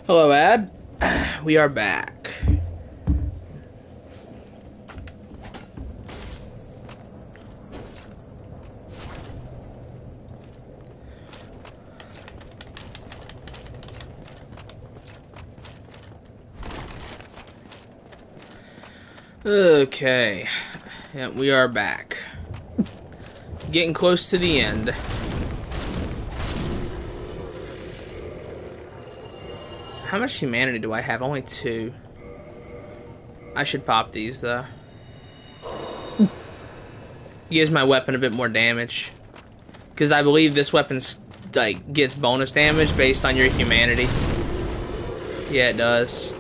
Hello, Ad. We are back. Okay. Yeah, we are back. Getting close to the end. How much humanity do I have? Only 2. I should pop these, though. Gives my weapon a bit more damage. Because I believe this weapon's, like, gets bonus damage based on your humanity. Yeah, it does.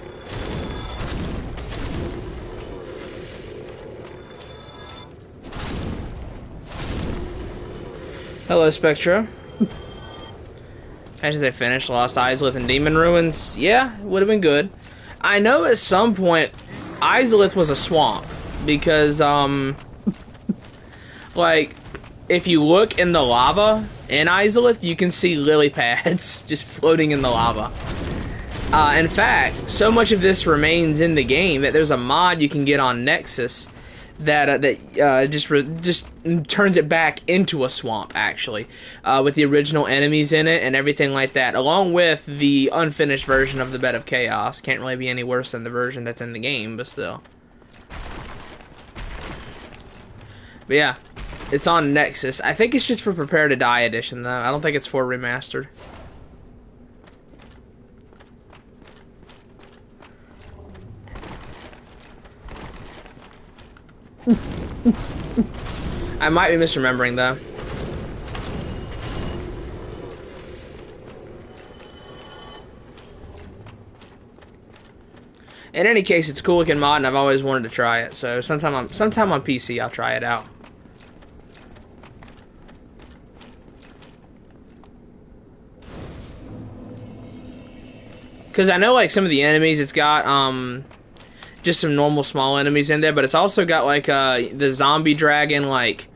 Hello, Spectra. As they finished Lost Izalith and Demon Ruins, yeah, it would have been good. I know at some point Izalith was a swamp because, like, if you look in the lava in Izalith, you can see lily pads just floating in the lava. In fact, so much of this remains in the game that there's a mod you can get on Nexus that just turns it back into a swamp, actually, with the original enemies in it and everything like that, along with the unfinished version of the Bed of Chaos. Can't really be any worse than the version that's in the game, but still. But yeah, it's on Nexus. I think it's just for Prepare to Die edition, though. I don't think it's for remastered. I might be misremembering, though. In any case, it's a cool looking mod, and I've always wanted to try it. So sometime on PC, I'll try it out. Because I know, like, some of the enemies, it's got just some normal small enemies in there, but it's also got like the zombie dragon like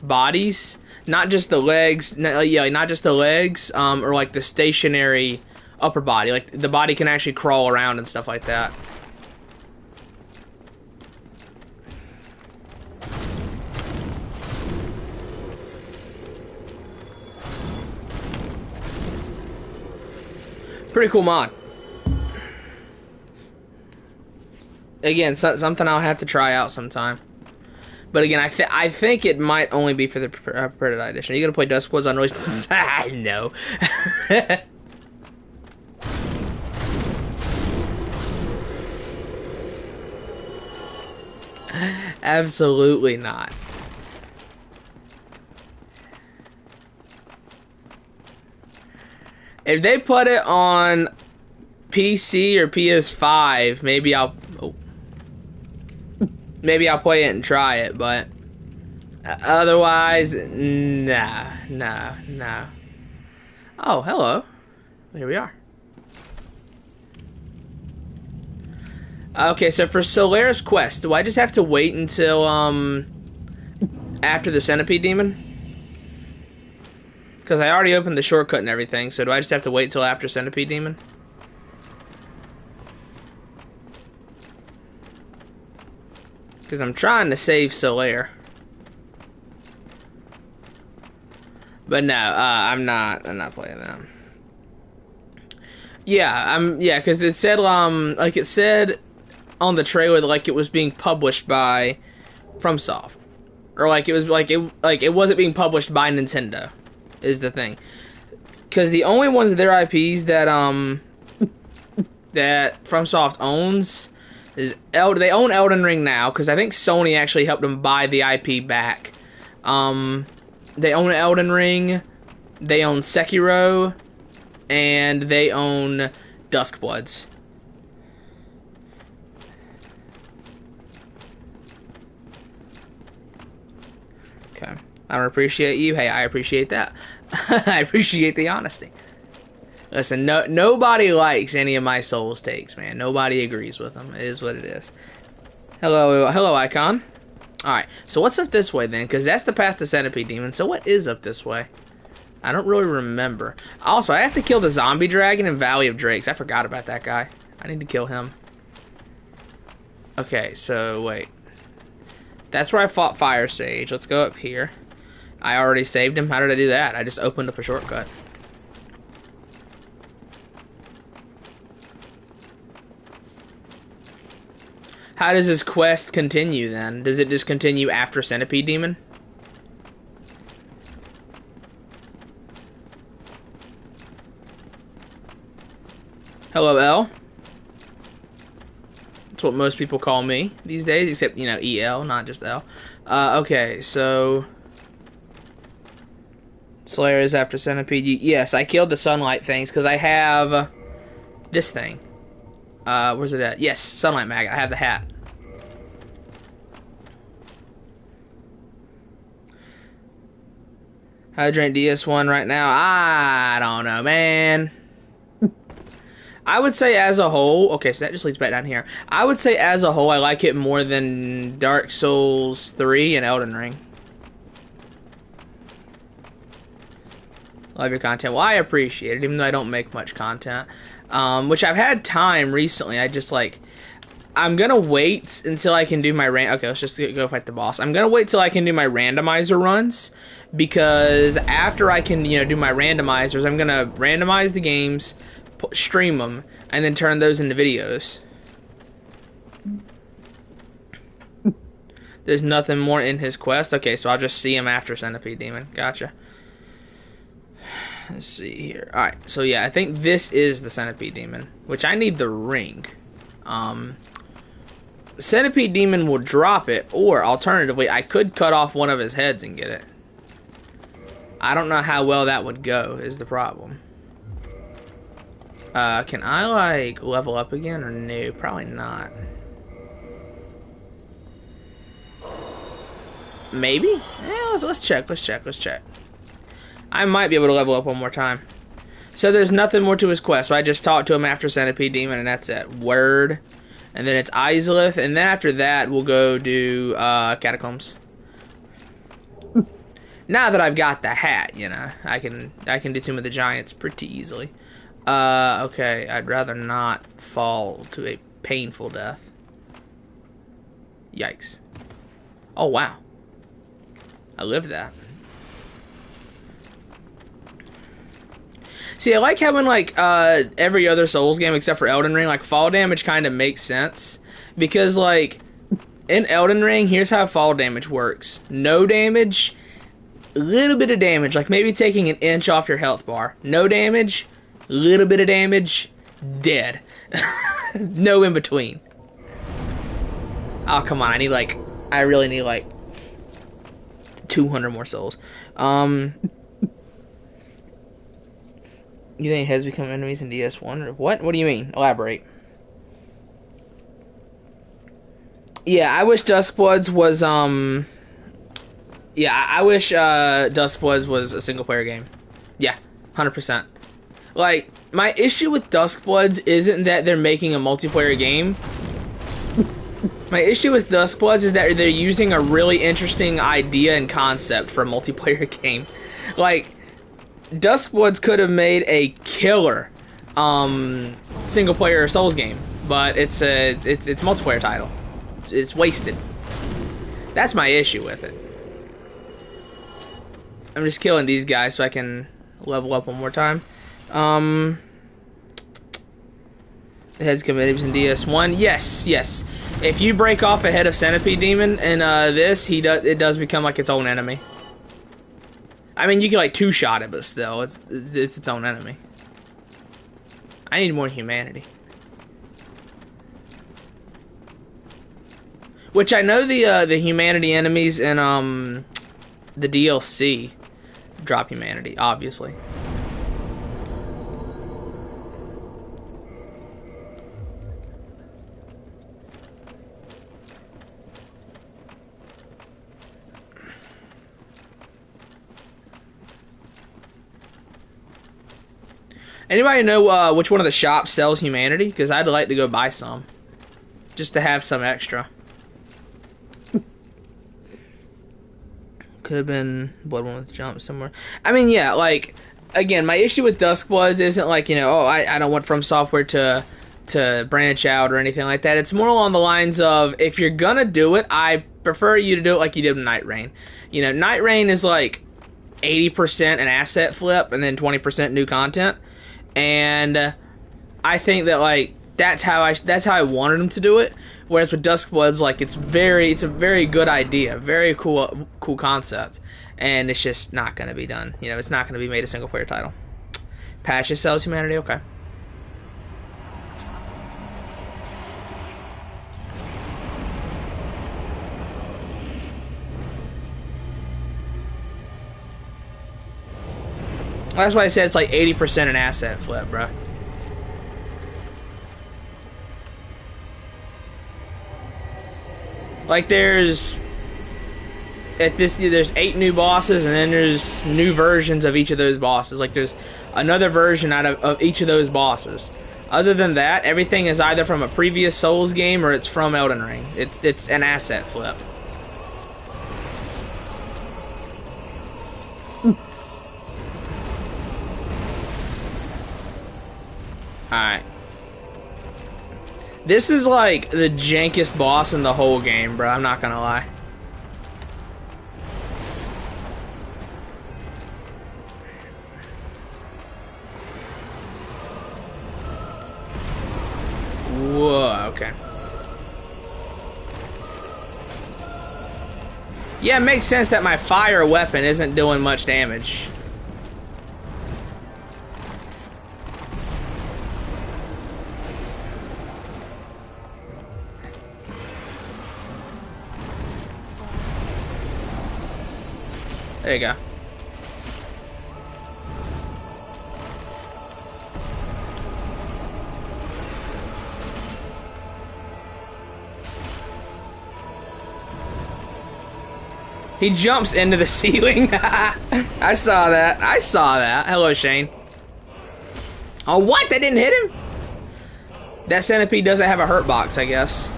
bodies, not just the legs. Yeah, not just the legs, or like the stationary upper body. Like the body can actually crawl around and stuff like that. Pretty cool mod. Again, something I'll have to try out sometime. But again, I think it might only be for the Prepare to Die edition. Are you gonna play Duskwoods on release? No. Absolutely not. If they put it on PC or PS5, maybe I'll play it and try it, but otherwise, nah. Oh, hello. Here we are. Okay, so for Solaris Quest, do I just have to wait until after the Centipede Demon? Because I already opened the shortcut and everything, so do I just have to wait till after Centipede Demon? Because I'm trying to save Solaire. But no, I'm not playing them. Yeah, because it said like it said on the trailer, like it was being published by FromSoft, or like it was like it wasn't being published by Nintendo, is the thing. Because the only ones of their IPs that that FromSoft owns is they own Elden Ring now, because I think Sony actually helped them buy the IP back. They own Elden Ring, they own Sekiro, and they own Duskbloods. Okay. I don't appreciate you. Hey, I appreciate that. I appreciate the honesty. Listen, nobody likes any of my Souls takes, man. Nobody agrees with them. It is what it is. Hello, Icon. Alright, so what's up this way, then? Because that's the path to Centipede Demon, so what is up this way? I don't really remember. Also, I have to kill the zombie dragon in Valley of Drakes. I forgot about that guy. I need to kill him. Okay, so wait. That's where I fought Fire Sage. Let's go up here. I already saved him. How did I do that? I just opened up a shortcut. How does his quest continue then? Does it just continue after Centipede Demon? Hello, L. That's what most people call me these days, except, you know, EL, not just L. Okay, so... Slayer is after Centipede. Yes, I killed the Sunlight things, because I have this thing. Where's it at? Yes, Sunlight Maggot. I have the hat. How to drink DS1 right now? I don't know, man. I would say as a whole, okay, so that just leads back down here. I would say as a whole, I like it more than Dark Souls 3 and Elden Ring. Love your content. Well, I appreciate it, even though I don't make much content. Which I've had time recently. I just, like... I'm gonna wait until I can do my okay, let's just go fight the boss. I'm gonna wait till I can do my randomizer runs, because after I can, you know, do my randomizers, I'm gonna randomize the games, stream them, and then turn those into videos. There's nothing more in his quest. Okay, so I'll just see him after Centipede Demon. Gotcha. Let's see here. Alright, so yeah, I think this is the Centipede Demon, which I need the ring. Centipede Demon will drop it, or alternatively, I could cut off one of his heads and get it. I don't know how well that would go, is the problem. Can I, like, level up again, or no? Probably not. Maybe? Yeah, let's check. I might be able to level up one more time. So there's nothing more to his quest, so I just talked to him after Centipede Demon, and that's it. Word. And then it's Izalith, and then after that, we'll go do, Catacombs. Now that I've got the hat, you know, I can do Tomb of the Giants pretty easily. Okay, I'd rather not fall to a painful death. Yikes. Oh, wow. I lived that. See, I like having, like, every other Souls game except for Elden Ring, like, fall damage kind of makes sense. Because, like, in Elden Ring, here's how fall damage works. No damage, little bit of damage, like maybe taking an inch off your health bar. No damage, little bit of damage, dead. No in between. Oh, come on, I really need, like, 200 more souls. You think heads become enemies in DS1? Or what? What do you mean? Elaborate. Yeah, I wish Duskbloods was, yeah, I wish, Duskbloods was a single-player game. Yeah, 100%. Like, my issue with Duskbloods isn't that they're making a multiplayer game. My issue with Duskbloods is that they're using a really interesting idea and concept for a multiplayer game. Like, Duskbloods could have made a killer single player Souls game, but it's a multiplayer title. It's wasted. That's my issue with it. I'm just killing these guys so I can level up one more time. The heads committed in DS1. Yes. If you break off a head of Centipede Demon in this, it does become like its own enemy. I mean, you can, like, two-shot it, but still, it's its own enemy. I need more humanity. Which I know the humanity enemies in the DLC drop humanity, obviously. Anybody know which one of the shops sells humanity? Because I'd like to go buy some. Just to have some extra. Could have been Blood One with jump somewhere. I mean, yeah, like, again, my issue with Duskbloods isn't like, you know, oh, I don't want From Software to branch out or anything like that. It's more along the lines of, if you're gonna do it, I prefer you to do it like you did with Night Rain. You know, Night Rain is like 80% an asset flip and then 20% new content. And I think that, like, that's how I wanted them to do it. Whereas with Duskbloods, like, it's a very good idea, very cool concept, and it's just not gonna be done. You know, it's not gonna be made a single player title. Patch sells humanity, okay. Well, that's why I said it's like 80% an asset flip, bro. Like, there's 8 new bosses, and then there's new versions of each of those bosses. Like, there's another version out of each of those bosses. Other than that, everything is either from a previous Souls game or it's from Elden Ring. It's an asset flip. Alright. This is like the jankest boss in the whole game, bro. I'm not gonna lie. Whoa, okay. Yeah, it makes sense that my fire weapon isn't doing much damage. There you go. He jumps into the ceiling. I saw that. I saw that. Hello, Shane. Oh, what? That didn't hit him? That centipede doesn't have a hurt box, I guess.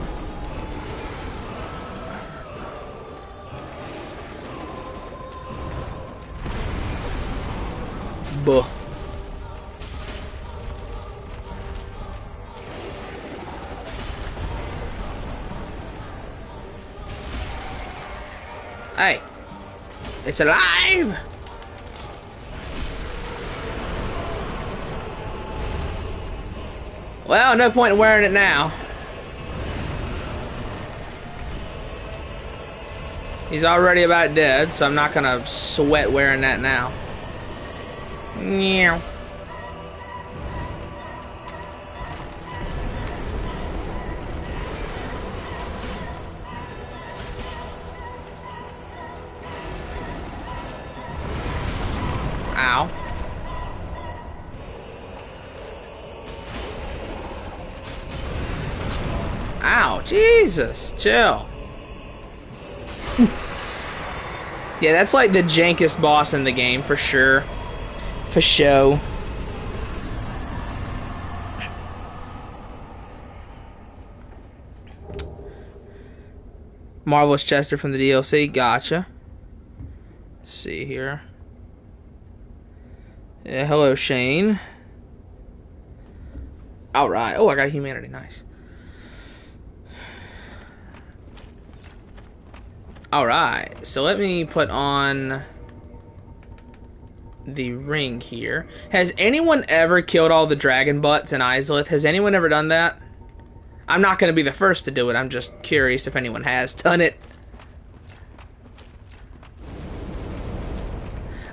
Buh. Hey, it's alive! Well, no point in wearing it now. He's already about dead, so I'm not gonna sweat wearing that now. Meow. Ow. Ow, Jesus, chill. Yeah, that's like the jankest boss in the game, for sure. For show. Marvelous Chester from the DLC, gotcha. Let's see here. Yeah, hello, Shane. Alright. Oh, I got humanity. Nice. Alright. So let me put on the ring here. Has anyone ever killed all the dragon butts in Izalith? Has anyone ever done that? I'm not going to be the first to do it. I'm just curious if anyone has done it.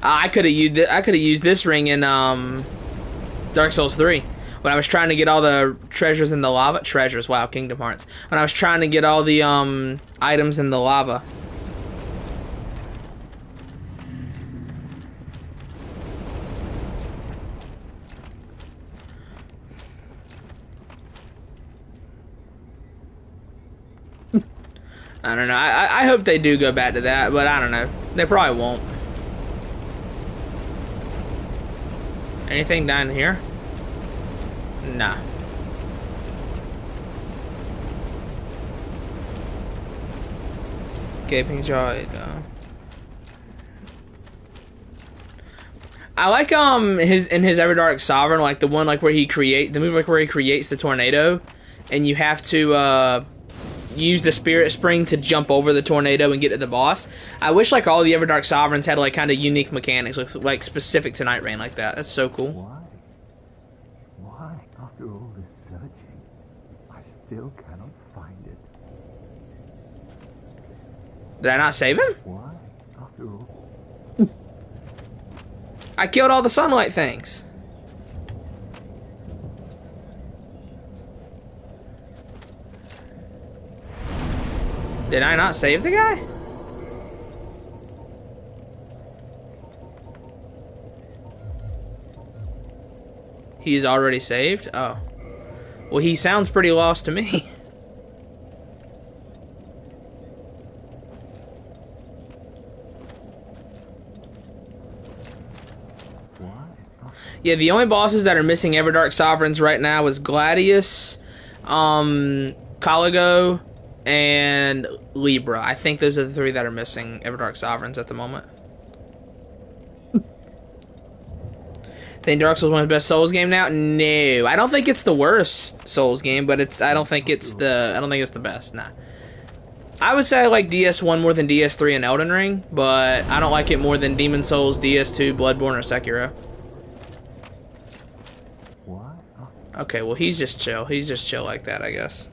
I could have used this ring in Dark Souls 3 when I was trying to get all the treasures in the lava. Treasures, wow, Kingdom Hearts. When I was trying to get all the items in the lava. I don't know. I hope they do go back to that, but I don't know. They probably won't. Anything down here? Nah. Gaping jaw. I like his Everdark Sovereign, like the one like where he create the move like where he creates the tornado, and you have to use the Spirit Spring to jump over the tornado and get to the boss. I wish like all the Everdark Sovereigns had like kind of unique mechanics, like specific to Night Rain like that. That's so cool. Why? Why, after all this searching, I still cannot find it? Did I not save him? Why, after all? I killed all the sunlight things. Did I not save the guy? He's already saved? Oh. Well, he sounds pretty lost to me. Yeah, the only bosses that are missing Everdark Sovereigns right now is Gladius, Caligo, and Libra. I think those are the three that are missing Everdark Sovereigns at the moment. Think Dark Souls 1 is the best Souls game now? No, I don't think it's the worst Souls game, but I don't think it's the best. Nah. I would say I like DS1 more than DS3 and Elden Ring, but I don't like it more than Demon Souls, DS2, Bloodborne, or Sekiro. Okay, well, he's just chill. He's just chill like that, I guess.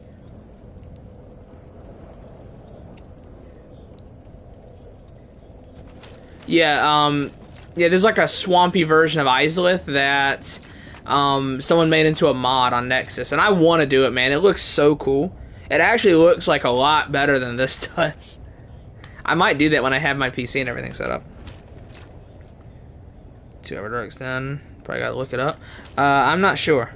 Yeah, there's like a swampy version of Izalith that someone made into a mod on Nexus, and I want to do it, man. It looks so cool. It actually looks like a lot better than this does. I might do that when I have my PC and everything set up. 2 Everdarks done. Probably gotta look it up. I'm not sure.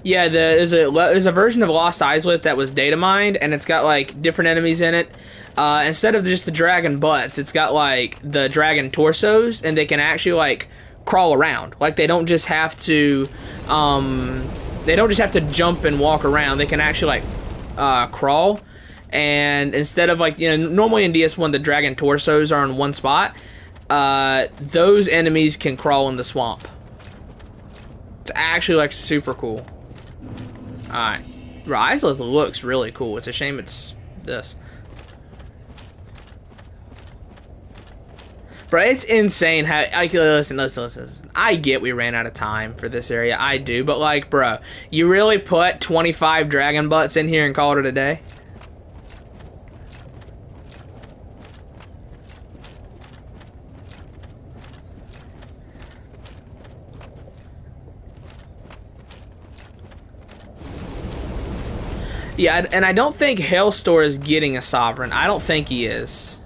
Yeah, there's a version of Lost Izalith that was data mined, and it's got like different enemies in it. Instead of just the dragon butts, it's got like the dragon torsos, and they can actually like crawl around. Like they don't just have to jump and walk around. They can actually like crawl. And instead of like, normally in DS1 the dragon torsos are in one spot, those enemies can crawl in the swamp. It's actually like super cool. Alright. Izalith looks really cool. It's a shame it's this. Bro, it's insane how... Listen. I get we ran out of time for this area. I do. But, like, bro, you really put 25 dragon butts in here and called it a day? Yeah, and I don't think Hailstor is getting a Sovereign. I don't think he is.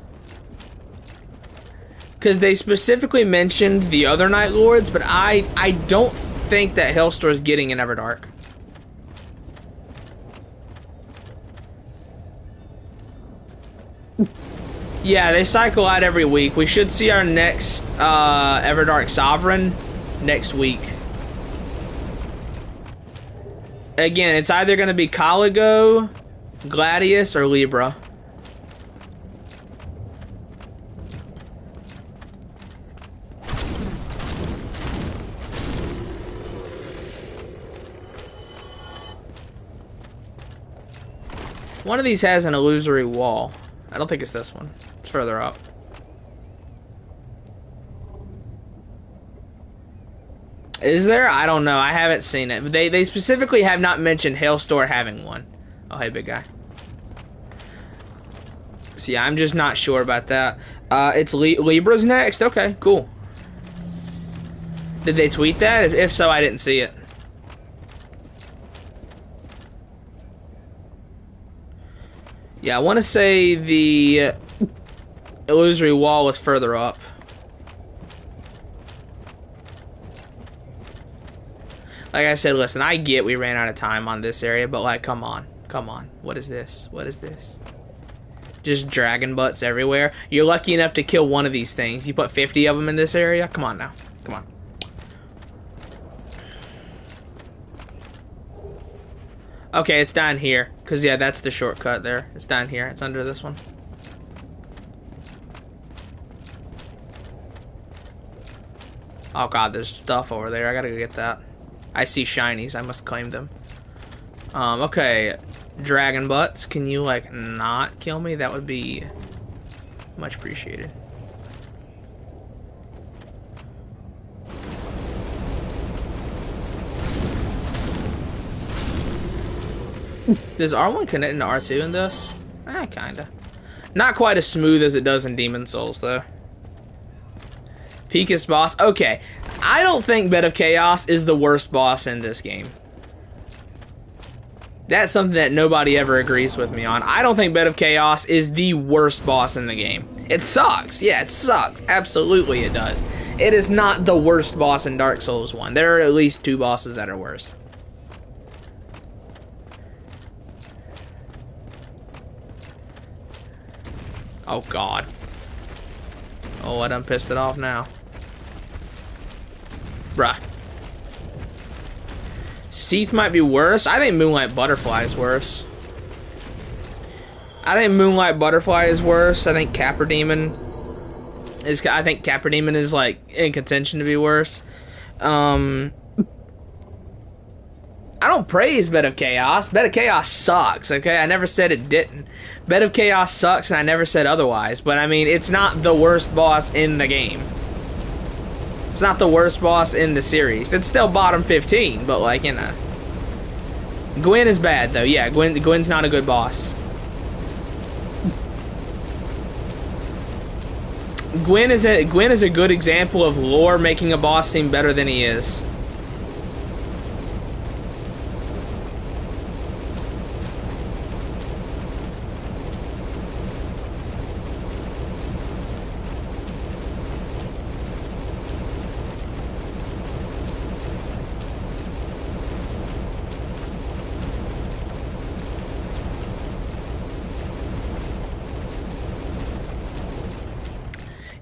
Because they specifically mentioned the other Night Lords, but I don't think that Hailstor is getting an Everdark. Yeah, they cycle out every week. We should see our next Everdark Sovereign next week. Again, it's either going to be Caligo, Gladius, or Libra. One of these has an illusory wall. I don't think it's this one. It's further up. Is there? I don't know. I haven't seen it. They specifically have not mentioned Hailstor having one. Oh, hey, big guy. See, I'm just not sure about that. It's Libra's next? Okay, cool. Did they tweet that? If so, I didn't see it. Yeah, I want to say the illusory wall was further up. Like I said, listen, I get we ran out of time on this area, but like, come on. Come on. What is this? What is this? Just dragon butts everywhere. You're lucky enough to kill one of these things. You put 50 of them in this area? Come on now. Come on. Okay, it's down here. Because, yeah, that's the shortcut there. It's down here. It's under this one. Oh, God, there's stuff over there. I gotta go get that. I see shinies. I must claim them. Okay. Dragon butts. Can you, like, not kill me? That would be much appreciated. Does R1 connect into R2 in this? Kinda. Not quite as smooth as it does in Demon Souls, though. Peakest boss. Okay. I don't think Bed of Chaos is the worst boss in this game. That's something that nobody ever agrees with me on. I don't think Bed of Chaos is the worst boss in the game. It sucks. Yeah, it sucks. Absolutely it does. It is not the worst boss in Dark Souls 1. There are at least 2 bosses that are worse. Oh, God. Oh, I done pissed it off now. Bruh. Seath might be worse. I think Moonlight Butterfly is worse. I think Moonlight Butterfly is worse. I think Capra Demon is... I think Capra Demon is, like, in contention to be worse. I don't praise Bed of Chaos. Bed of Chaos sucks, okay? I never said it didn't. Bed of Chaos sucks, and I never said otherwise. But, I mean, it's not the worst boss in the game. It's not the worst boss in the series. It's still bottom 15, but, like, you know. Gwyn is bad, though. Yeah, Gwyn's not a good boss. Gwyn is a good example of lore making a boss seem better than he is.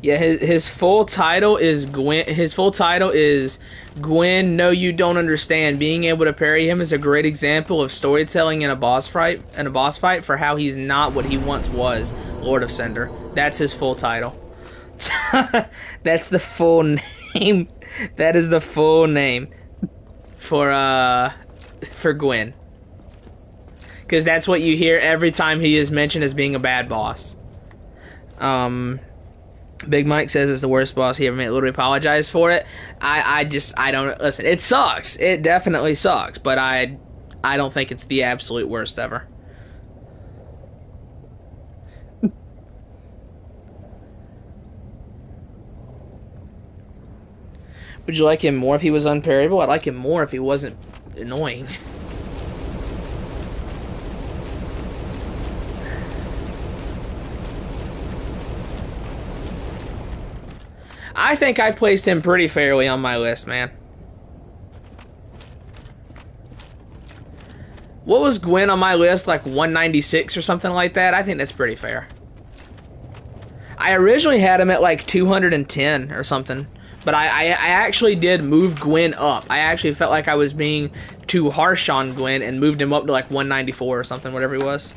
Yeah, his full title is Gwyn. His full title is Gwyn. No, you don't understand. Being able to parry him is a great example of storytelling in a boss fight. For how he's not what he once was, Lord of Cinder. That's his full title. That's the full name. That is the full name for Gwyn. Because that's what you hear every time he is mentioned as being a bad boss. Big Mike says it's the worst boss he ever made. Literally apologize for it. I don't listen. It sucks. It definitely sucks. But I don't think it's the absolute worst ever. Would you like him more if he was unparryable? I'd like him more if he wasn't annoying. I think I placed him pretty fairly on my list, man. What was Gwyn on my list? Like 196 or something like that? I think that's pretty fair. I originally had him at like 210 or something. But I actually did move Gwyn up. I actually felt like I was being too harsh on Gwyn and moved him up to like 194 or something, whatever he was.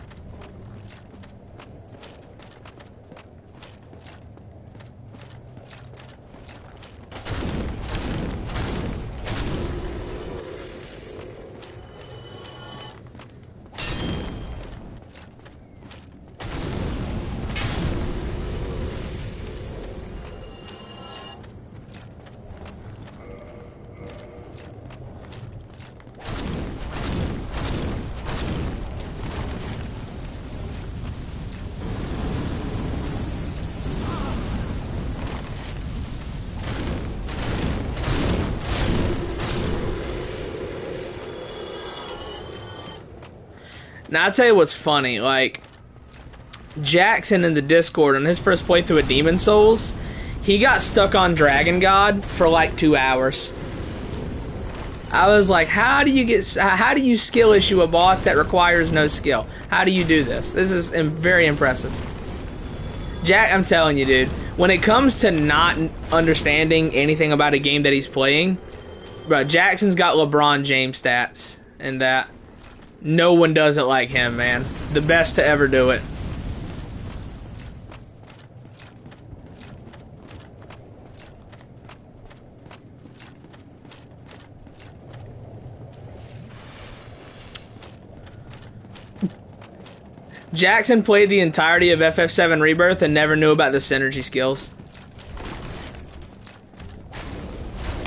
Now, I'll tell you what's funny, like, Jackson in the Discord, on his first playthrough of Demon Souls, he got stuck on Dragon God for like 2 hours. I was like, how do you skill issue a boss that requires no skill? How do you do this? This is very impressive. Jack, I'm telling you, dude, when it comes to not understanding anything about a game that he's playing, bro, Jackson's got LeBron James stats in that. No one does it like him, man. The best to ever do it. Jackson played the entirety of FF7 Rebirth and never knew about the synergy skills.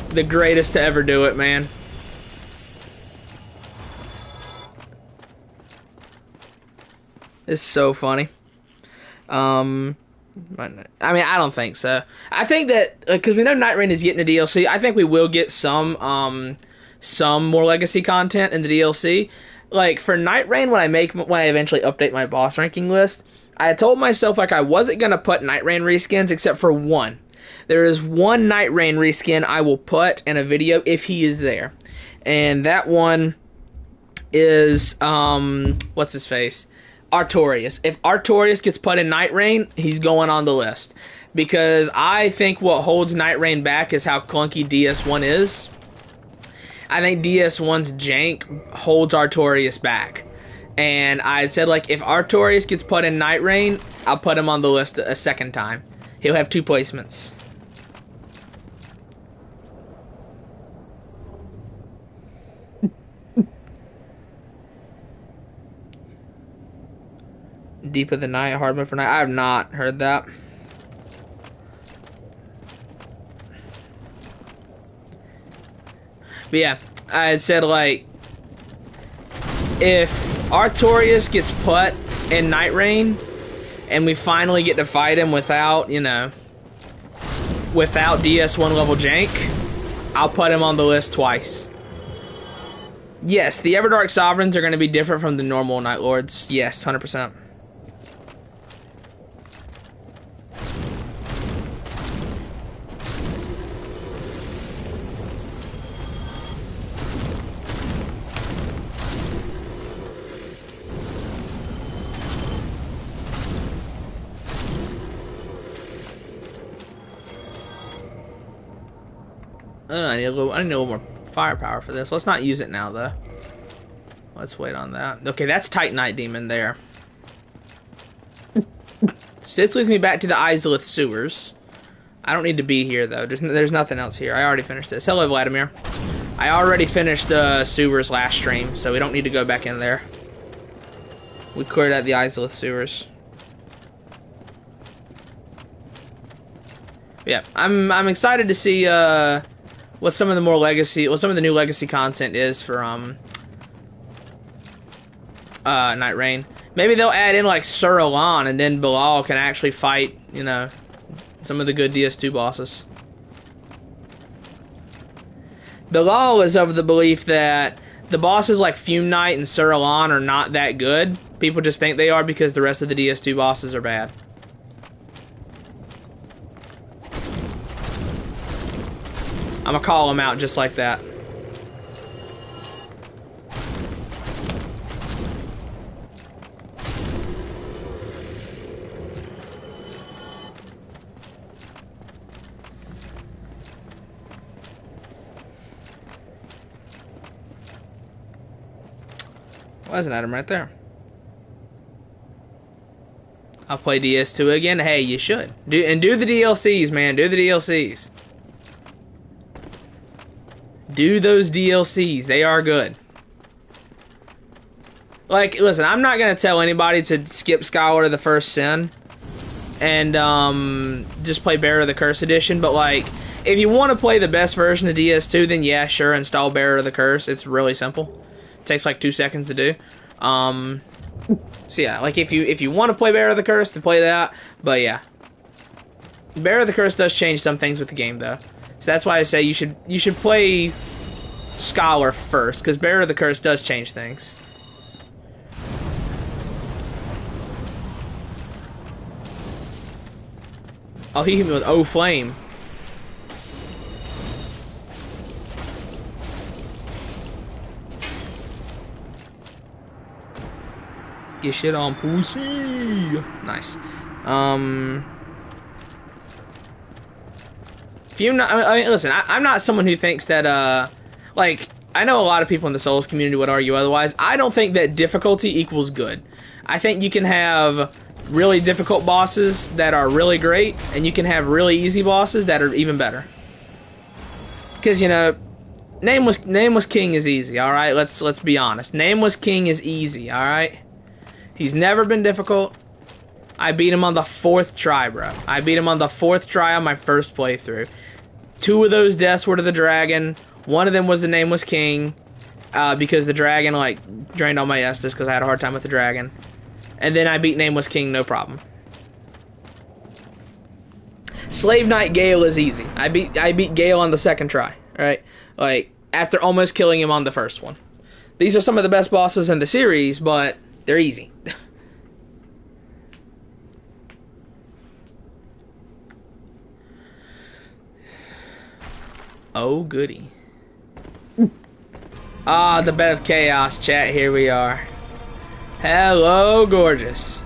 The greatest to ever do it, man. It's so funny. I mean, I don't think so. I think that because we know Night Rain is getting a DLC, I think we will get some more legacy content in the DLC. Like for Night Rain, when I eventually update my boss ranking list, I had told myself like I wasn't gonna put Night Rain reskins except for one. There is one Night Rain reskin I will put in a video if he is there, and that one is what's his face? Artorias. If Artorias gets put in Night Rain, he's going on the list. Because I think what holds Night Rain back is how clunky DS1 is. I think DS1's jank holds Artorias back. And I said, like, if Artorias gets put in Night Rain, I'll put him on the list a second time. He'll have 2 placements. Deep of the Night, Hard Mode for Night. I have not heard that. But yeah, I had said, like, if Artorias gets put in Night Rain, and we finally get to fight him without, you know, without DS1 level jank, I'll put him on the list twice. Yes, the Everdark Sovereigns are going to be different from the normal Night Lords. Yes, 100%. I need a little more firepower for this. Let's not use it now, though. Let's wait on that. Okay, that's Titanite Demon there. So this leads me back to the Izalith sewers. I don't need to be here, though. There's nothing else here. I already finished this. Hello, Vladimir. I already finished the sewers last stream, so we don't need to go back in there. We cleared out the Izalith sewers. Yeah, I'm excited to see what some of the new legacy content is for Night Rain. Maybe they'll add in like Sur Elan, and then Bilal can actually fight, you know, some of the good DS2 bosses. Bilal is of the belief that the bosses like Fume Knight and Sur Elan are not that good. People just think they are because the rest of the DS2 bosses are bad. I'm gonna call him out just like that. Well, there's an item right there. I'll play DS2 again. Hey, you should. Do the DLCs, man. Do the DLCs. Do those DLCs. They are good. Like, listen, I'm not going to tell anybody to skip Scholar of the First Sin and just play Bearer of the Curse Edition, but, like, if you want to play the best version of DS2, then yeah, sure, install Bearer of the Curse. It's really simple. It takes, like, 2 seconds to do. So, yeah, like, if you want to play Bearer of the Curse, then play that, but, yeah. Bearer of the Curse does change some things with the game, though. So that's why I say you should play Scholar first, because Bearer of the Curse does change things. Oh, he hit me with O Flame. Get shit on, pussy. Nice. If you not, I mean, listen, I'm not someone who thinks that, like, I know a lot of people in the Souls community would argue otherwise. I don't think that difficulty equals good. I think you can have really difficult bosses that are really great, and you can have really easy bosses that are even better. Because, you know, Nameless King is easy, alright? Let's be honest. Nameless King is easy, alright? He's never been difficult. I beat him on the 4th try, bro. I beat him on the 4th try on my first playthrough. 2 of those deaths were to the dragon. 1 of them was the Nameless King, because the dragon, like, drained all my Estus because I had a hard time with the dragon. And then I beat Nameless King, no problem. Slave Knight Gale is easy. I beat Gale on the 2nd try, right? Like, after almost killing him on the 1st one. These are some of the best bosses in the series, but they're easy. Oh, goody. Ah, the bed of chaos, chat. Here we are. Hello, gorgeous.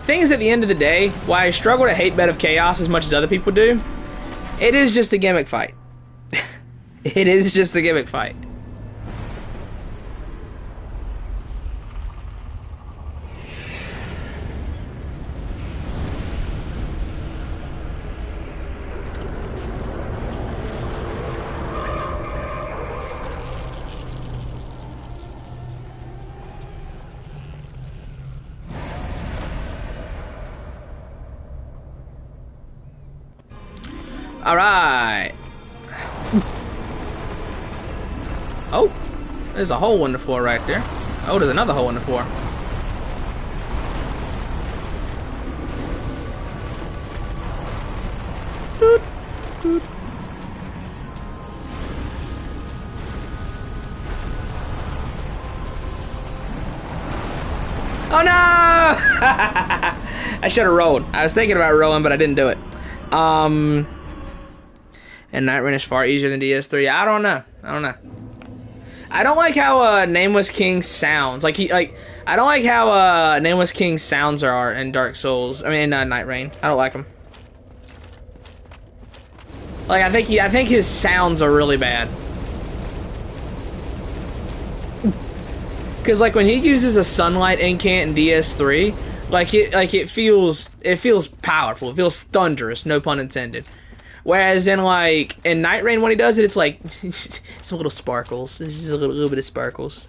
Things at the end of the day, why I struggle to hate Bed of Chaos as much as other people do, it is just a gimmick fight. It is just a gimmick fight. Alright. Oh, there's a hole in the floor right there. Oh, there's another hole in the floor. Doot, doot. Oh no! I should have rolled. I was thinking about rolling, but I didn't do it. And Night Rain is far easier than DS3. I don't know. I don't like how Nameless King sounds. I don't like how Nameless King's sounds are in Dark Souls. I mean, Night Rain. I don't like them. Like, I think his sounds are really bad. Because like when he uses a sunlight incant in DS3, it feels powerful. It feels thunderous. No pun intended. Whereas in Night Rain when he does it, it's like some little sparkles. It's just a little bit of sparkles.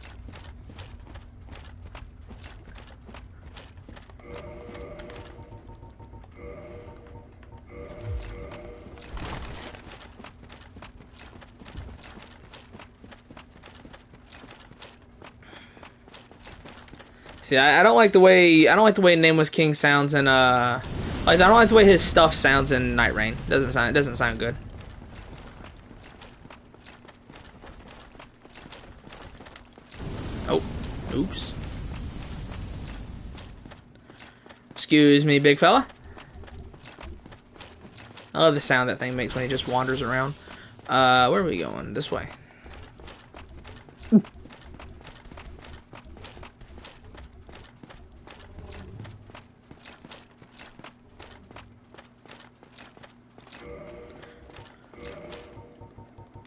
See, I don't like the way Nameless King sounds in I don't like the way his stuff sounds in Night Rain. It doesn't sound good. Oh, oops. Excuse me, big fella. I love the sound that thing makes when he just wanders around. Where are we going? This way.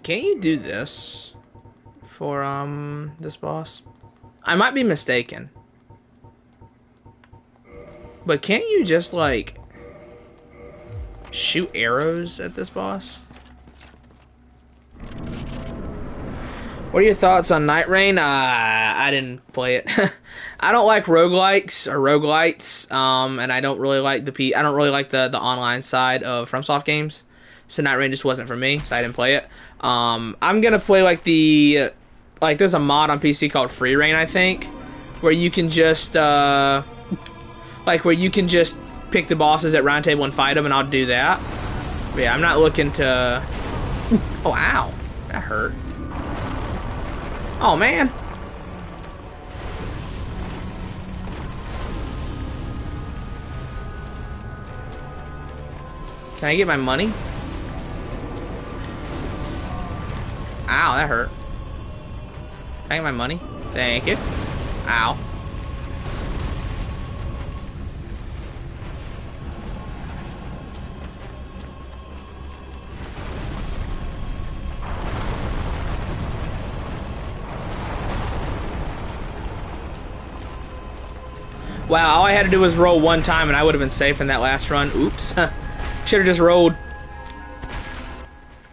Can you do this for this boss? I might be mistaken. But can't you just like shoot arrows at this boss? What are your thoughts on Night Rain? I didn't play it. I don't like roguelikes or roguelites, and I don't really like the online side of FromSoft games. So Night Rain just wasn't for me, so I didn't play it. I'm gonna play there's a mod on PC called Free Reign, I think, where you can just pick the bosses at round table and fight them, and I'll do that. But yeah, I'm not looking to. Oh, ow, that hurt. Oh man. Can I get my money? Ow, that hurt. Can I get my money? Thank you. Ow. Wow, all I had to do was roll one time and I would have been safe in that last run. Oops. Should have just rolled.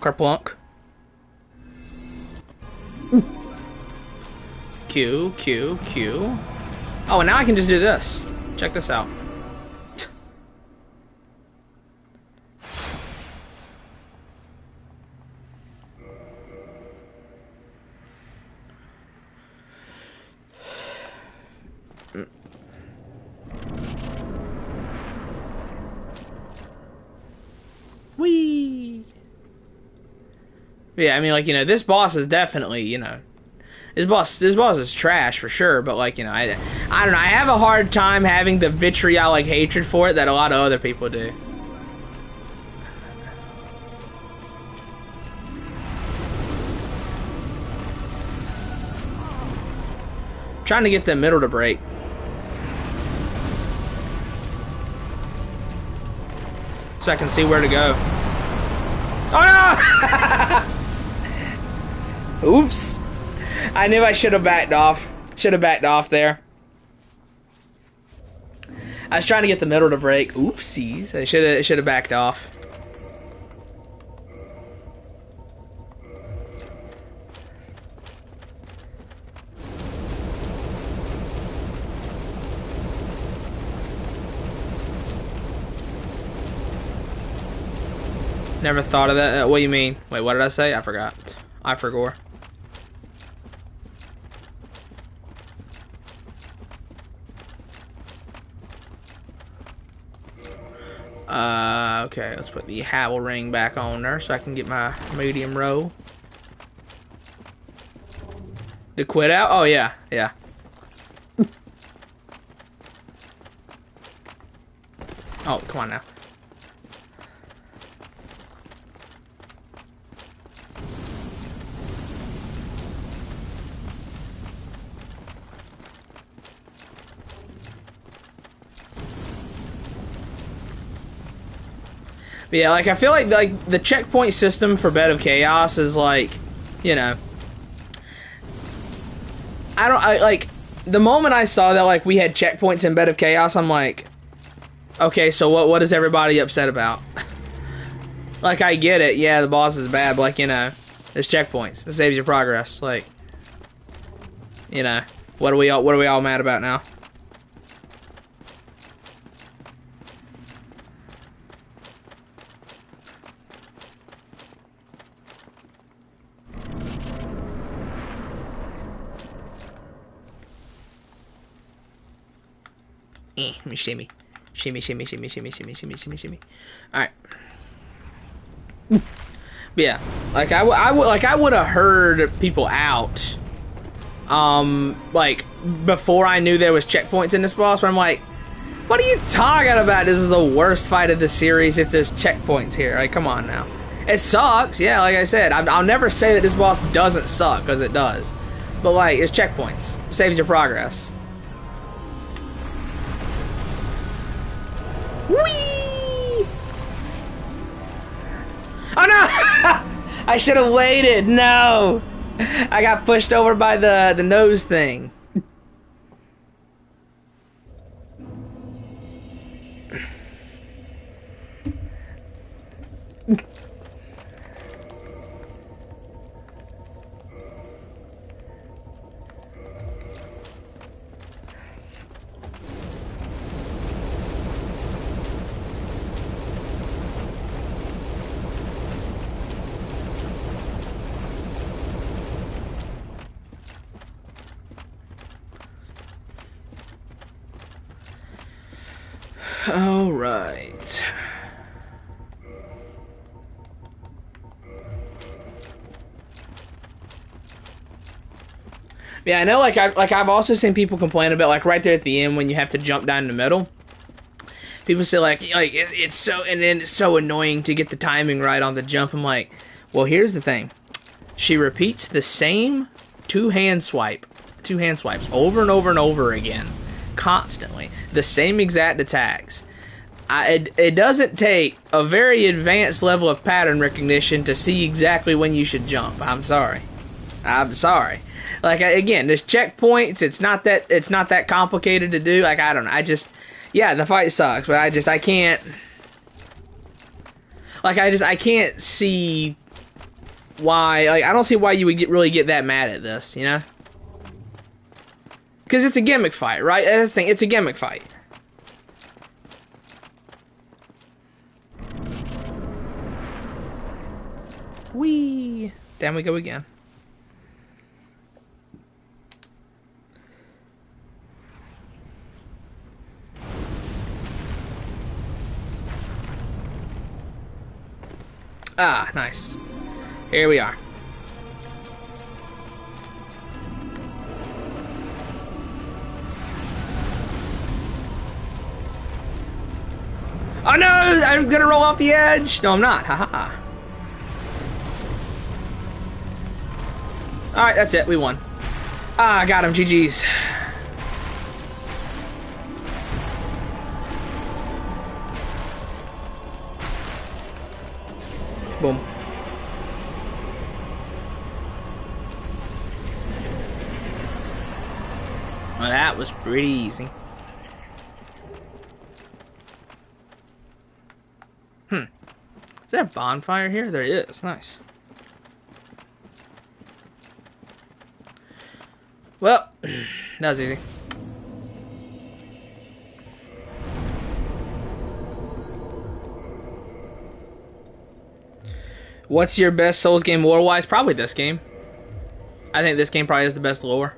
Kerplunk. Q, Q, Q. Oh, and now I can just do this. Check this out. Whee! Yeah, I mean, like, you know, this boss is definitely, you know, this boss is trash for sure, but, like, you know, I don't know, I have a hard time having the vitriolic hatred for it that a lot of other people do. Trying to get the middle to break. So I can see where to go. Oh no! Oops. I knew I should have backed off. Should have backed off there. I was trying to get the middle to break. Oopsies. I should have backed off. Never thought of that. What do you mean? Wait, what did I say? I forgot. I forgot. Okay, let's put the Havel ring back on there so I can get my medium roll. The quit out? Oh, yeah, yeah. Oh, come on now. But yeah, like, I feel like the checkpoint system for Bed of Chaos is like, you know, like, the moment I saw that, like, we had checkpoints in Bed of Chaos, I'm like, okay, so what is everybody upset about? Like, I get it, yeah, the boss is bad, but, like, you know, there's checkpoints. It saves your progress, like, you know, what are we all mad about now? Let me shimmy. Shimmy, shimmy, shimmy, shimmy, shimmy, shimmy, shimmy, shimmy. Alright. But yeah. Like, I would have heard people out. Like, before I knew there was checkpoints in this boss, but I'm like, what are you talking about? This is the worst fight of the series if there's checkpoints here. Like, come on now. It sucks, yeah, like I said. I'll never say that this boss doesn't suck, because it does. But, like, it's checkpoints. It saves your progress. Whee! Oh no! I should have waited. No, I got pushed over by the nose thing. All right. Yeah, I know. Like I've also seen people complain about, like, right there at the end when you have to jump down the middle. People say like it's so, and then it's so annoying to get the timing right on the jump. I'm like, well, here's the thing. She repeats the same two hand swipes over and over and over again, constantly, the same exact attacks. It doesn't take a very advanced level of pattern recognition to see exactly when you should jump. I'm sorry. Like, again, there's checkpoints. It's not that complicated to do. Like, I don't know. Yeah, the fight sucks, but I can't. Like, I can't see why. Like, I don't see why you would really get that mad at this, you know? Because it's a gimmick fight, right? That's the thing. It's a gimmick fight. Whee! Down we go again. Ah, nice. Here we are. Oh no! I'm gonna roll off the edge! No, I'm not. Haha. Alright, that's it. We won. Ah, got him. GG's. Boom. Well, that was pretty easy. Is there a bonfire here? There is. Nice. Well, that was easy. What's your best Souls game lore-wise? Probably this game. I think this game probably has the best lore.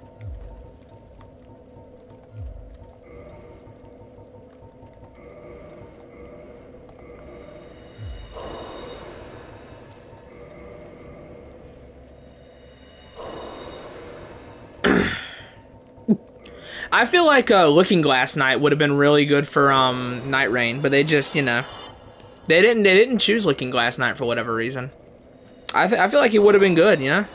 I feel like Looking Glass Knight would have been really good for Night Rain, but they just, you know, they didn't choose Looking Glass Knight for whatever reason. I feel like it would have been good, you know.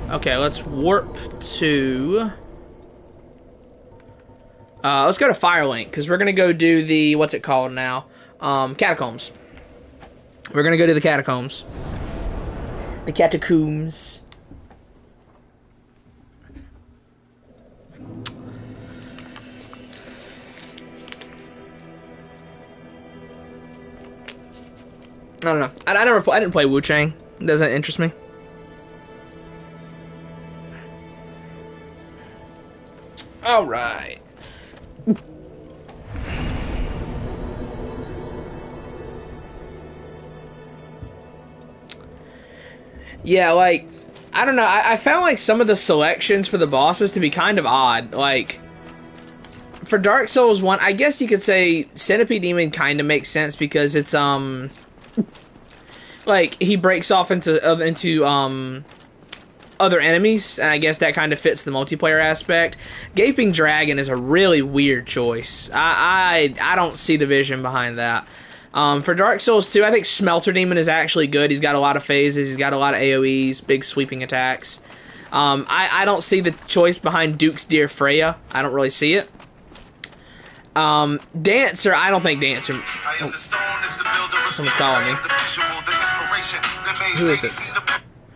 Okay, let's warp to. Let's go to Firelink, because we're going to go do the, what's it called now? Catacombs. We're going to go to the Catacombs. The Catacombs. I don't know. I didn't play Wu Chang. It doesn't interest me. All right. Yeah, like, I don't know. I found like some of the selections for the bosses to be kind of odd. Like, for Dark Souls 1, I guess you could say Centipede Demon kind of makes sense because it's like he breaks off into other enemies, and I guess that kind of fits the multiplayer aspect. Gaping Dragon is a really weird choice. I don't see the vision behind that. For Dark Souls 2, I think Smelter Demon is actually good. He's got a lot of phases. He's got a lot of AoEs, big sweeping attacks. I don't see the choice behind Duke's Dear Freya. I don't really see it. Dancer, I don't think Dancer. Oh, someone's calling me. Who is it?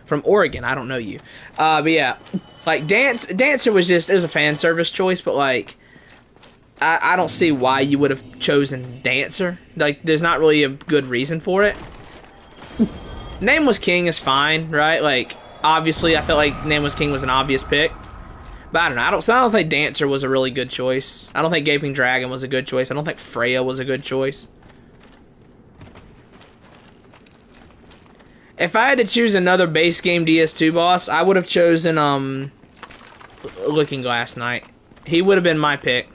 From Oregon. I don't know you. But yeah, like Dancer was just, it was a fan service choice, but like, I don't see why you would have chosen Dancer. Like, there's not really a good reason for it. Nameless King is fine, right? Like, obviously, I felt like Nameless King was an obvious pick. But I don't know. I don't think Dancer was a really good choice. I don't think Gaping Dragon was a good choice. I don't think Freya was a good choice. If I had to choose another base game DS2 boss, I would have chosen Looking Glass Knight. He would have been my pick.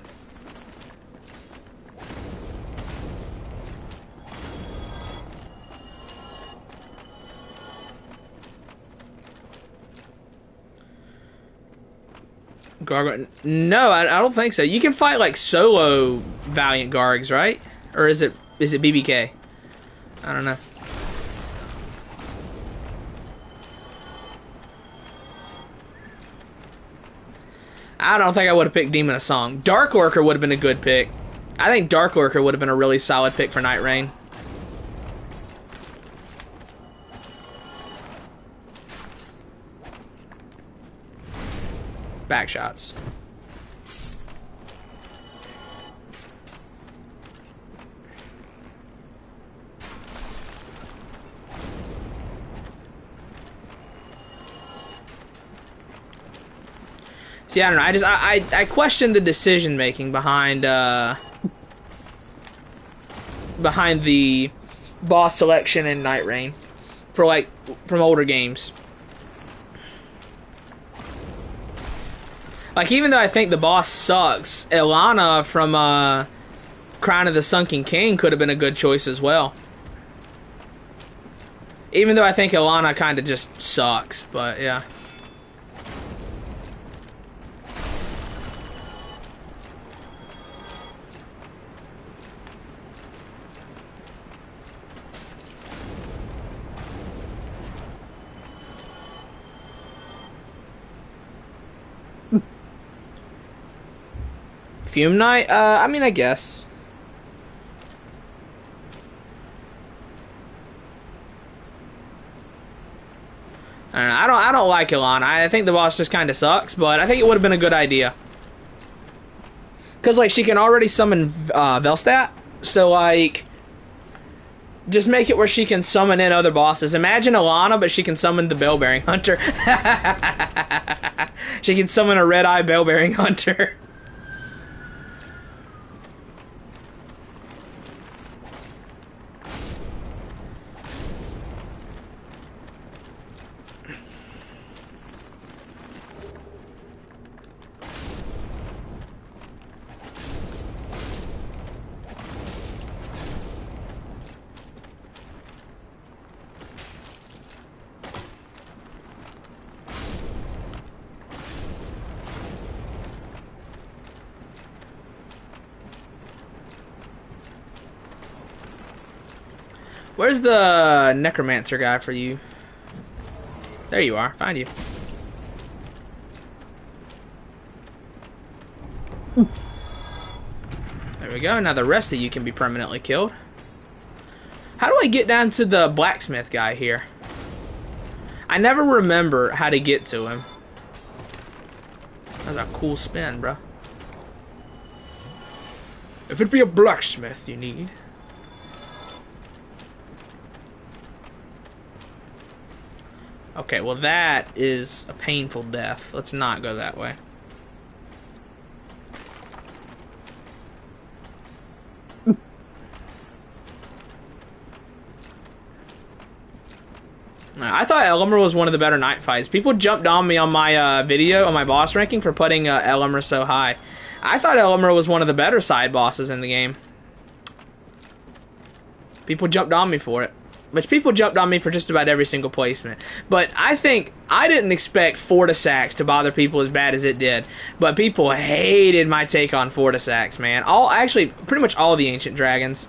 Gargoyle? No, I don't think so. You can fight like solo Valiant Gargs, right? Or is it BBK? I don't know. I don't think I would have picked Demon of Song. Dark Lurker would have been a good pick. I think Dark Lurker would have been a really solid pick for Night Rain. Back shots. See, I don't know. I question the decision making behind the boss selection in Night Rain for from older games. Like, even though I think the boss sucks, Ilana from Crown of the Sunken King could have been a good choice as well. Even though I think Ilana kind of just sucks, but yeah. Fume Knight? I mean, I guess. I don't like Ilana. I think the boss just kind of sucks, but I think it would have been a good idea. Because, like, she can already summon Velstadt, so, like, just make it where she can summon in other bosses. Imagine Ilana, but she can summon the Bell-Bearing Hunter. She can summon a red-eye Bell-Bearing Hunter. Where's the Necromancer guy for you? There you are. Find you. There we go. Now the rest of you can be permanently killed. How do I get down to the blacksmith guy here? I never remember how to get to him. That's a cool spin, bro. If it be a blacksmith you need. Okay, well that is a painful death. Let's not go that way. I thought Elmer was one of the better night fights. People jumped on me on my video, on my boss ranking, for putting Elmer so high. I thought Elmer was one of the better side bosses in the game. People jumped on me for it. Which people jumped on me for just about every single placement. But I think, I didn't expect Fortisax to bother people as bad as it did. But people hated my take on Fortisax, man. Actually, pretty much all the Ancient Dragons.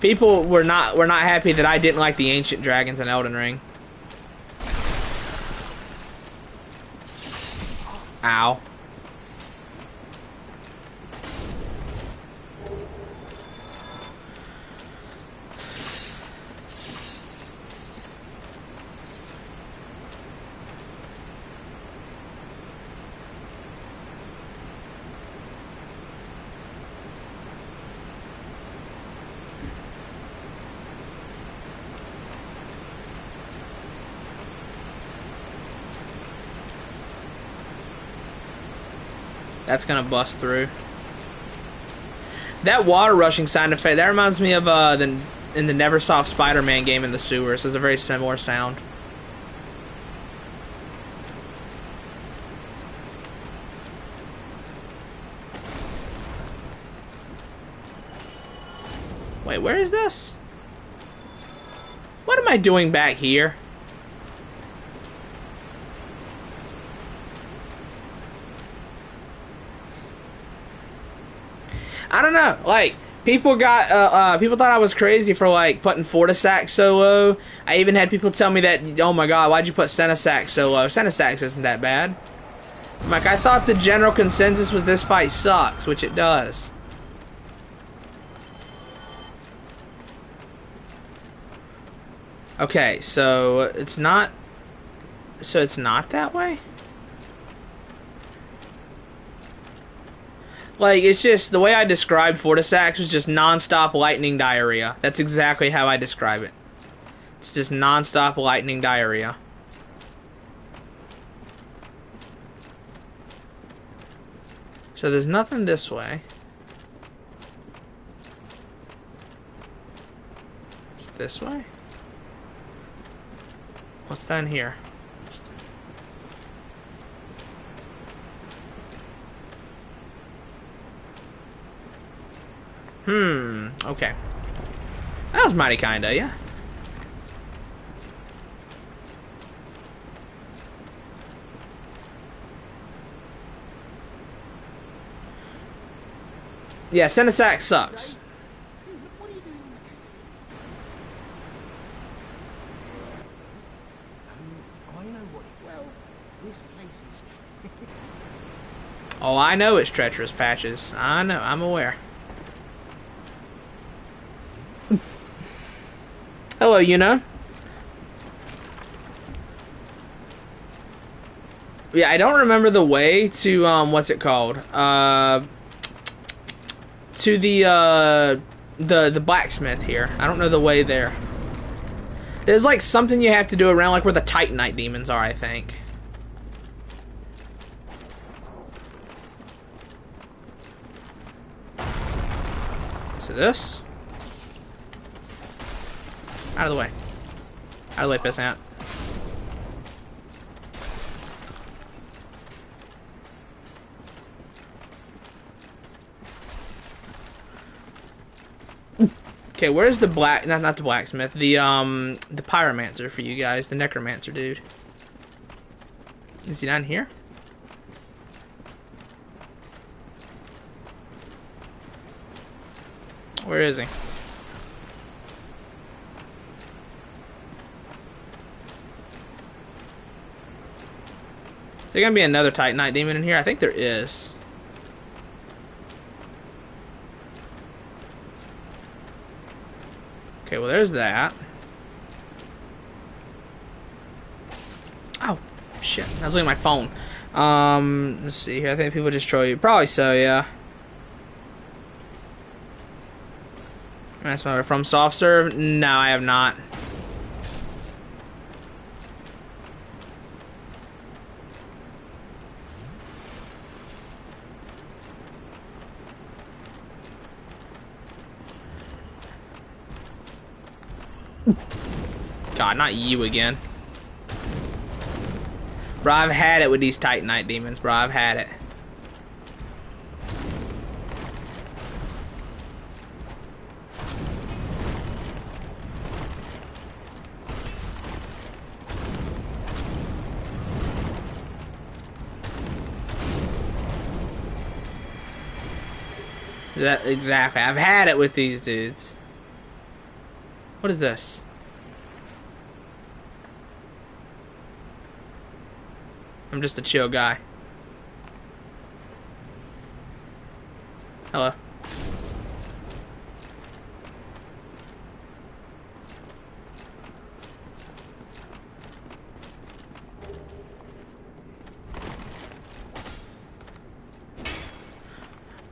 People were not happy that I didn't like the Ancient Dragons in Elden Ring. Ow. That's gonna bust through. That water rushing sound effect, that reminds me of in the Neversoft Spider-Man game in the sewers. It's a very similar sound. Wait, where is this? What am I doing back here? I don't know. Like, people people thought I was crazy for, like, putting Fortisac so low. I even had people tell me that, oh my god, why'd you put Senesac so low? Senesac isn't that bad. I'm like, I thought the general consensus was this fight sucks, which it does. Okay, so it's not that way? Like, it's just, the way I described Fortisax was just non-stop lightning diarrhea. That's exactly how I describe it. It's just non-stop lightning diarrhea. So there's nothing this way. It's this way? What's down here? Okay. That was mighty kind of you. Yeah, Senesac sucks. What are you doing in the catacombs? Oh, I know what. Well, this place is. Oh, I know it's treacherous, Patches. I know, I'm aware. Hello, you know. Yeah, I don't remember the way to what's it called? To the blacksmith here. I don't know the way there. There's like something you have to do around like where the Titanite demons are, I think. So this? Out of the way. Out of the way, pissant. Okay, where's the not the blacksmith, the pyromancer for you guys, the necromancer dude. Is he down here? Where is he? Is there gonna be another Titanite demon in here? I think there is. Okay, well there's that. Oh, shit. I was looking at my phone. Let's see here. I think people destroy you. Probably so, yeah. That's why we're from soft serve? No, I have not. God, not you again. Bro, I've had it with these Titanite demons, bro. I've had it. That exactly. I've had it with these dudes. What is this? I'm just a chill guy. Hello.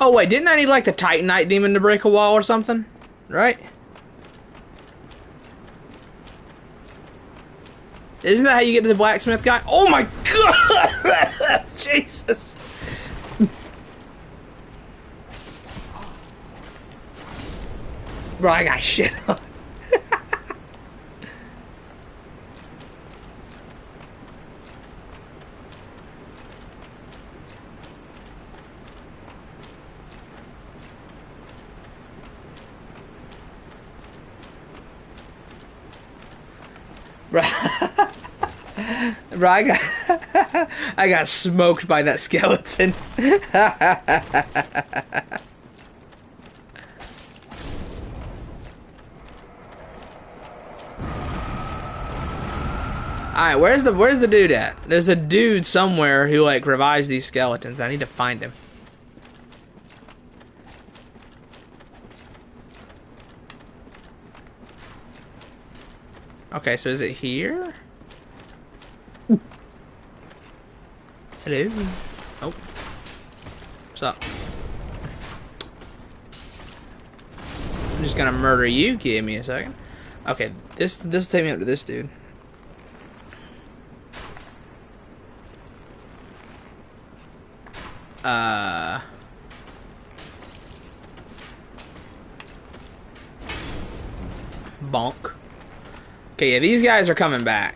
Oh wait, didn't I need like the Titanite demon to break a wall or something? Right? Isn't that how you get to the blacksmith guy? Oh my god! Jesus! Bro, I got shit on. Bro, bro, I got smoked by that skeleton. Alright, where's the dude at? There's a dude somewhere who like revives these skeletons. I need to find him. Okay, so is it here? Hello? Oh. What's up? I'm just gonna murder you. Give me a second. Okay, this will take me up to this dude. Bonk. Okay, yeah, these guys are coming back.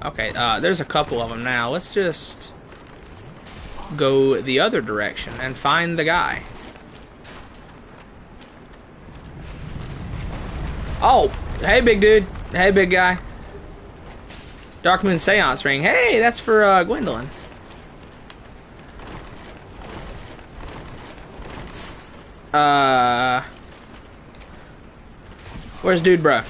Okay, there's a couple of them now. Let's just go the other direction and find the guy. Oh, hey, big dude. Hey, big guy. Dark Moon Seance Ring. Hey, that's for Gwendolyn. Where's dude, bro?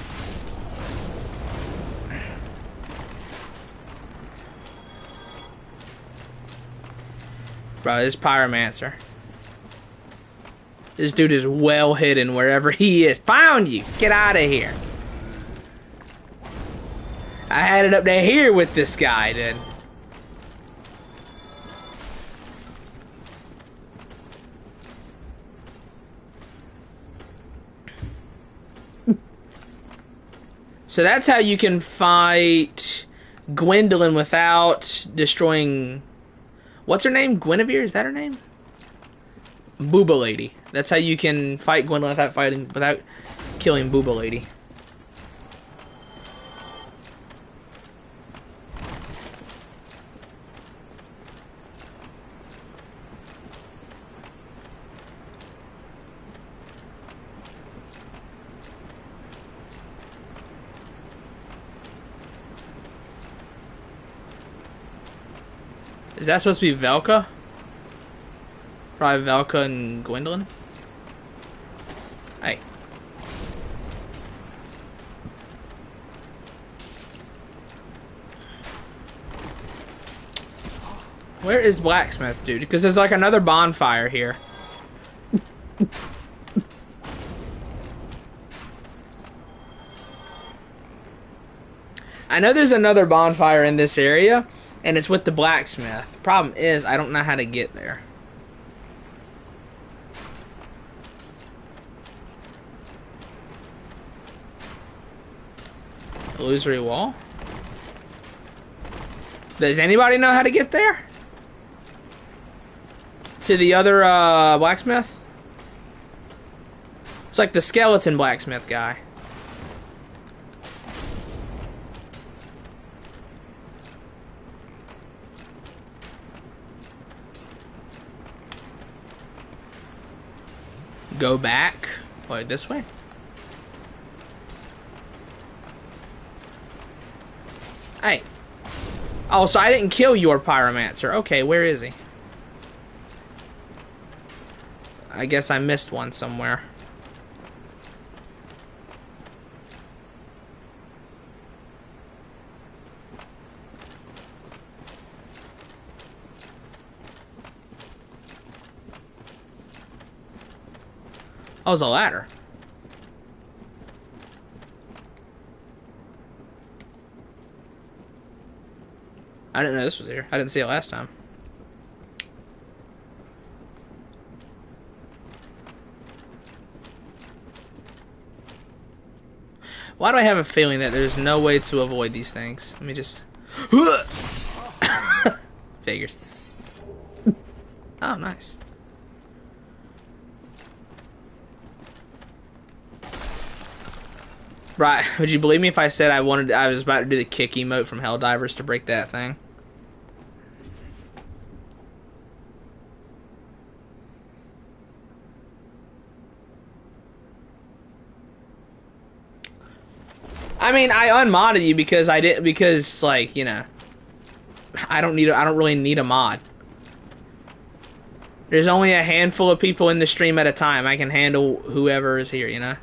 Bro, this Pyromancer. This dude is well hidden wherever he is. Found you! Get out of here. I had it up to here with this guy, dude. So that's how you can fight Gwendolyn without destroying... What's her name? Guinevere? Is that her name? Booba Lady. That's how you can fight Gwendolyn without killing Booba Lady. Is that supposed to be Velka? Probably Velka and Gwendolyn. Hey. Where is Blacksmith, dude? Because there's like another bonfire here. I know there's another bonfire in this area, and it's with the blacksmith. The problem is, I don't know how to get there. Illusory wall? Does anybody know how to get there? To the other blacksmith? It's like the skeleton blacksmith guy. Go back? Like this way? Hey. Oh, so I didn't kill your Pyromancer. Okay, where is he? I guess I missed one somewhere. Oh, it's a ladder. I didn't know this was here. I didn't see it last time. Why do I have a feeling that there's no way to avoid these things? Let me just... Figures. Oh, nice. Right, would you believe me if I said I was about to do the kick emote from Helldivers to break that thing? I mean, I unmodded you because like, you know, I don't really need a mod. There's only a handful of people in the stream at a time. I can handle whoever is here, you know?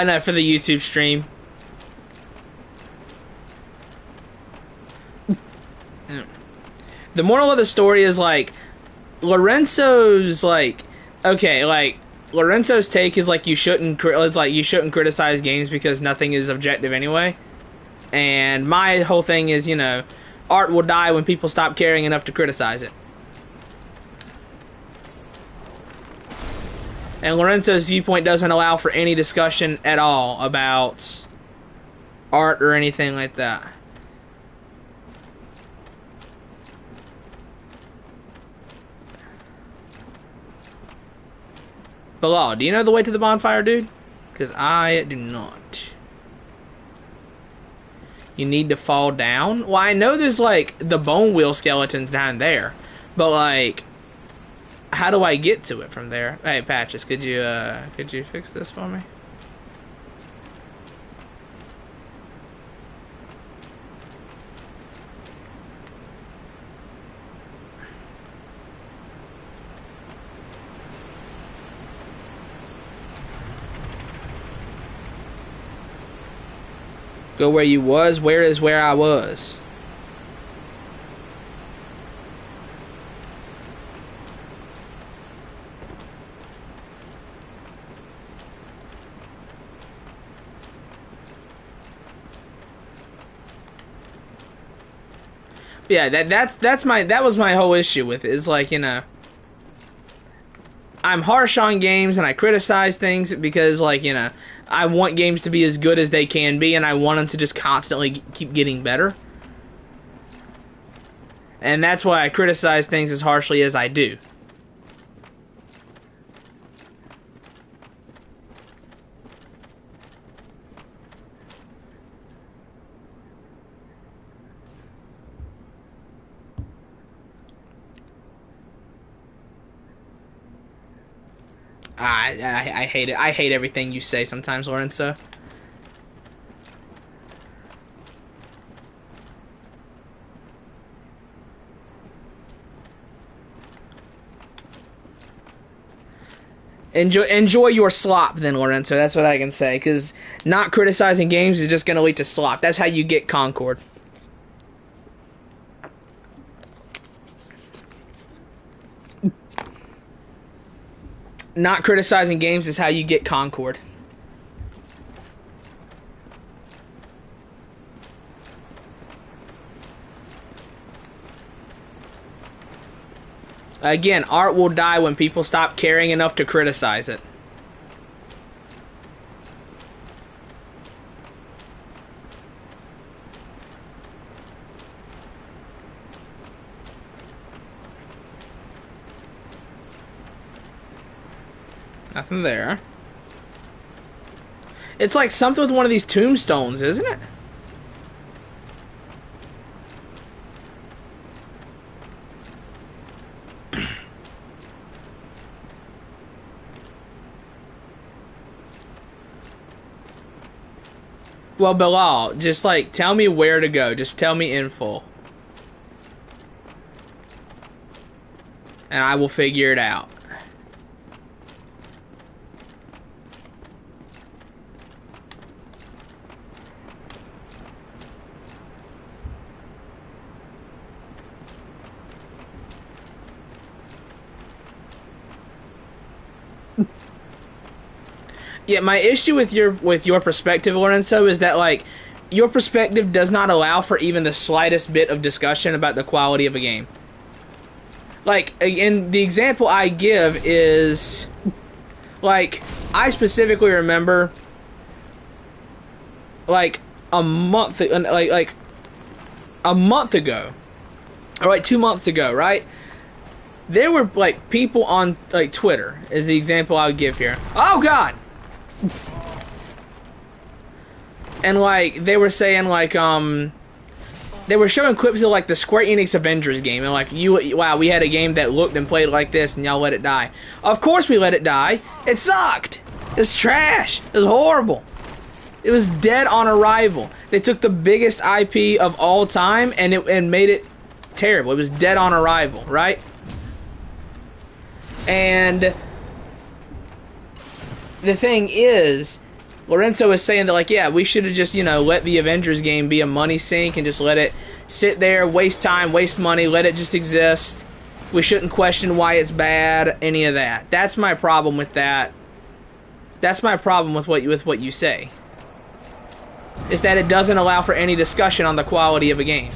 No, for the YouTube stream. The moral of the story is, like, Lorenzo's, like, okay, like, Lorenzo's take is, like, you shouldn't criticize games because nothing is objective anyway. And my whole thing is, you know, art will die when people stop caring enough to criticize it. And Lorenzo's viewpoint doesn't allow for any discussion at all about art or anything like that. Bilal, do you know the way to the bonfire, dude? Because I do not. You need to fall down? Well, I know there's, like, the bone wheel skeletons down there. But, like, how do I get to it from there? Hey, Patches, could you fix this for me? Go where you was? Where is where I was? Yeah, that was my whole issue with it. Is like, you know, I'm harsh on games and I criticize things because, like, you know, I want games to be as good as they can be and I want them to just constantly keep getting better. And that's why I criticize things as harshly as I do. I hate it. I hate everything you say sometimes, Lorenzo. Enjoy your slop, then, Lorenzo. That's what I can say. Because not criticizing games is just going to lead to slop. That's how you get Concord. Not criticizing games is how you get Concord. Again, art will die when people stop caring enough to criticize it. Nothing there. It's like something with one of these tombstones, isn't it? Well, Bilal, just, like, tell me where to go. Just tell me in full. And I will figure it out. Yeah, my issue with your perspective, Lorenzo, is that, like, your perspective does not allow for even the slightest bit of discussion about the quality of a game. Like, and the example I give is, like, I specifically remember, like, a month ago, or like 2 months ago, right? There were, like, people on, like, Twitter, is the example I would give here. Oh, God! And, like, they were saying, like, they were showing clips of like the Square Enix Avengers game, and like, wow, we had a game that looked and played like this, and y'all let it die. Of course we let it die. It sucked. It was trash. It was horrible. It was dead on arrival. They took the biggest IP of all time and made it terrible. It was dead on arrival, right? And the thing is, Lorenzo is saying that, like, yeah, we should have just, you know, let the Avengers game be a money sink and just let it sit there, waste time, waste money, let it just exist. We shouldn't question why it's bad, any of that. That's my problem with that. That's my problem with what you say. Is that it doesn't allow for any discussion on the quality of a game.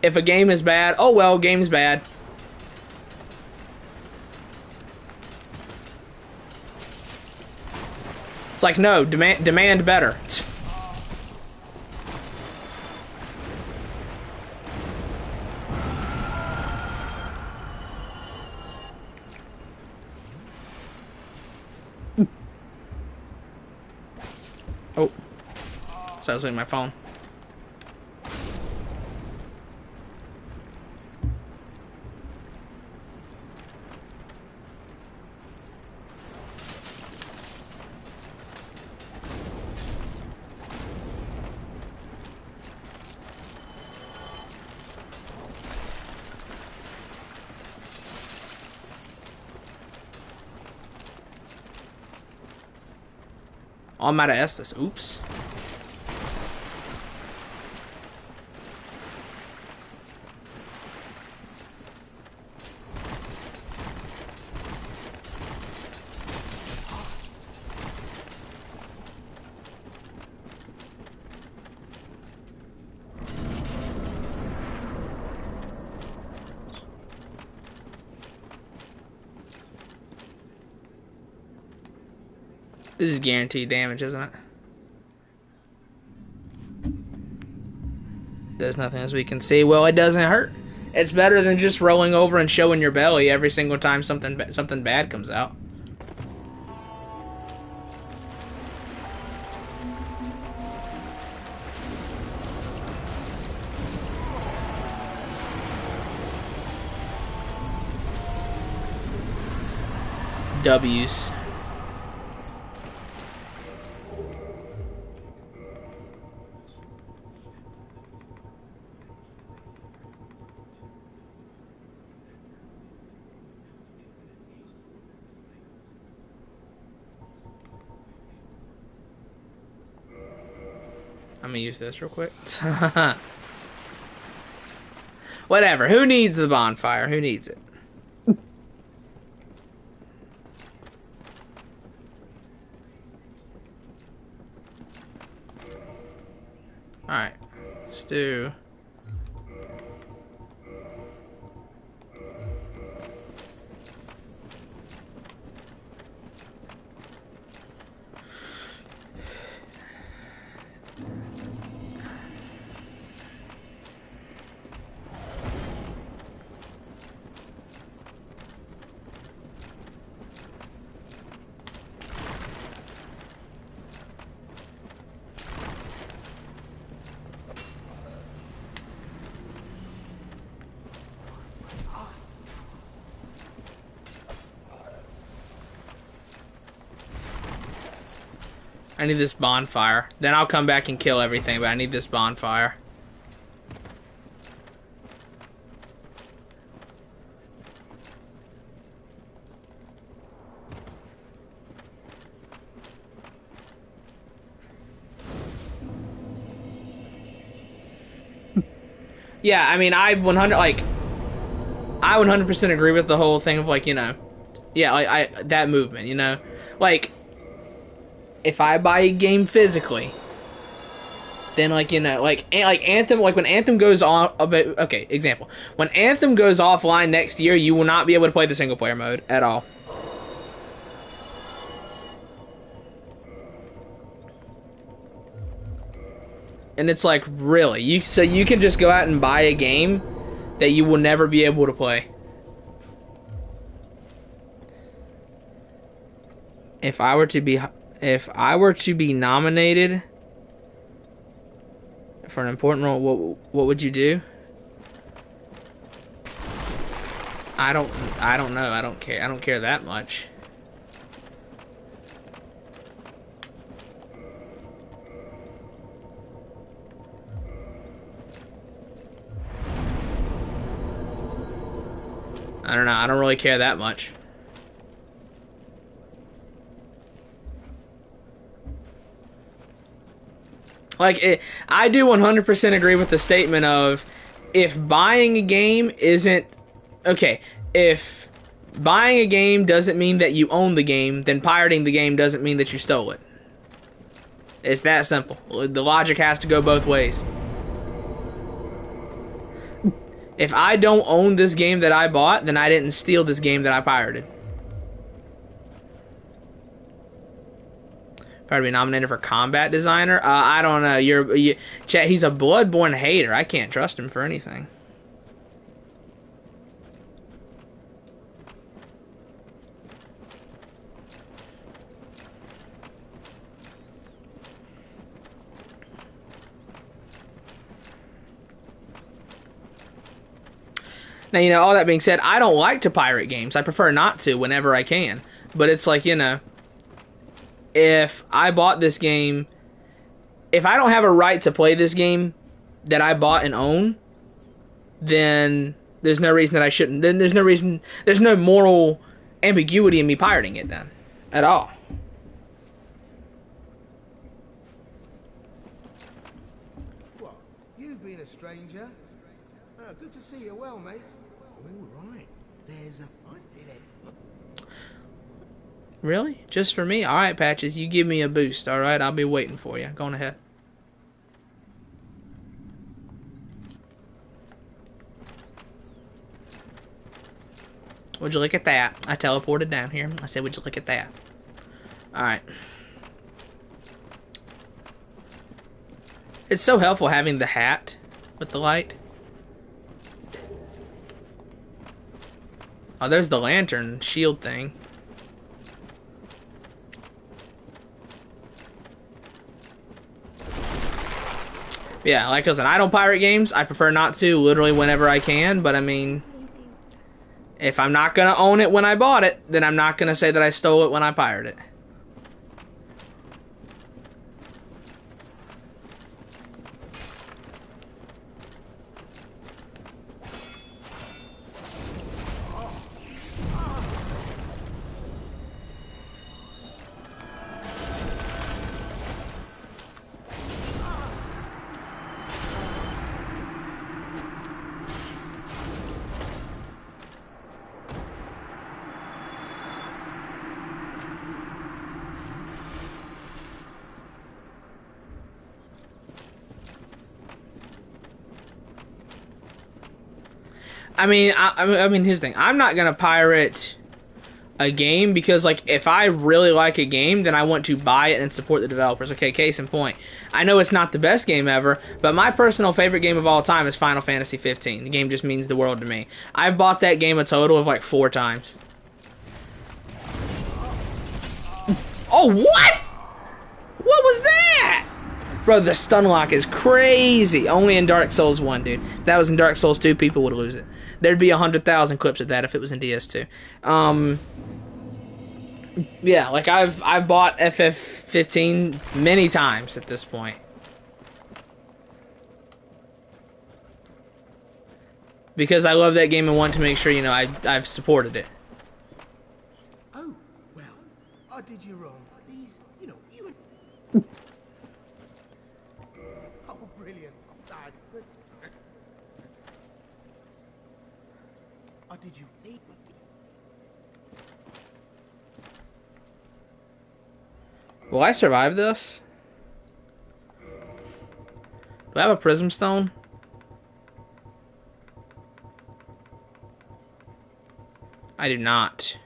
If a game is bad, oh well, game's bad. It's like, no, demand better. Oh, so I was looking at my phone. I'm out of Estus. Oops. This is guaranteed damage, isn't it? Does nothing as we can see. Well, it doesn't hurt. It's better than just rolling over and showing your belly every single time something bad comes out. W's. I'm gonna use this real quick. Whatever. Who needs the bonfire? Who needs it? Alright. Let's do... I need this bonfire. Then I'll come back and kill everything, but I need this bonfire. Yeah, I mean, I 100% agree with the whole thing of, like, you know, yeah, like, that movement, you know, like, if I buy a game physically, then, like, you know, like Anthem, like, when Anthem goes on, okay, example, when Anthem goes offline next year, you will not be able to play the single player mode at all. And it's like, really? So you can just go out and buy a game that you will never be able to play. If I were to be nominated For an important role, what would you do? I don't know. I don't care. I don't care that much. I don't know. I don't really care that much. Like, I do 100% agree with the statement of, if buying a game isn't... Okay, if buying a game doesn't mean that you own the game, then pirating the game doesn't mean that you stole it. It's that simple. The logic has to go both ways. If I don't own this game that I bought, then I didn't steal this game that I pirated. Probably nominated for combat designer. I don't know. Chat. He's a Bloodborne hater. I can't trust him for anything. Now, you know, all that being said, I don't like to pirate games. I prefer not to whenever I can. But it's like, you know, if I bought this game, if I don't have a right to play this game that I bought and own, then there's no reason that I shouldn't. Then there's no moral ambiguity in me pirating it then, at all. What? You've been a stranger? Oh, good to see you well, mate. All right. There's a fight in it. Really? Just for me? Alright, Patches, you give me a boost, alright? I'll be waiting for you. Go on ahead. Would you look at that? I teleported down here. I said, would you look at that? Alright. It's so helpful having the hat with the light. Oh, there's the lantern shield thing. Yeah, like I said, I don't pirate games. I prefer not to, literally whenever I can. But I mean, if I'm not going to own it when I bought it, then I'm not going to say that I stole it when I pirated it. I mean, here's the thing. I'm not gonna pirate a game because, like, if I really like a game, then I want to buy it and support the developers. Okay, case in point. I know it's not the best game ever, but my personal favorite game of all time is Final Fantasy 15. The game just means the world to me. I've bought that game a total of like 4 times. Oh, what? What was that? Bro, the stun lock is crazy. Only in Dark Souls 1, dude. If that was in Dark Souls 2, people would lose it. There'd be 100,000 clips of that if it was in DS2. Yeah, like I've bought FF15 many times at this point. Because I love that game and want to make sure, you know, I've supported it. Oh, well, I did you wrong. These, you know, you and... Oh, brilliant. I did you... Will I survive this? Do I have a prism stone? I do not.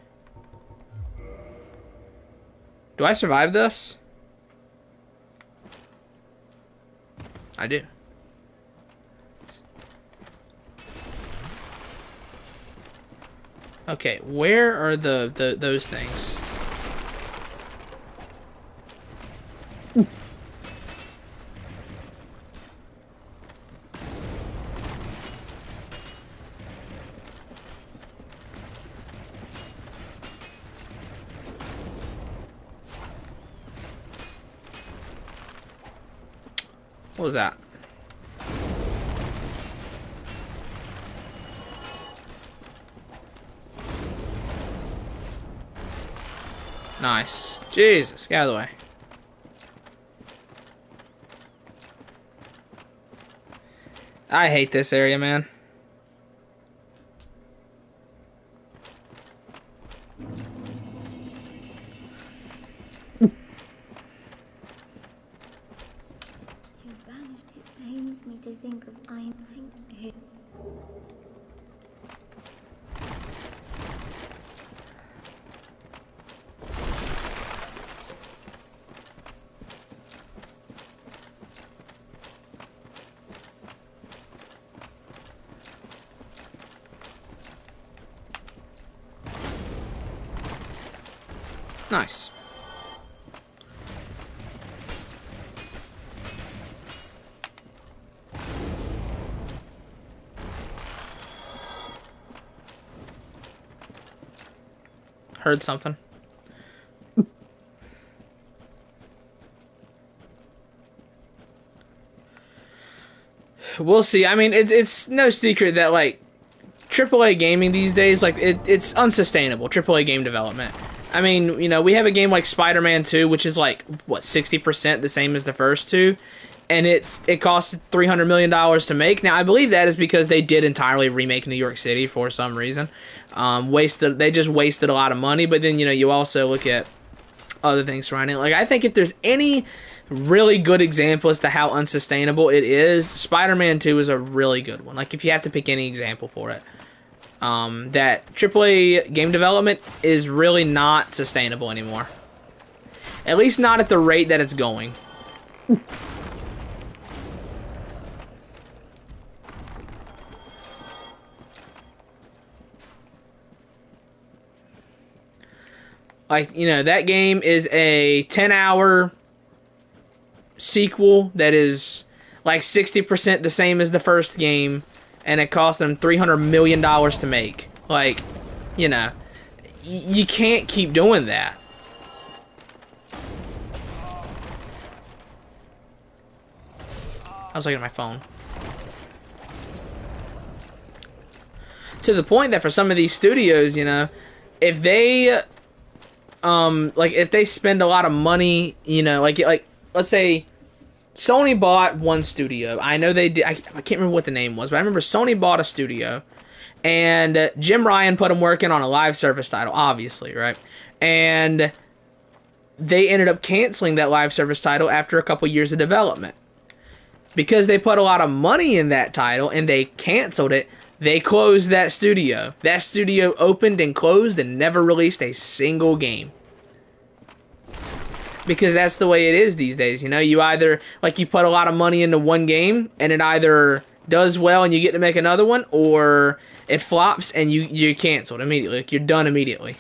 Do I survive this? I do. Okay, where are those things? What was that? Nice. Jesus, get out of the way. I hate this area, man. You vanished. It pains me to think of I'm here. Nice. Heard something. We'll see. I mean, it's no secret that, like, AAA gaming these days, like, it's unsustainable, AAA game development. I mean, you know, we have a game like Spider-Man 2, which is like, what, 60% the same as the first two, and it cost $300 million to make. Now, I believe that is because they did entirely remake New York City for some reason. They just wasted a lot of money, but then, you know, you also look at other things surrounding it. Like, I think if there's any really good example as to how unsustainable it is, Spider-Man 2 is a really good one. Like, if you have to pick any example for it. That AAA game development is really not sustainable anymore. At least not at the rate that it's going. Like, you know, that game is a 10-hour sequel that is like 60% the same as the first game, and it cost them $300 million to make. Like, you know, you can't keep doing that. I was looking at my phone. To the point that for some of these studios, you know, if they if they spend a lot of money, you know, like let's say Sony bought one studio. I know they did. I can't remember what the name was, but I remember Sony bought a studio, and Jim Ryan put them working on a live service title, obviously, right? And they ended up canceling that live service title after a couple years of development. Because they put a lot of money in that title and they canceled it, they closed that studio. That studio opened and closed and never released a single game. Because that's the way it is these days, you know? You either, like, you put a lot of money into one game, and it either does well and you get to make another one, or it flops and you're canceled immediately. Like, you're done immediately.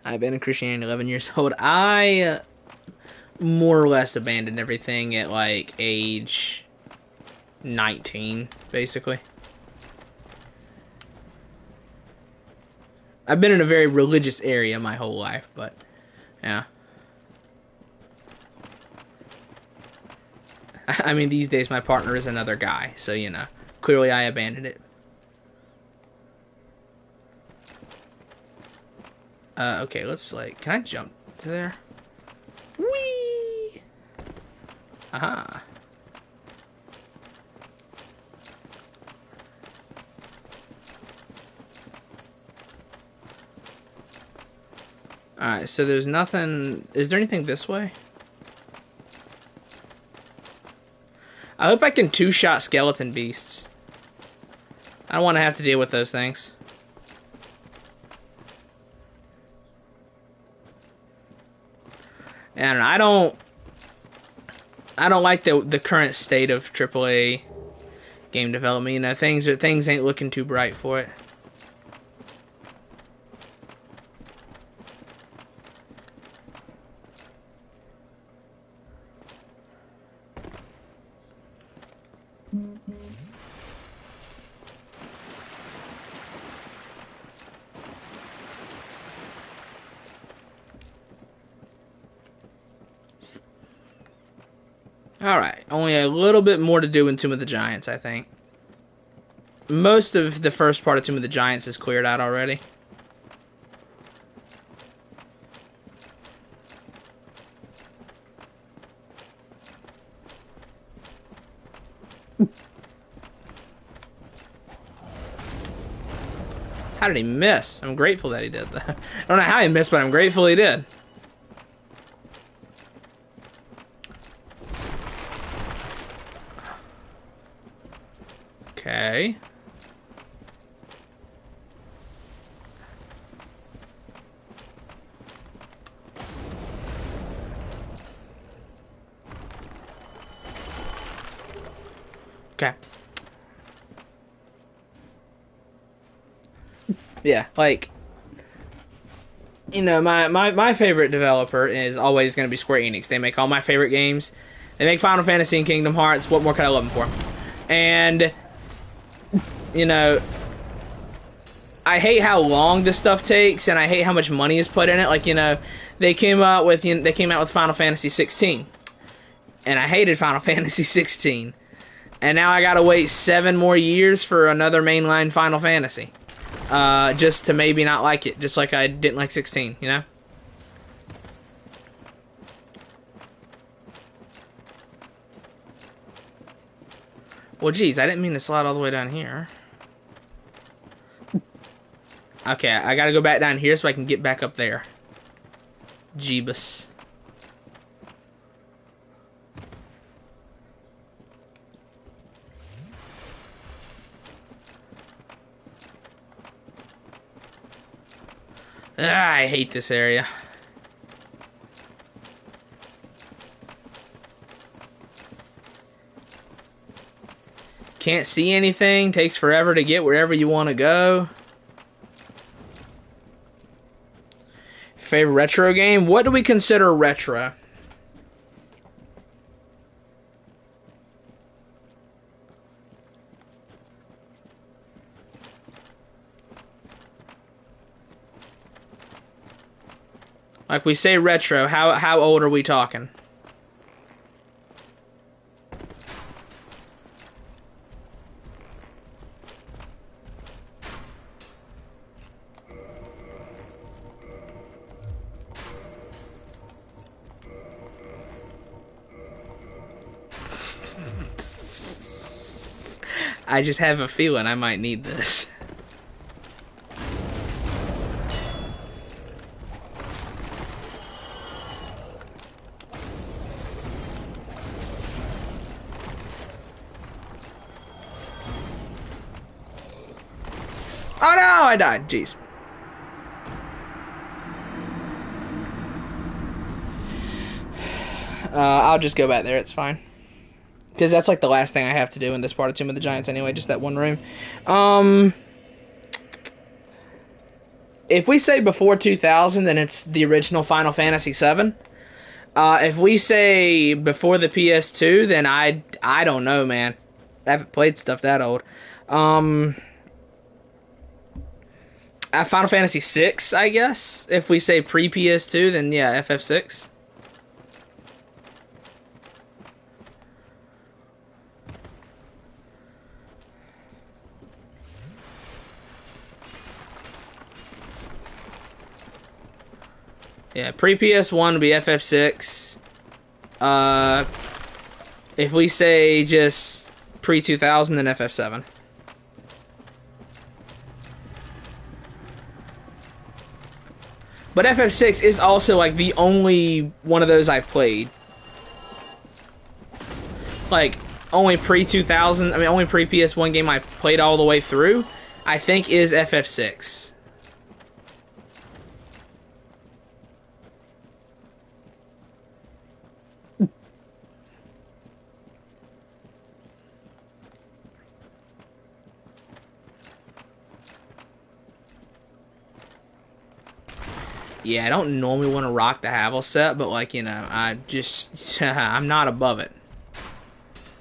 I've been in Christianity 11 years old. I more or less abandoned everything at, like, age 19, basically. I've been in a very religious area my whole life, but, yeah. I mean, these days my partner is another guy, so, you know, clearly I abandoned it. Okay, let's, like, can I jump to there? Whee! Aha. Alright, so there's nothing... Is there anything this way? I hope I can two-shot skeleton beasts. I don't want to have to deal with those things. And I don't like the current state of AAA game development. You know, things ain't looking too bright for it. Alright, only a little bit more to do in Tomb of the Giants, I think. Most of the first part of Tomb of the Giants is cleared out already. How did he miss? I'm grateful that he did that. I don't know how he missed, but I'm grateful he did. Okay. Okay. Yeah, like, you know, my favorite developer is always going to be Square Enix. They make all my favorite games. They make Final Fantasy and Kingdom Hearts. What more could I love them for? And, you know, I hate how long this stuff takes, and I hate how much money is put in it. Like, you know, they came out with Final Fantasy 16, and I hated Final Fantasy 16, and now I gotta wait 7 more years for another mainline Final Fantasy, just to maybe not like it, just like I didn't like 16, you know? Well, geez, I didn't mean to slide all the way down here. Okay, I gotta go back down here so I can get back up there. Jeebus. I hate this area. Can't see anything. Takes forever to get wherever you want to go. Favorite retro game? What do we consider retro? Like, we say retro, how old are we talking? I just have a feeling I might need this. Oh no, I died. Jeez. I'll just go back there, it's fine. Because that's like the last thing I have to do in this part of Tomb of the Giants anyway, just that one room. If we say before 2000, then it's the original Final Fantasy VII. If we say before the PS2, then I don't know, man. I haven't played stuff that old. Final Fantasy VI, I guess. If we say pre-PS2, then yeah, FF6. Yeah, pre-PS1 would be FF6. If we say just pre-2000, then FF7. But FF6 is also like the only one of those I've played. Like, only pre-2000, I mean, only pre-PS1 game I played all the way through, I think, is FF6. Yeah, I don't normally want to rock the Havel set, but, like, you know, I'm not above it.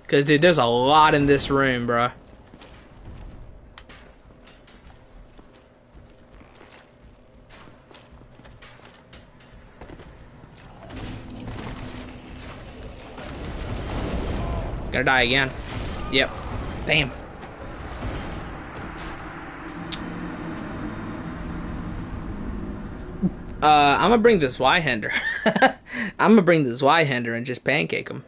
Because, dude, there's a lot in this room, bruh. Gonna die again. Yep. Damn. I'm gonna bring this Zweihander. I'm gonna bring the Zweihander and just pancake him.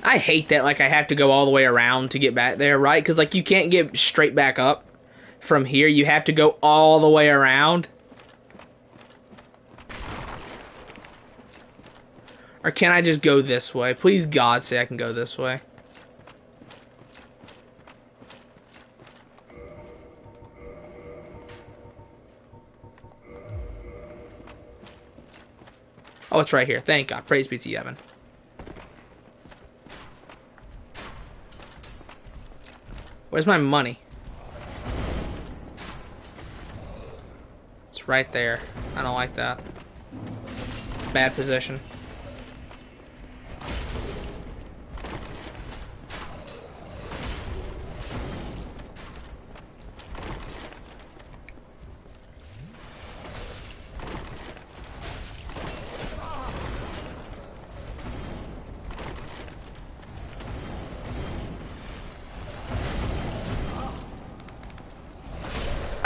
I hate that, like, I have to go all the way around to get back there, right? Because, like, you can't get straight back up from here. You have to go all the way around. Or can I just go this way? Please, God, say I can go this way. Oh, it's right here. Thank God. Praise be to you, Evan. Where's my money? It's right there. I don't like that. Bad position.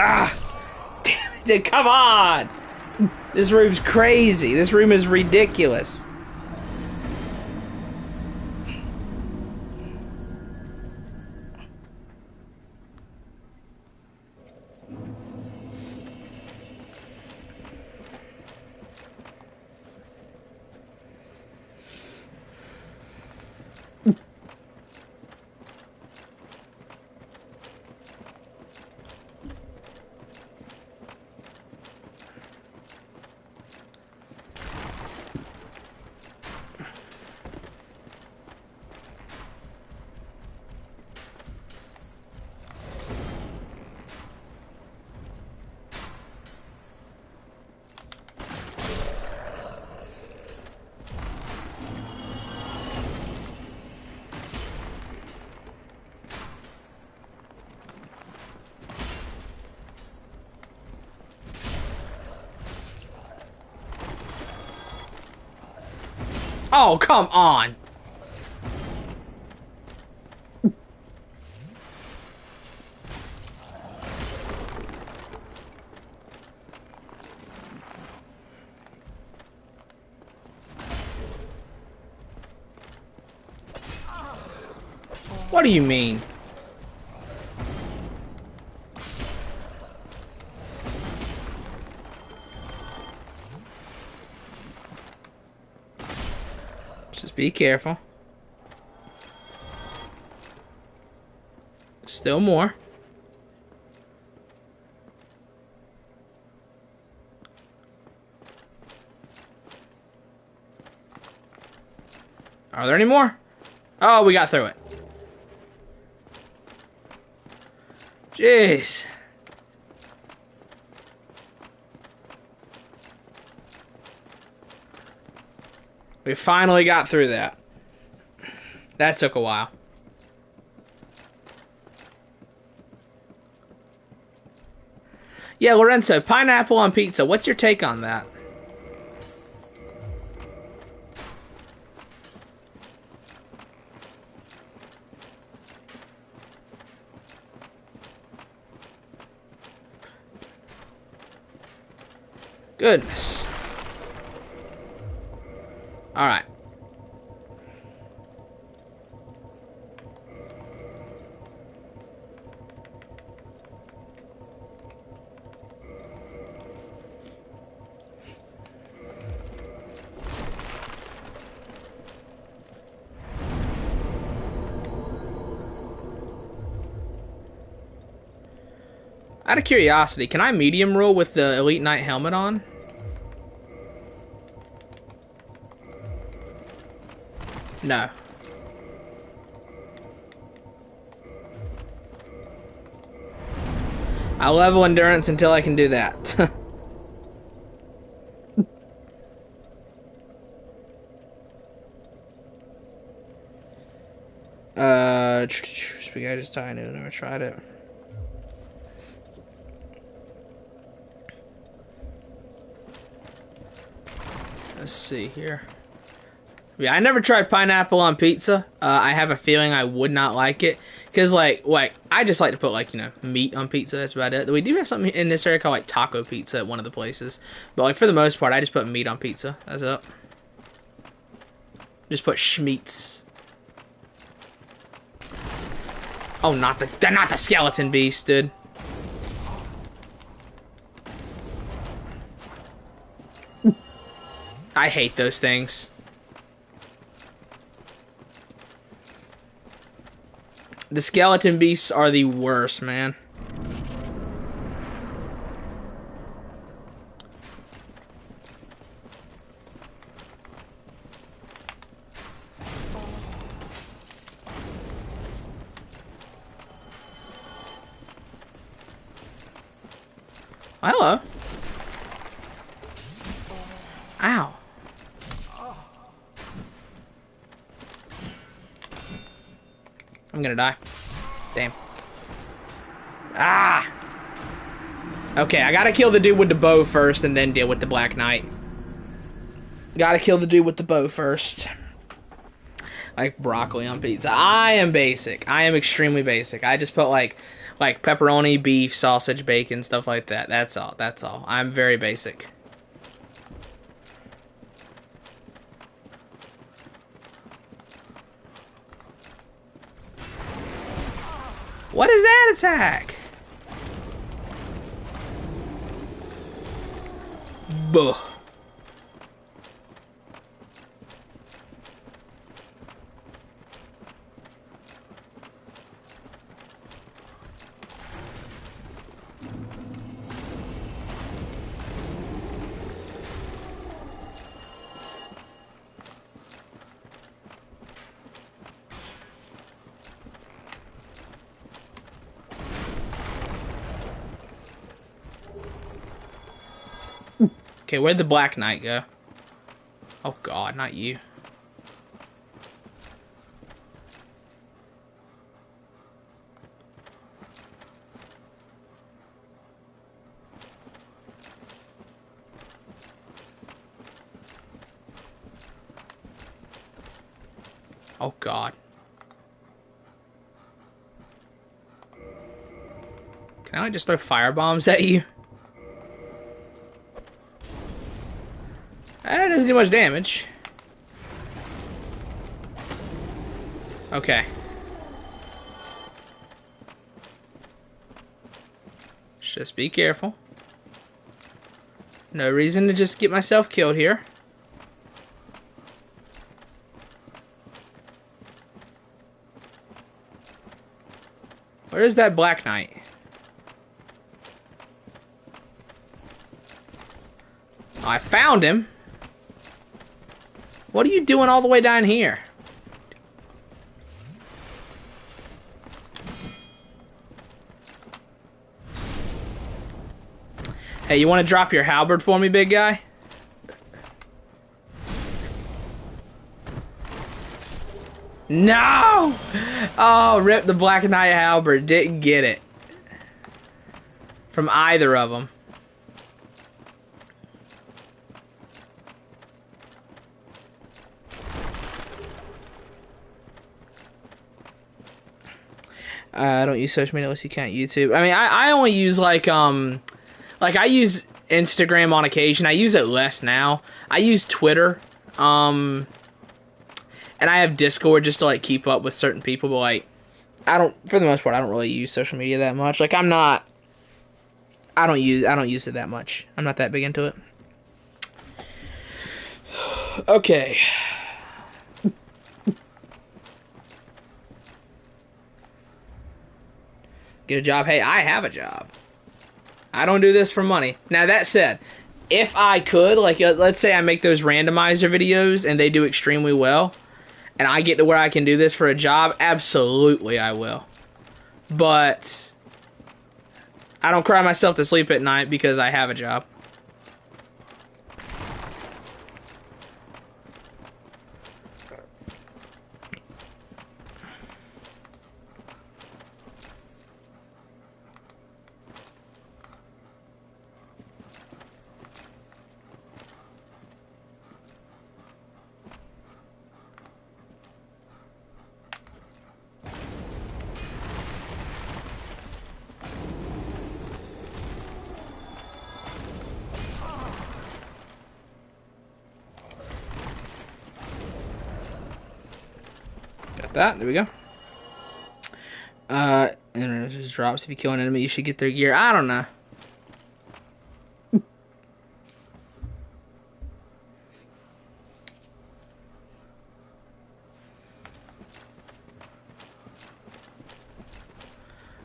Ah! Damn it, dude, come on! This room's crazy. This room is ridiculous. Oh, come on! What do you mean? Just be careful. Still more. Are there any more? Oh, we got through it. Jeez. We finally got through that. That took a while. Yeah, Lorenzo, pineapple on pizza. What's your take on that? Goodness. All right. Out of curiosity, can I medium roll with the Elite Knight helmet on? No. I'll level endurance until I can do that. Spaghetti Italian. I've never tried it. Let's see here. Yeah, I never tried pineapple on pizza. I have a feeling I would not like it. Because, like, I just like to put, like, you know, meat on pizza. That's about it. We do have something in this area called, like, taco pizza at one of the places. But, like, for the most part, I just put meat on pizza. That's it. Just put schmeats. Oh, not the skeleton beast, dude. I hate those things. The skeleton beasts are the worst, man. Hello. Ow. I'm gonna die. Damn. Ah! Okay, I gotta kill the dude with the bow first and then deal with the Black Knight. Gotta kill the dude with the bow first. Like broccoli on pizza. I am basic. I am extremely basic. I just put like pepperoni, beef, sausage, bacon, stuff like that. That's all. That's all. I'm very basic. What is that attack? Buh. Okay, where'd the Black Knight go? Oh god, not you. Oh god. Can I just throw firebombs at you? That doesn't do much damage. Okay. Just be careful. No reason to just get myself killed here. Where is that Black Knight? I found him. What are you doing all the way down here? Hey, you want to drop your halberd for me, big guy? No! Oh, rip the Black Knight halberd. Didn't get it. From either of them. I don't use social media unless you count YouTube. I mean, I only use like I use Instagram on occasion. I use it less now. I use Twitter, and I have Discord just to like keep up with certain people. But like, for the most part, I don't really use social media that much. Like, I don't use it that much. I'm not that big into it. Okay. Get a job. Hey, I have a job. I don't do this for money. Now, that said, if I could, like, let's say I make those randomizer videos and they do extremely well, and I get to where I can do this for a job, absolutely I will. But I don't cry myself to sleep at night because I have a job. Got that. There we go. And it just drops. If you kill an enemy, you should get their gear. I don't know.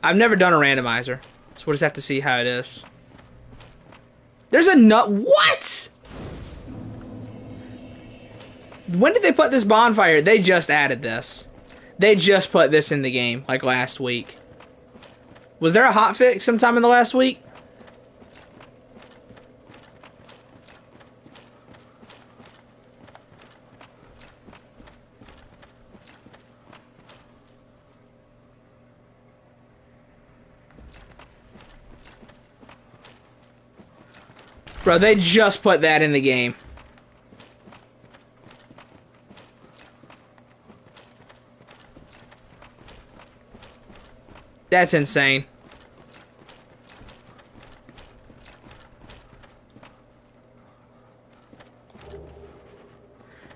I've never done a randomizer, so we'll just have to see how it is. There's a nut. What? When did they put this bonfire? They just added this. They just put this in the game, like last week. Was there a hotfix sometime in the last week? Bro, they just put that in the game. That's insane.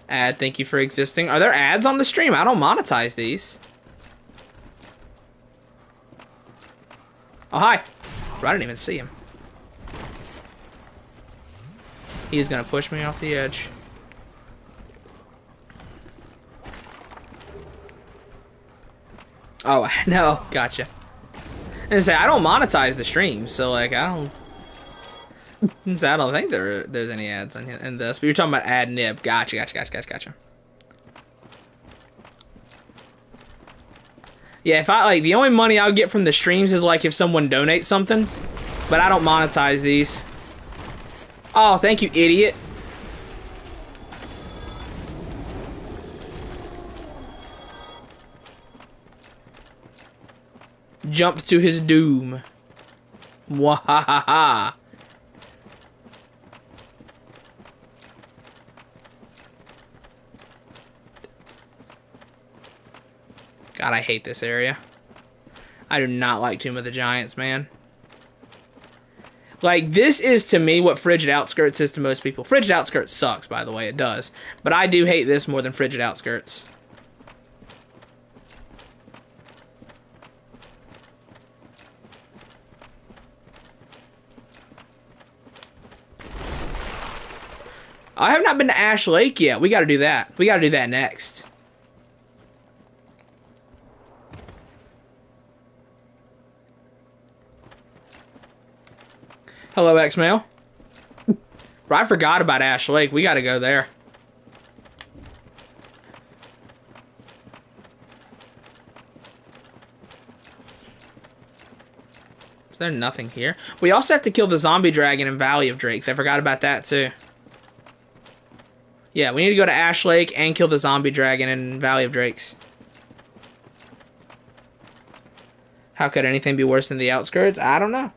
Ad, thank you for existing. Are there ads on the stream? I don't monetize these. Oh, hi. Bro, I didn't even see him. He's gonna push me off the edge. Oh, no. Gotcha. And say I don't monetize the stream, so like I don't think there's any ads in this. But you're talking about ad nib. Gotcha. Yeah, if I like the only money I'll get from the streams is like if someone donates something, but I don't monetize these. Oh, thank you, idiot. Jumped to his doom. Mwahaha. God, I hate this area. I do not like Tomb of the Giants, man. Like, this is to me what Frigid Outskirts is to most people. Frigid Outskirts sucks, by the way, it does. But I do hate this more than Frigid Outskirts. I have not been to Ash Lake yet. We gotta do that. We gotta do that next. Hello, X-Mail. Bro, I forgot about Ash Lake. We gotta go there. Is there nothing here? We also have to kill the zombie dragon in Valley of Drakes. I forgot about that, too. Yeah, we need to go to Ash Lake and kill the zombie dragon in Valley of Drakes. How could anything be worse than the outskirts? I don't know.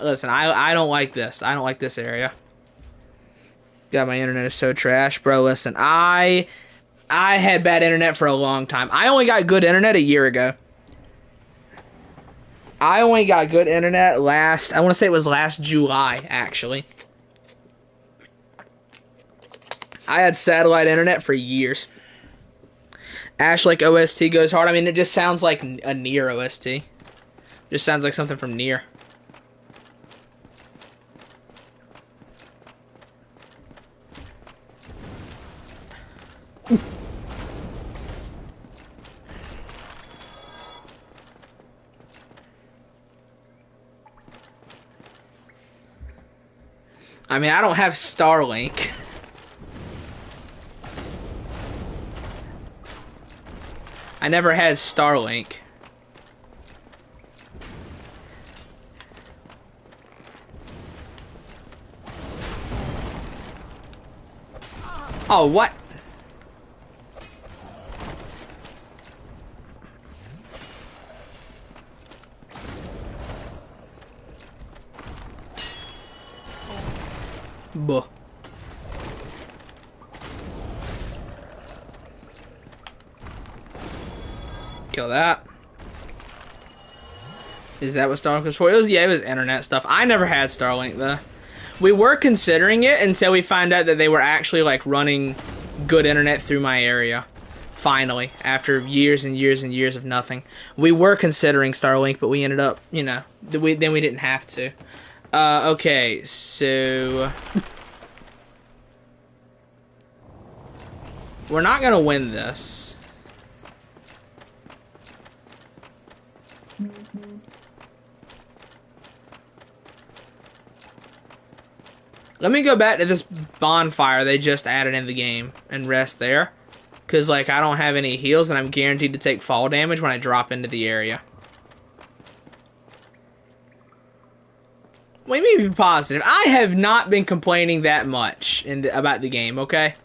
Listen, I don't like this. I don't like this area. God, my internet is so trash. Bro, listen, I had bad internet for a long time. I only got good internet a year ago. I only got good internet I want to say it was last July, actually. I had satellite internet for years. Ash Lake OST goes hard. I mean, it just sounds like a Nier OST. Just sounds like something from Nier. I mean, I don't have Starlink. I never had Starlink. Oh, what? Buh. Kill that. Is that what Starlink was for? Yeah, it was internet stuff. I never had Starlink, though. We were considering it until we found out that they were actually, like, running good internet through my area. Finally, after years and years and years of nothing. We were considering Starlink, but we ended up, you know, we didn't have to. Okay, so... We're not gonna win this. Let me go back to this bonfire they just added in the game and rest there. Because, like, I don't have any heals, and I'm guaranteed to take fall damage when I drop into the area. Let me be positive. I have not been complaining that much about the game, okay?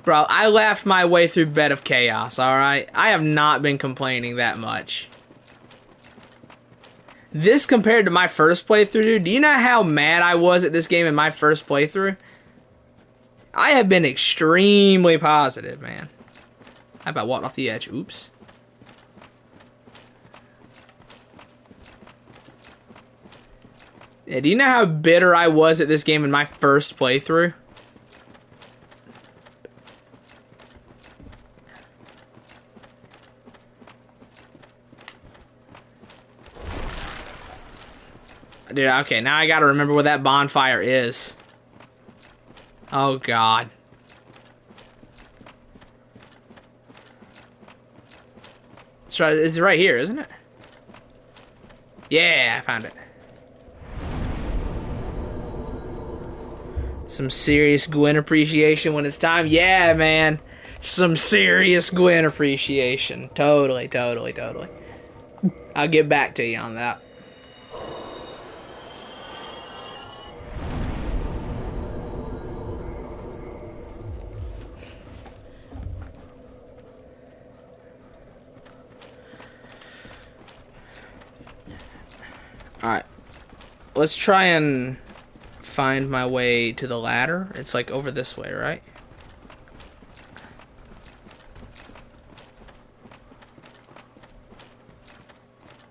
Bro, I laughed my way through Bed of Chaos, alright? I have not been complaining that much. This compared to my first playthrough, dude, do you know how mad I was at this game in my first playthrough? I have been extremely positive, man. How about walked off the edge? Oops. Yeah, do you know how bitter I was at this game in my first playthrough? Dude, okay, now I gotta remember where that bonfire is. Oh, God. It's right here, isn't it? Yeah, I found it. Some serious Gwen appreciation when it's time. Yeah, man. Some serious Gwen appreciation. Totally, totally, totally. I'll get back to you on that. Alright. Let's try and find my way to the ladder. It's like over this way, right?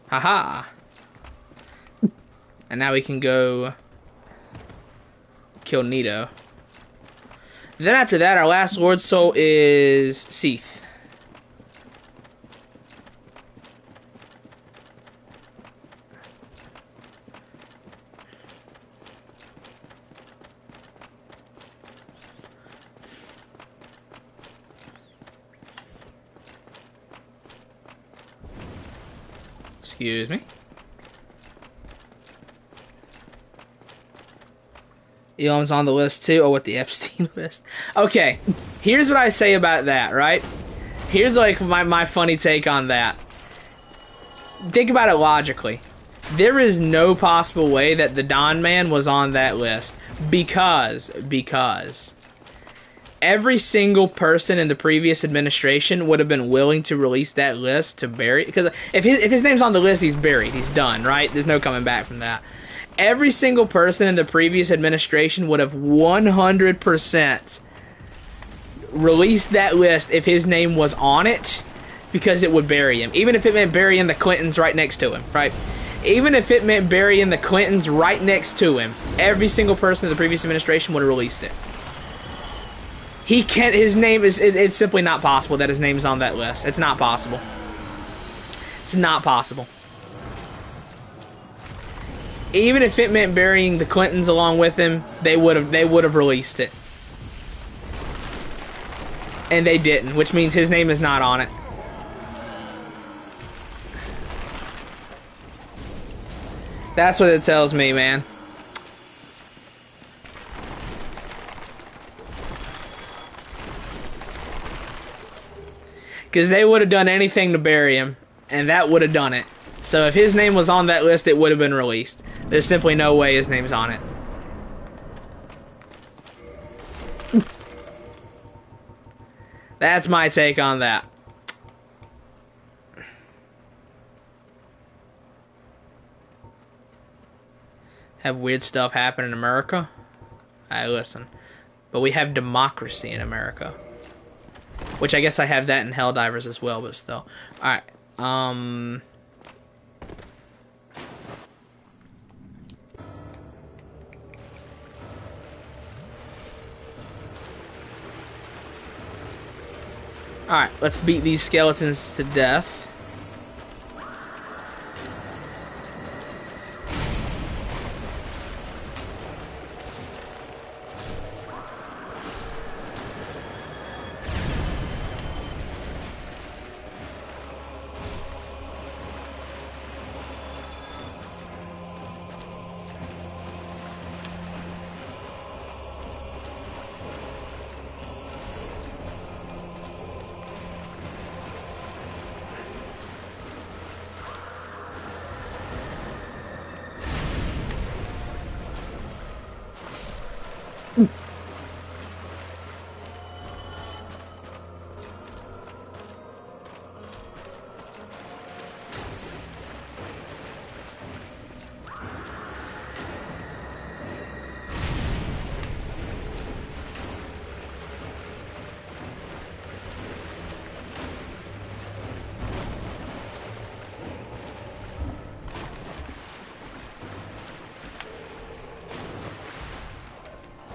Haha! And now we can go kill Nito. Then after that, our last Lord Soul is Seath. Excuse me. Elam's on the list too. Oh, with the Epstein list. Okay, here's what I say about that, right? Here's like my funny take on that. Think about it logically. There is no possible way that the Don Man was on that list because every single person in the previous administration would have been willing to release that list to bury. Because if his name's on the list, he's buried. He's done, right? There's no coming back from that. Every single person in the previous administration would have 100% released that list if his name was on it, because it would bury him. Even if it meant burying the Clintons right next to him, right? Even if it meant burying the Clintons right next to him, every single person in the previous administration would have released it. He can't, his name is, it's simply not possible that his name's on that list. It's not possible. It's not possible. Even if it meant burying the Clintons along with him, they would have released it. And they didn't, which means his name is not on it. That's what it tells me, man. Because they would have done anything to bury him, and that would have done it. So if his name was on that list, it would have been released. There's simply no way his name's on it. That's my take on that. Have weird stuff happen in America? I listen. But we have democracy in America. Which I guess I have that in Helldivers as well, but still. Alright. Alright, let's beat these skeletons to death.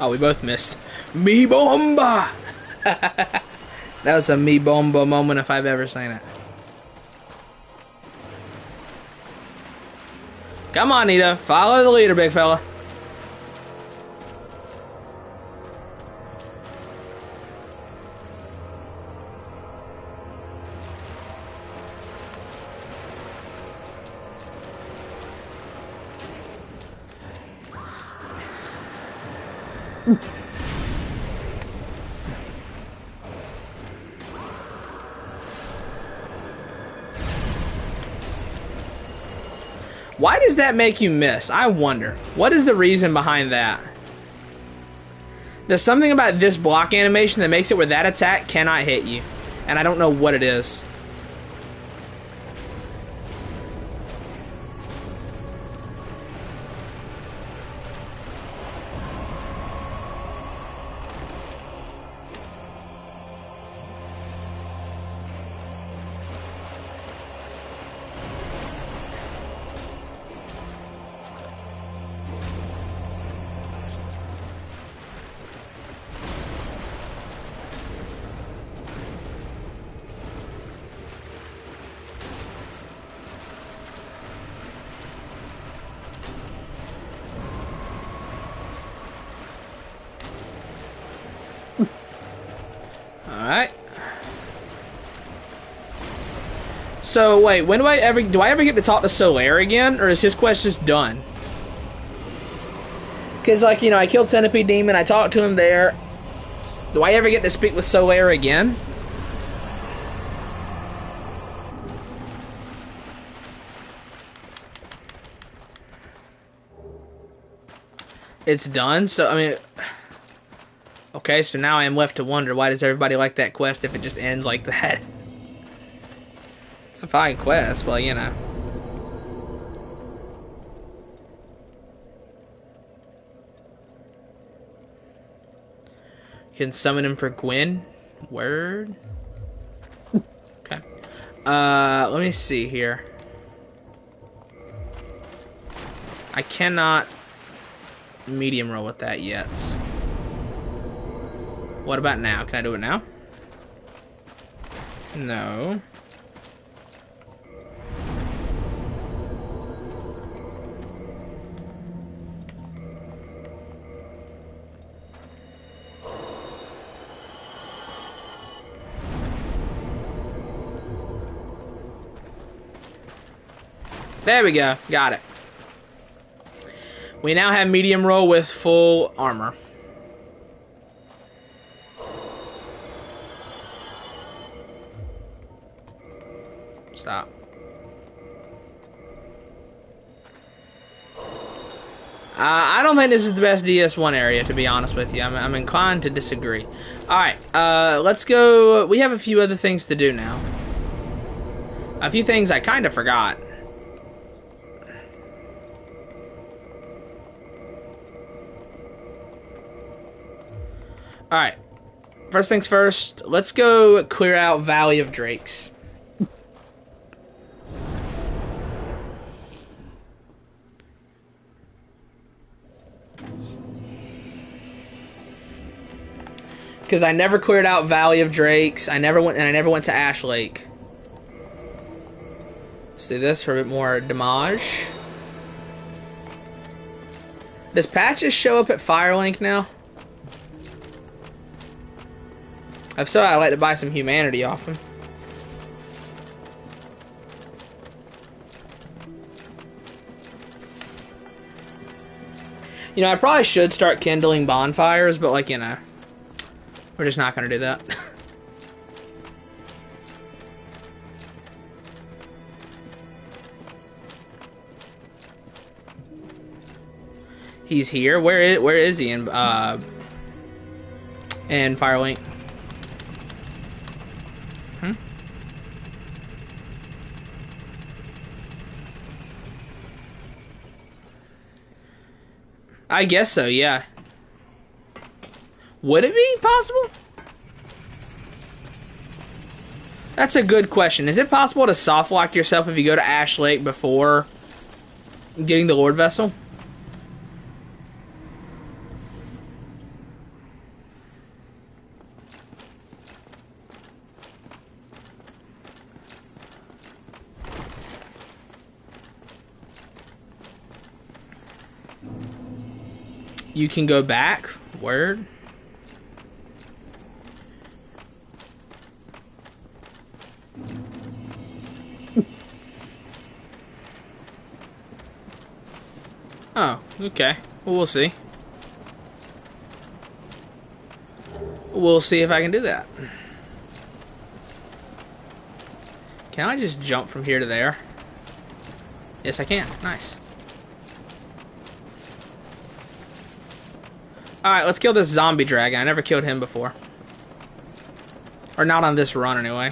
Oh, we both missed. Me bomba! That was a me bomba moment if I've ever seen it. Come on, Nita. Follow the leader, big fella. Why does that make you miss? I wonder. What is the reason behind that? There's something about this block animation that makes it where that attack cannot hit you. And I don't know what it is. Alright. So, wait, when do I ever get to talk to Solaire again? Or is his quest just done? Because, like, you know, I killed Centipede Demon, I talked to him there. Do I ever get to speak with Solaire again? It's done? So, I mean... Okay, so now I am left to wonder, why does everybody like that quest if it just ends like that? It's a fine quest, well, you know. You can summon him for Gwen. Word. Okay. Let me see here. I cannot medium roll with that yet. What about now? Can I do it now? No. There we go. Got it. We now have medium roll with full armor. Stop. I don't think this is the best DS1 area, to be honest with you. I'm inclined to disagree. Alright, let's go. We have a few other things to do now. A few things I kind of forgot. Alright. First things first, let's go clear out Valley of Drakes. Because I never cleared out Valley of Drakes. I never went to Ash Lake. Let's do this for a bit more damage. Does Patches show up at Firelink now? If so, I'd like to buy some humanity off him. You know, I probably should start kindling bonfires, but like, you know, we're just not going to do that. He's here. Where is he in Firelink? I guess so, yeah. Would it be possible? That's a good question. Is it possible to soft lock yourself if you go to Ash Lake before getting the Lord Vessel? You can go back? Word? Oh, okay. Well, we'll see. We'll see if I can do that. Can I just jump from here to there? Yes, I can. Nice. Alright, let's kill this zombie dragon. I never killed him before. Or not on this run, anyway.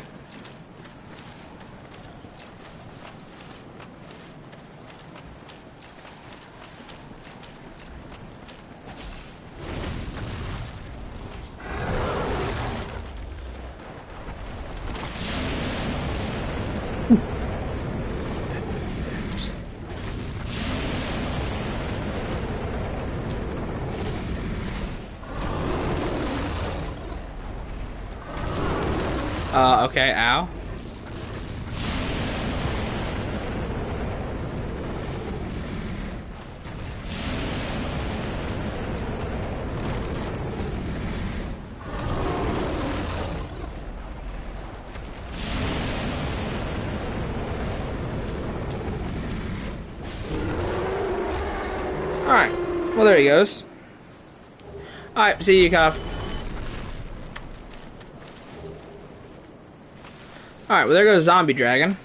Okay, ow. Alright. Well, there he goes. Alright, see you, Cuff. Alright, well there goes Zombie Dragon.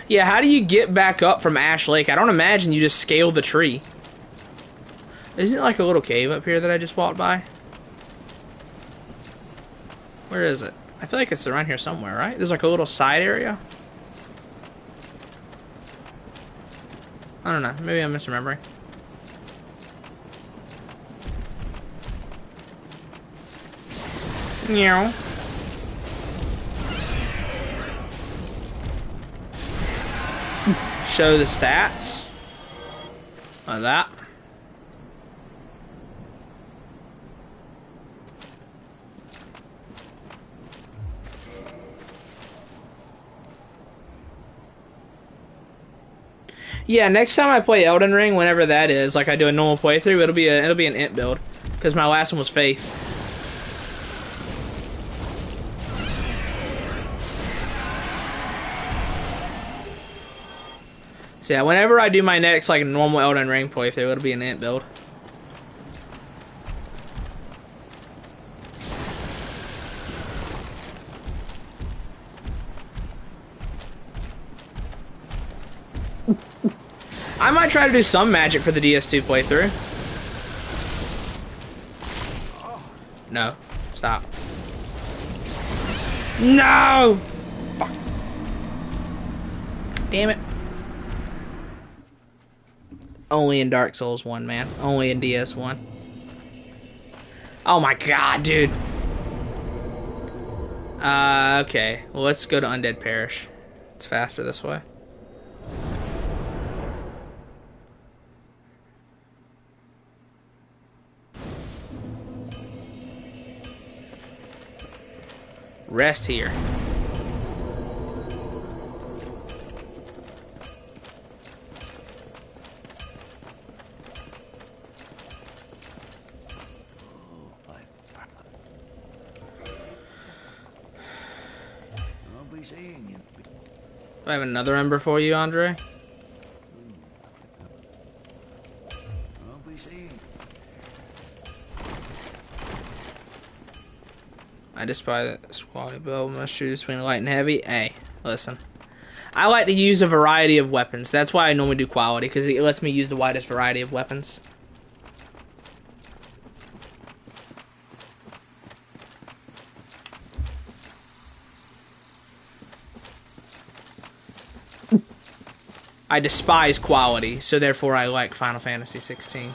Yeah, how do you get back up from Ash Lake? I don't imagine you just scale the tree. Isn't it like a little cave up here that I just walked by? Where is it? I feel like it's around here somewhere, right? There's like a little side area. I don't know. Maybe I'm misremembering. Meow. Show the stats like that. Yeah, next time I play Elden Ring, whenever that is, like I do a normal playthrough, it'll be an int build because my last one was Faith. So yeah, whenever I do my next like normal Elden Ring playthrough, it'll be an int build. I might try to do some magic for the DS2 playthrough. No. Stop. No! Fuck. Damn it. Only in Dark Souls 1, man. Only in DS1. Oh my god, dude. Okay. Well, let's go to Undead Parish. It's faster this way. Rest here. I'll be seeing you. I have another ember for you, Andre. I'll be seeing you. I despise this quality build. Must choose between light and heavy. Hey, listen. I like to use a variety of weapons. That's why I normally do quality, because it lets me use the widest variety of weapons. I despise quality, so therefore I like Final Fantasy 16.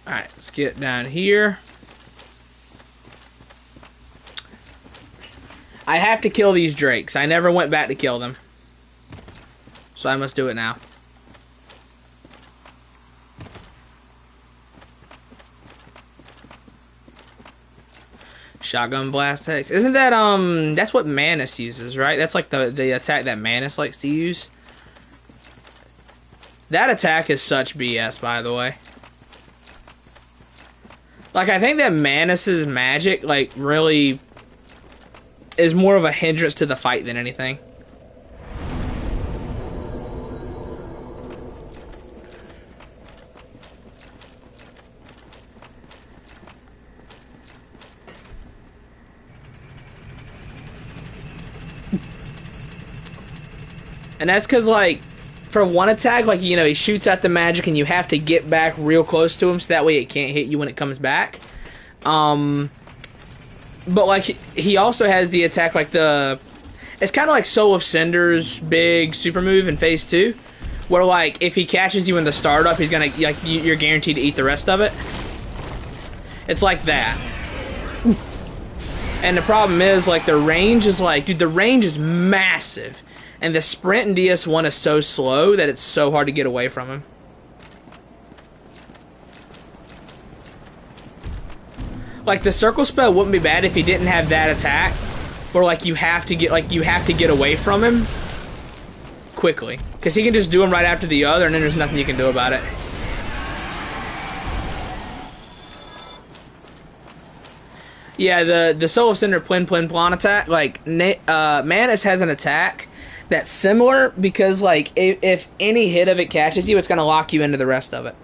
Alright, let's get down here. I have to kill these drakes. I never went back to kill them. So I must do it now. Shotgun blast hex. Isn't that, that's what Manus uses, right? That's like the attack that Manus likes to use. That attack is such BS, by the way. Like, I think that Manus's magic, like, really is more of a hindrance to the fight than anything. And that's because, like, for one attack, like, you know, he shoots at the magic and you have to get back real close to him so that way it can't hit you when it comes back. But, like, he also has the attack, like, it's kind of like Soul of Cinder's big super move in Phase 2, where, like, if he catches you in the startup, he's gonna, like, you're guaranteed to eat the rest of it. It's like that. And the problem is, like, the range is, like, dude, the range is massive. And the sprint in DS1 is so slow that it's so hard to get away from him. Like, the circle spell wouldn't be bad if he didn't have that attack, where, like, you have to get away from him quickly, because he can just do them right after the other, and then there's nothing you can do about it. Yeah, the Soul of Cinder Plin Plin Plon attack, like, Manus has an attack that's similar, because, like, if any hit of it catches you, it's going to lock you into the rest of it.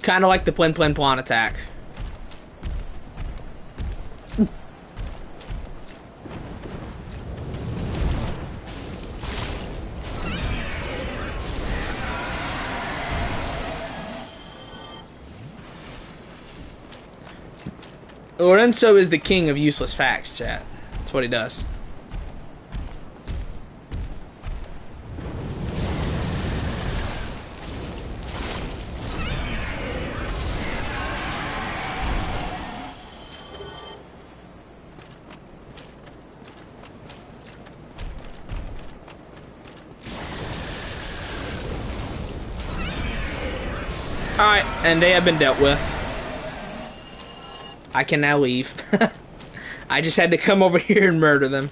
Kind of like the Plin Plin Plon attack. Lorenzo is the king of useless facts, chat. That's what he does. Alright, and they have been dealt with. I can now leave. I just had to come over here and murder them.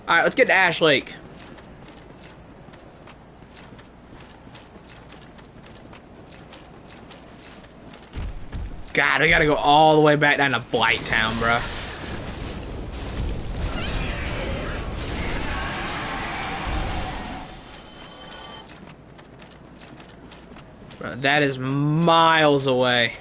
Alright, let's get to Ash Lake. God, I gotta go all the way back down to Blight Town, bruh. Bruh, that is miles away.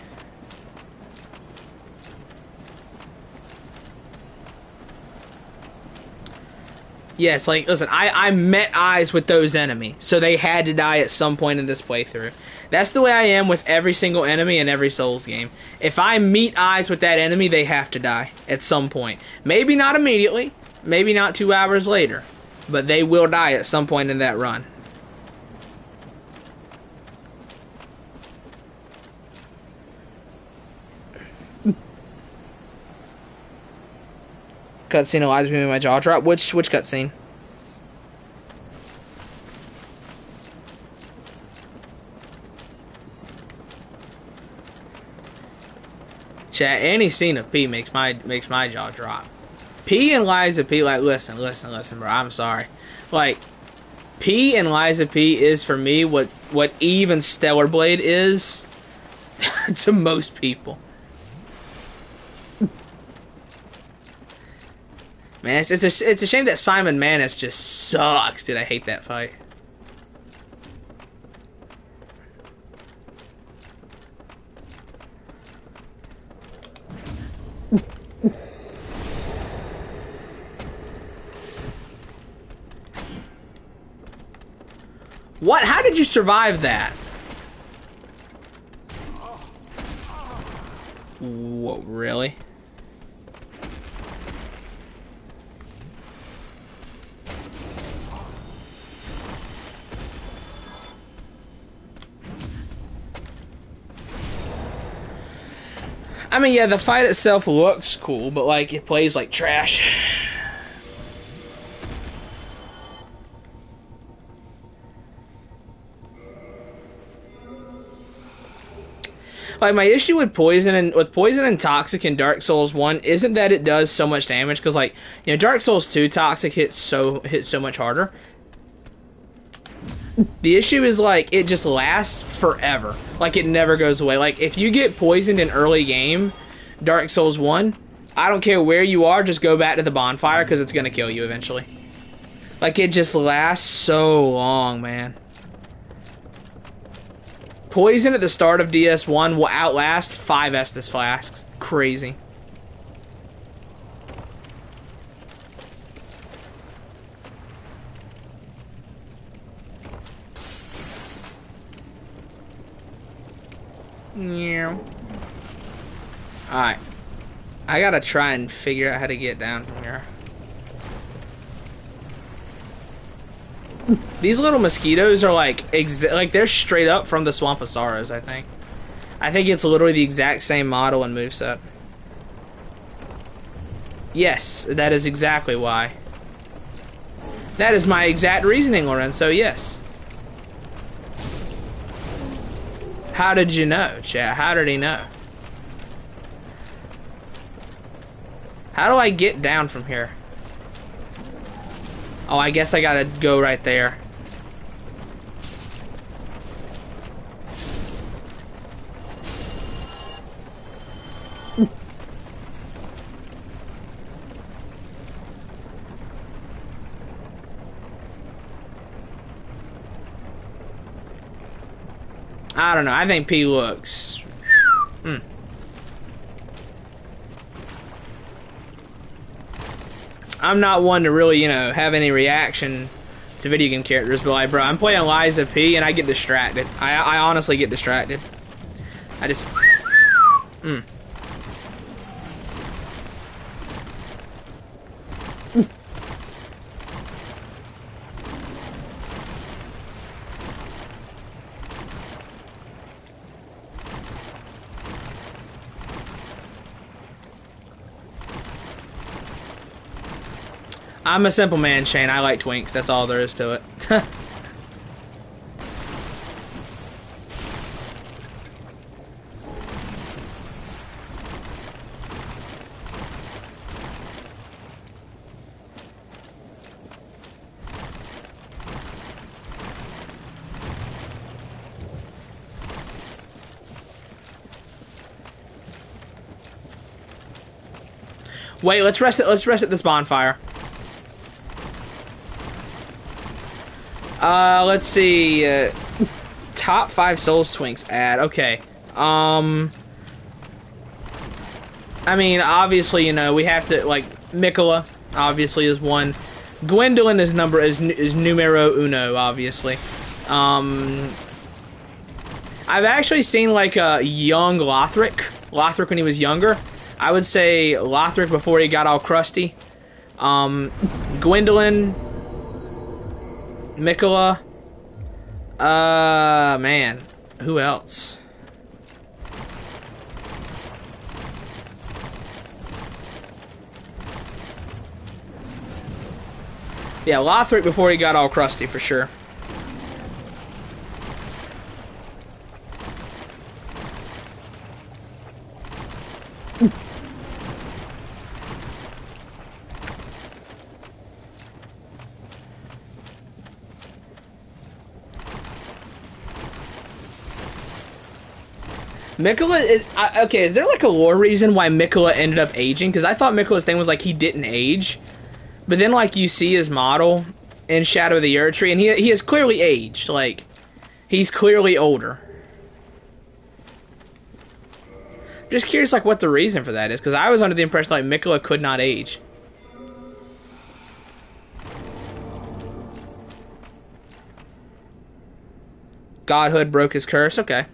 Yes, like, listen, I met eyes with those enemies, so they had to die at some point in this playthrough. That's the way I am with every single enemy in every Souls game. If I meet eyes with that enemy, they have to die at some point. Maybe not immediately, maybe not 2 hours later, but they will die at some point in that run. Cutscene allows me to my jaw drop. Which cutscene? Chat, any scene of P makes my jaw drop. P and Lies of P, like, listen, bro. I'm sorry. Like, P and Lies of P is for me what Eve and Stellar Blade is to most people. Man, it's a shame that Simon Manus just sucks, dude. I hate that fight. What? How did you survive that? Whoa, really? I mean, yeah, the fight itself looks cool, but, like, it plays like trash. Like, my issue with Poison and Toxic in Dark Souls 1 isn't that it does so much damage, because, like, you know, Dark Souls 2 Toxic hits so much harder. The issue is, like, it just lasts forever. Like, it never goes away. Like, if you get poisoned in early game, Dark Souls 1, I don't care where you are, just go back to the bonfire, because it's gonna kill you eventually. Like, it just lasts so long, man. Poison at the start of DS1 will outlast 5 Estus Flasks. Crazy. Yeah. Alright. I gotta try and figure out how to get down from here. These little mosquitoes are like they're straight up from the Swamp of Sorrows, I think. I think it's literally the exact same model and moveset. Yes, that is exactly why. That is my exact reasoning, Lorenzo, yes. How did you know, chat? How did he know? How do I get down from here? Oh, I guess I gotta go right there. I don't know. I think P looks... I'm not one to really, you know, have any reaction to video game characters, but like, bro, I'm playing Lies of P and I get distracted. I honestly get distracted. I just... I'm a simple man, Shane. I like twinks. That's all there is to it. Wait, let's rest at this bonfire. Let's see, top 5 Souls Twinks ad, okay, I mean, obviously, you know, we have to, like, Mikola, obviously, is one, Gwendolyn is numero uno, obviously. I've actually seen like a young Lothric when he was younger. I would say Lothric before he got all crusty. Gwendolyn, Miquella, man, who else? Yeah, Lothric before he got all crusty, for sure. Miquella is... okay, is there like a lore reason why Miquella ended up aging? Because I thought Miquella's thing was like he didn't age. But then like you see his model in Shadow of the Erdtree, and he has clearly aged. Like, he's clearly older. Just curious like what the reason for that is, because I was under the impression like Miquella could not age. Godhood broke his curse, okay.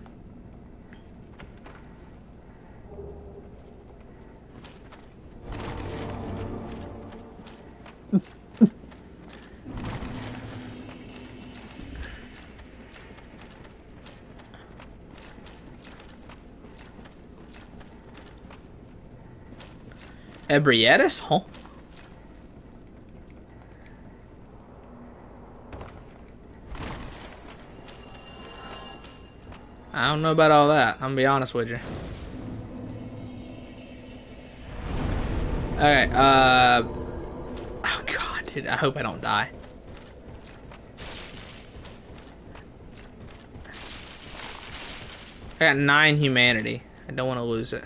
Ebrietas? Huh? I don't know about all that. I'm gonna be honest with you. Alright, oh god, dude, I hope I don't die. I got 9 humanity. I don't want to lose it.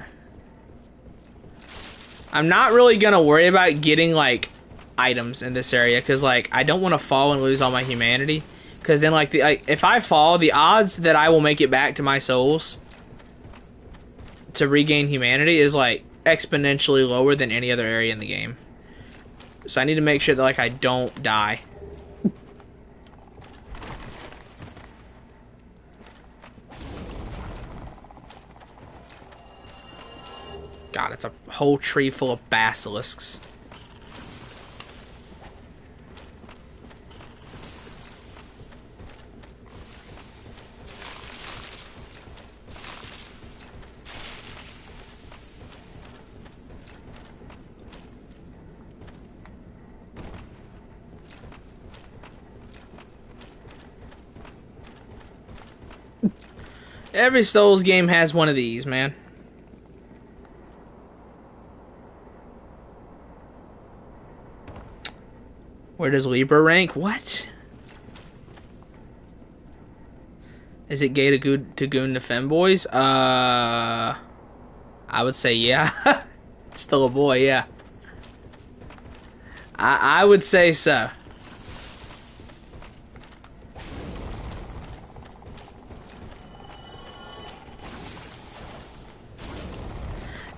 I'm not really gonna worry about getting like items in this area because like I don't want to fall and lose all my humanity, because then like if I fall, the odds that I will make it back to my souls to regain humanity is like exponentially lower than any other area in the game. So I need to make sure that like I don't die. God, it's a whole tree full of basilisks. Every Souls game has one of these, man. Where does Libra rank? What? Is it gay to goon to femboys? I would say yeah. It's still a boy, yeah. I would say so.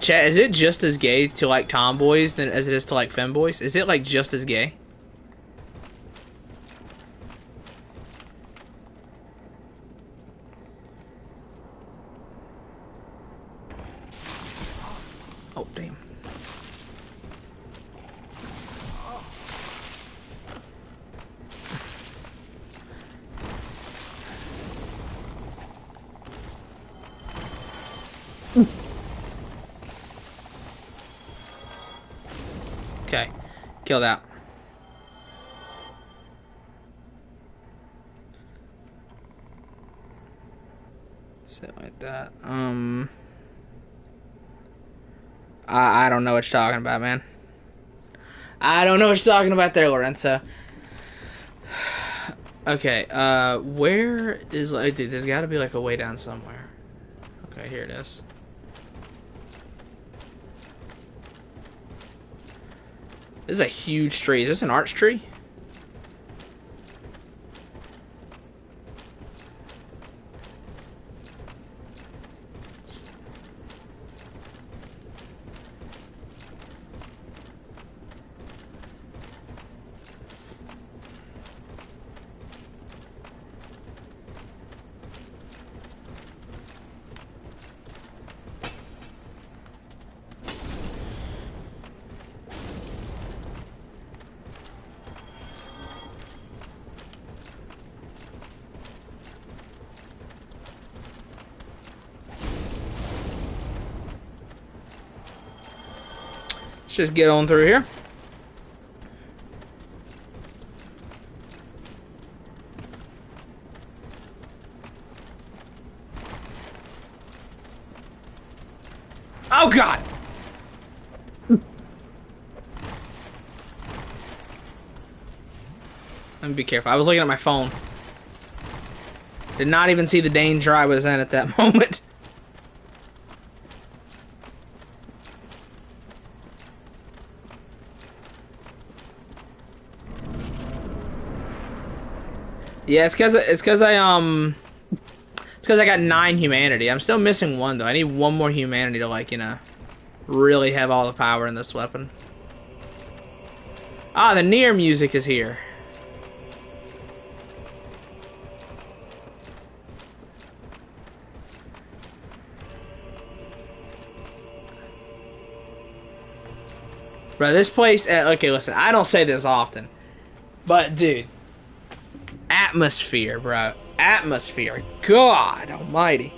Chat, is it just as gay to like tomboys than as it is to like femboys? Is it like just as gay? Oh, damn. Okay, kill that. Sit like that. I don't know what you're talking about, man. I don't know what you're talking about there, Lorenzo. Okay, where is, like, dude, there's gotta be, like, a way down somewhere. Okay, here it is. This is a huge tree. Is this an arch tree? Let's just get on through here. Oh God! Let me be careful. I was looking at my phone. Did not even see the danger I was in at that moment. Yeah, it's because I got 9 humanity. I'm still missing 1 though. I need 1 more humanity to, like, you know, really have all the power in this weapon. Ah, the Nier music is here. Bro, this place... okay, listen, I don't say this often. But, dude. Atmosphere, bro. Atmosphere. God almighty.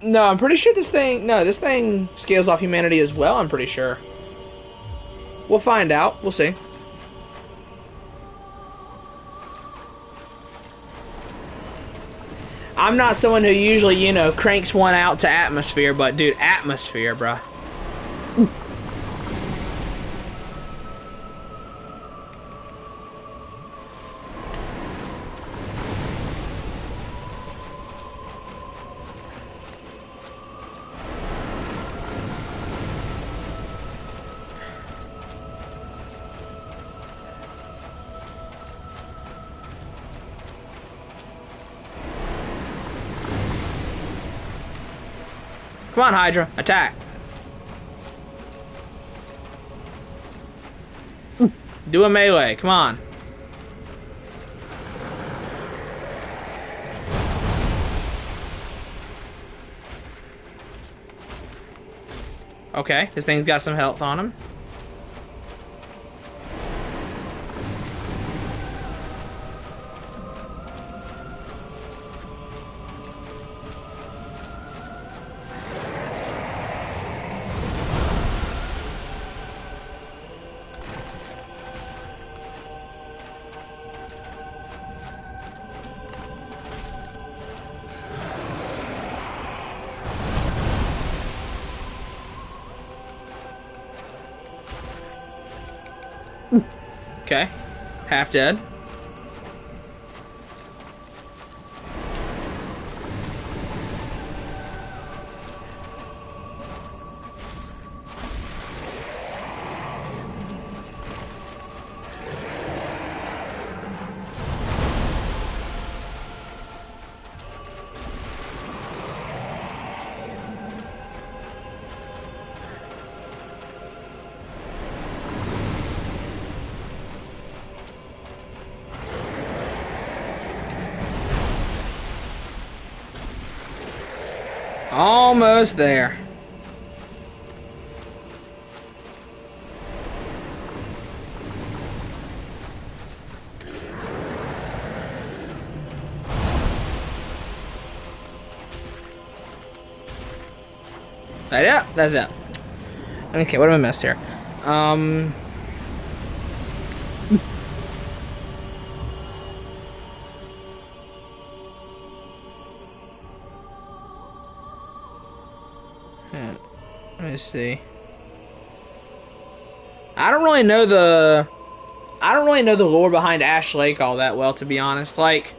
No, I'm pretty sure this thing... No, this thing scales off humanity as well, I'm pretty sure. We'll find out. We'll see. I'm not someone who usually, you know, cranks one out to atmosphere, but dude, atmosphere, bruh. Come on, Hydra, attack. Do a melee, come on. Okay, this thing's got some health on him. Okay, half dead. Almost there. That it? That's it. Okay, what have I missed here? Let me see. I don't really know the lore behind Ash Lake all that well, to be honest. Like,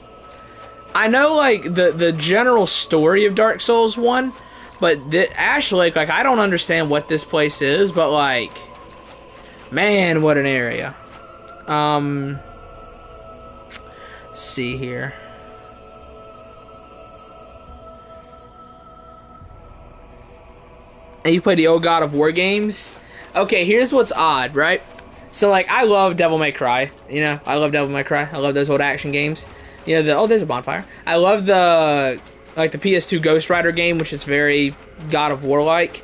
I know like the general story of Dark Souls 1, but the Ash Lake, like, I don't understand what this place is, but like, man, what an area. Let's see here. And you play the old God of War games? Okay, here's what's odd, right? So, like, I love Devil May Cry. You know, I love Devil May Cry. I love those old action games. You know, oh, there's a bonfire. I love the PS2 Ghost Rider game, which is very God of War-like.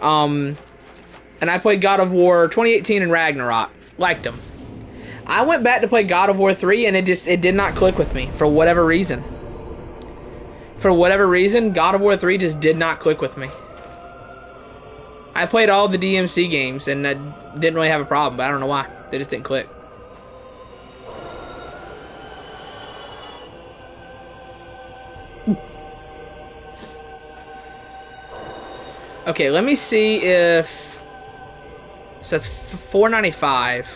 And I played God of War 2018 and Ragnarok. Liked them. I went back to play God of War 3, and it did not click with me, for whatever reason. for whatever reason, God of War 3 just did not click with me. I played all the DMC games and I didn't really have a problem, but I don't know why. They just didn't click. Okay, let me see if... So that's $4.95.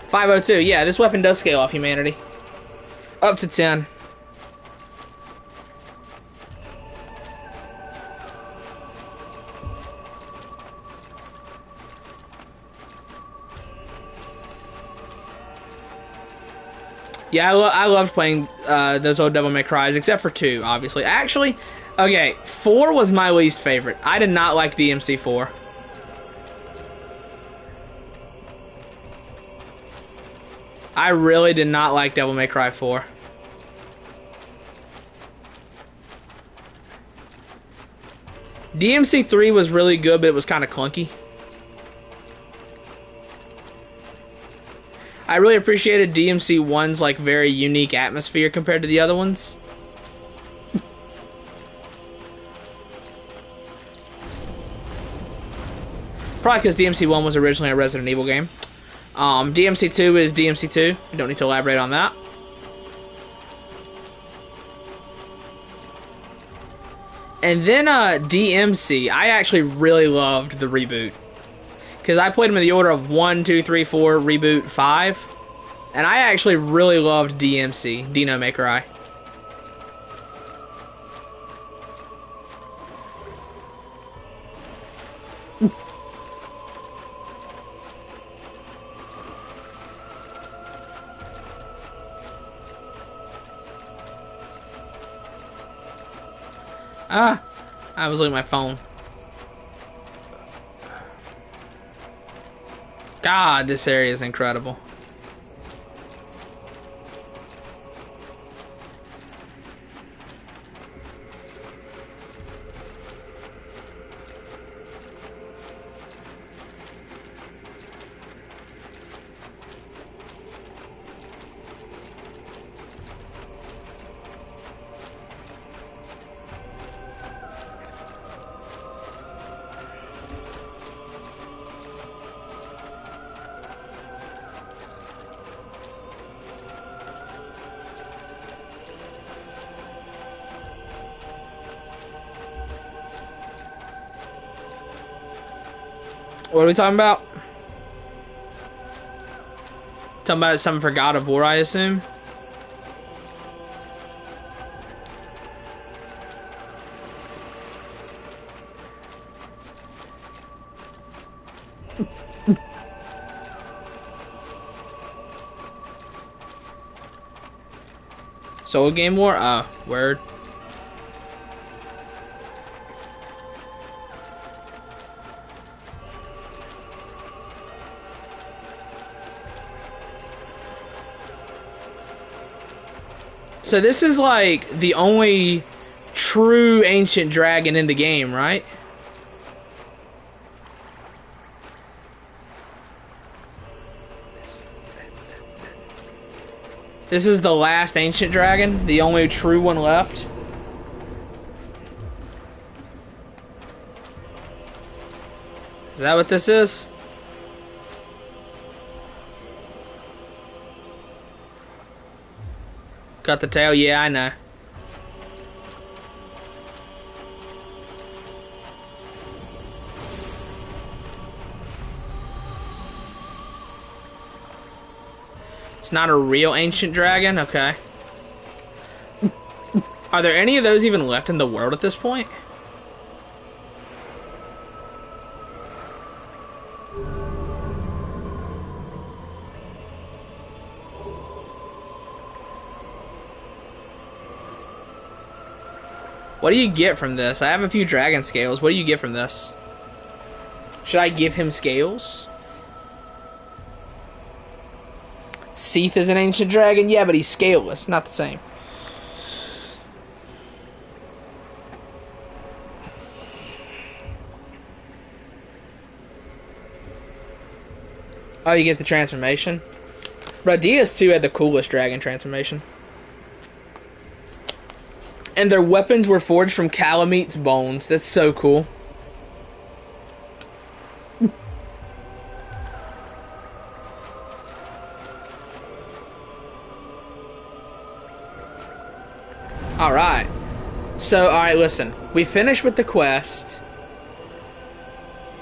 $5.02. Yeah, this weapon does scale off humanity. Up to 10. Yeah, I loved playing those old Devil May Cries, except for 2, obviously. Actually, okay, 4 was my least favorite. I did not like DMC 4. I really did not like Devil May Cry 4. DMC 3 was really good, but it was kind of clunky. I really appreciated DMC 1's like very unique atmosphere compared to the other ones. Probably because DMC 1 was originally a Resident Evil game. DMC 2 is DMC 2. You don't need to elaborate on that. And then DMC, I actually really loved the reboot. Because I played them in the order of 1, 2, 3, 4, reboot, 5. And I actually really loved DMC, Dino May Cry. I was looking at my phone. God, this area is incredible. What are we talking about? Talking about something for God of War, I assume? Soul Game War? Word. So this is like the only true ancient dragon in the game, right? This is the last ancient dragon, the only true one left. Is that what this is? Got the tail? Yeah, I know. It's not a real ancient dragon? Okay. Are there any of those even left in the world at this point? What do you get from this? I have a few dragon scales. What do you get from this? Should I give him scales? Seath is an ancient dragon? Yeah, but he's scaleless. Not the same. Oh, you get the transformation? Bro, DS2 had the coolest dragon transformation. And their weapons were forged from Calamete's bones. That's so cool. Alright. So, alright, listen. We finished with the quest.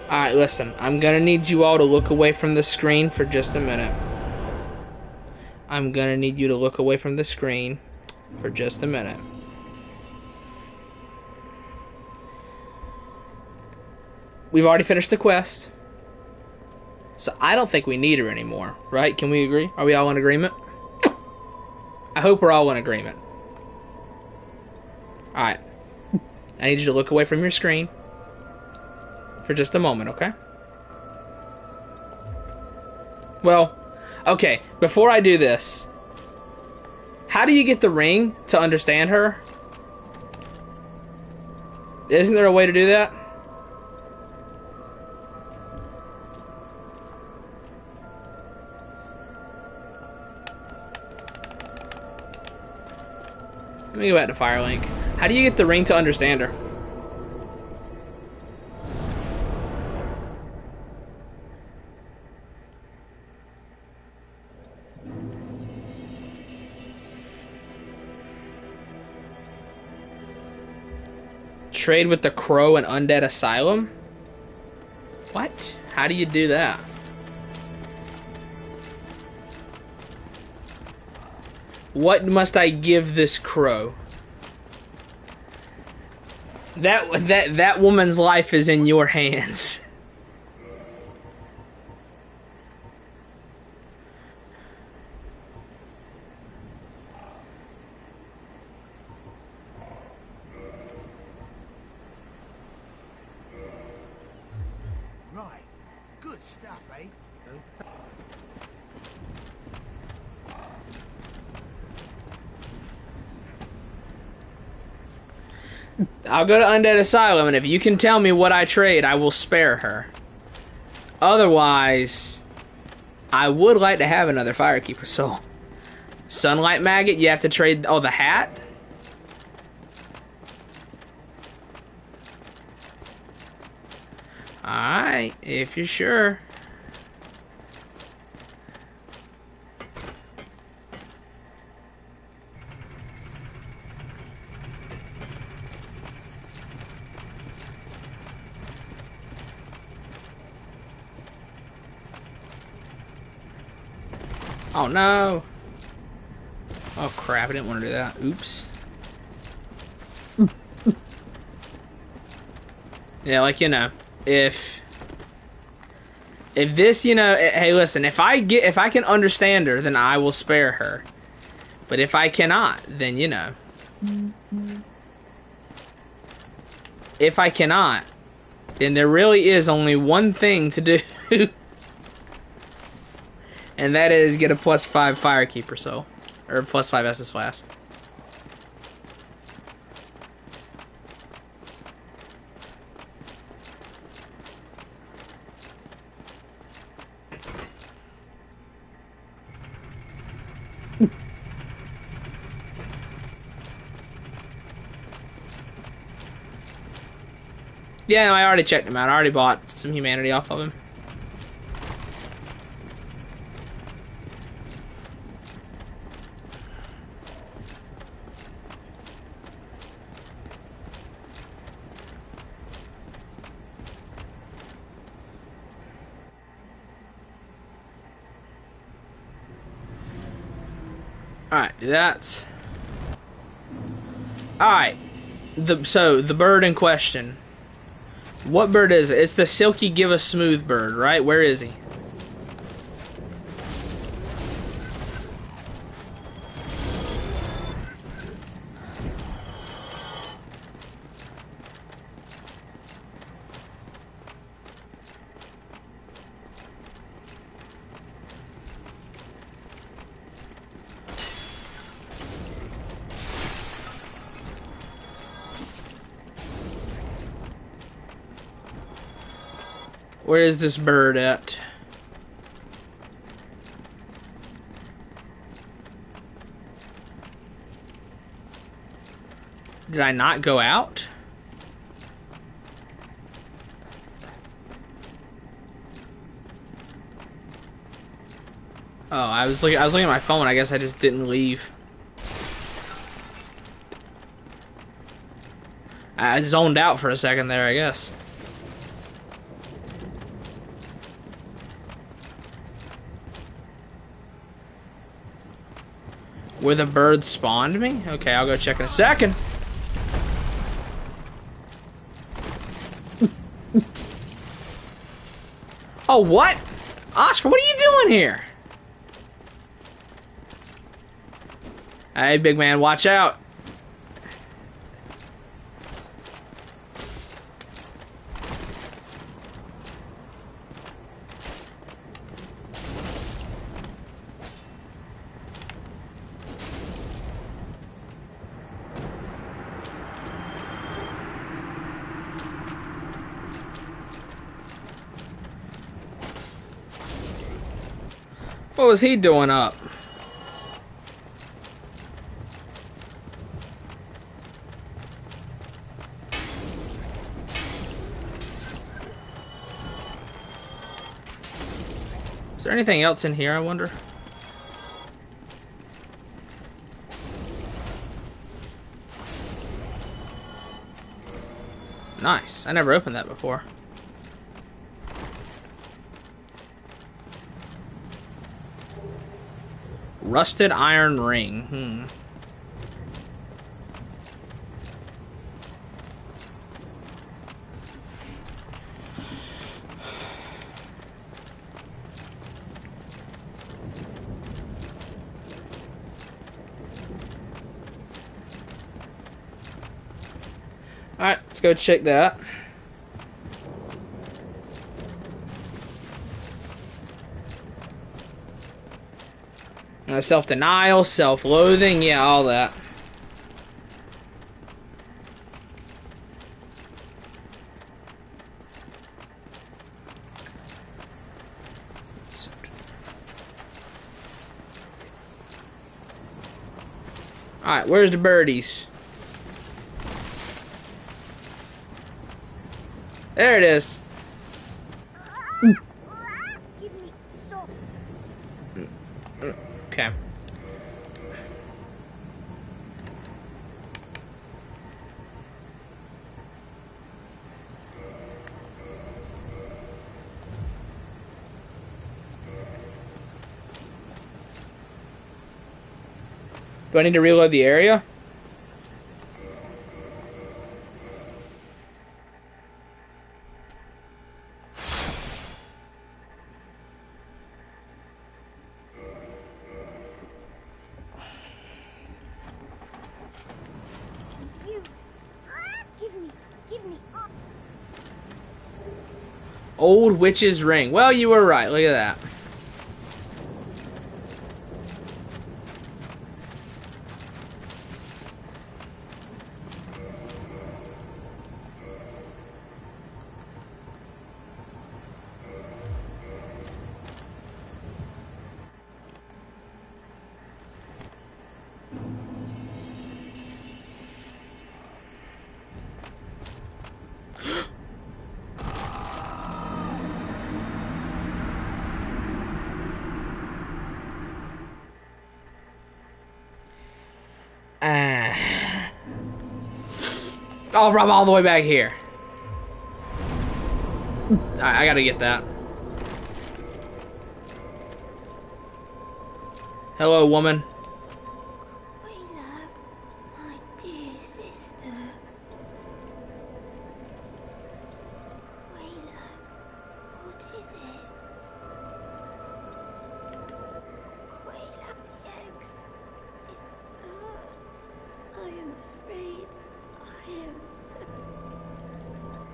Alright, listen. I'm gonna need you all to look away from the screen for just a minute. I'm gonna need you to look away from the screen for just a minute. We've already finished the quest. So I don't think we need her anymore, right? Can we agree? Are we all in agreement? I hope we're all in agreement. Alright. I need you to look away from your screen for just a moment, okay? Well, okay, before I do this, how do you get the ring to understand her? Isn't there a way to do that? Let me go back to Firelink. How do you get the ring to understand her? Trade with the Crow and Undead Asylum? What? How do you do that? What must I give this crow? That woman's life is in your hands. Right. Good stuff, eh? Don't... I'll go to Undead Asylum, and if you can tell me what I trade, I will spare her. Otherwise, I would like to have another Firekeeper soul. Sunlight Maggot, you have to trade... Oh, the hat? Alright, if you're sure. Oh no! Oh crap, I didn't want to do that. Oops. Yeah, like, you know, if this, you know, hey listen, if I can understand her, then I will spare her. But if I cannot, then, you know. If I cannot, then there really is only one thing to do. And that is get a +5 Firekeeper soul. Or +5 Estus Flask. Yeah, no, I already checked him out. I already bought some humanity off of him. Alright, that's... Alright. So, the bird in question. What bird is it? It's the Silky Give a Smooth bird, right? Where is he? Where is this bird at? Did I not go out? Oh, I was looking at my phone. I guess I just didn't leave. I zoned out for a second there, I guess. Where the bird spawned me? Okay, I'll go check in a second. Oh, what? Oscar, what are you doing here? Hey, big man, watch out. What was he doing up? Is there anything else in here, I wonder? Nice. I never opened that before. Rusted iron ring. Alright, let's go check that. Self-denial, self-loathing, yeah, all that. Alright, where's the birdies? There it is. Okay. Do I need to reload the area? Old witch's ring. Well, you were right. Look at that. Oh, I'm all the way back here. I gotta get that. Hello, woman. My dear sister. What is it? Yes. I am afraid I am so.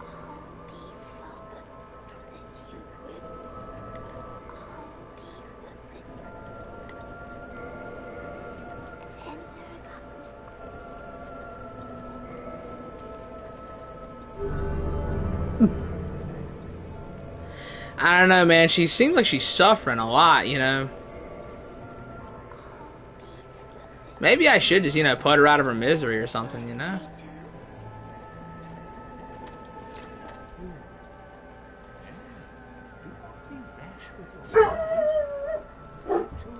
I'll be father that you will. I'll be father. Enter I don't know, man. She seems like she's suffering a lot, you know. Maybe I should just, you know, put her out of her misery or something, you know.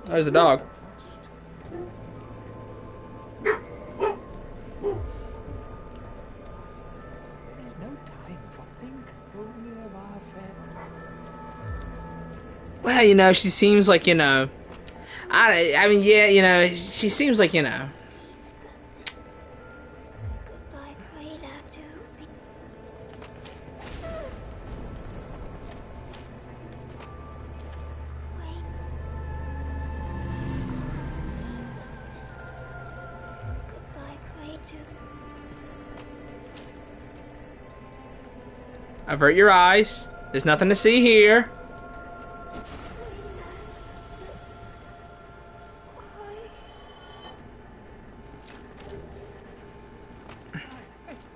There's a dog. Well, you know, she seems like, you know, I mean, yeah, you know, she seems like, you know. Goodbye, Quaila. Wait. Goodbye, Quaila. Avert your eyes. There's nothing to see here.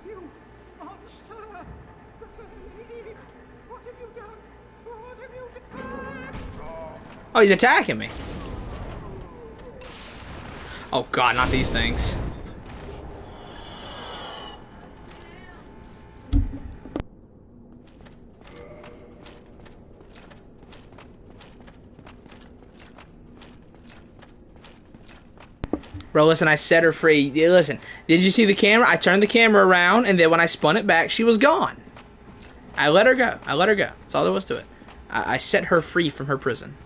You monster! The Fair What have you done? What have you done? Oh, he's attacking me. Oh god, not these things. Bro, listen, I set her free. Yeah, listen, did you see the camera? I turned the camera around, and then when I spun it back, she was gone. I let her go. I let her go. That's all there was to it. I set her free from her prison.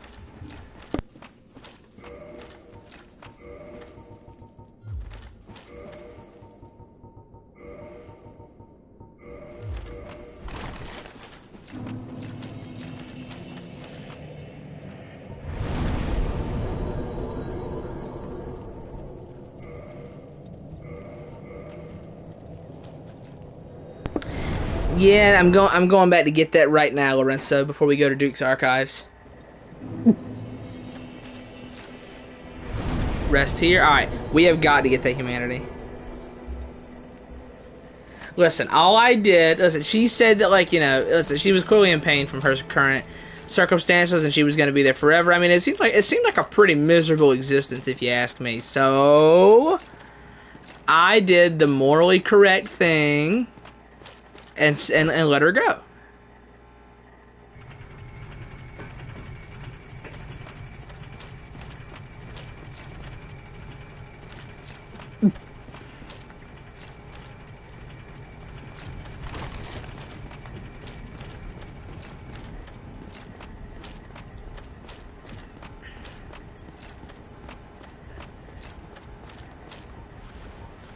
Yeah, I'm going back to get that right now, Lorenzo, before we go to Duke's Archives. Rest here. Alright, we have got to get that humanity. Listen, all I did, listen, she said that, like, you know, listen, she was clearly in pain from her current circumstances and she was going to be there forever. I mean, it seemed like a pretty miserable existence, if you ask me. So, I did the morally correct thing and let her go.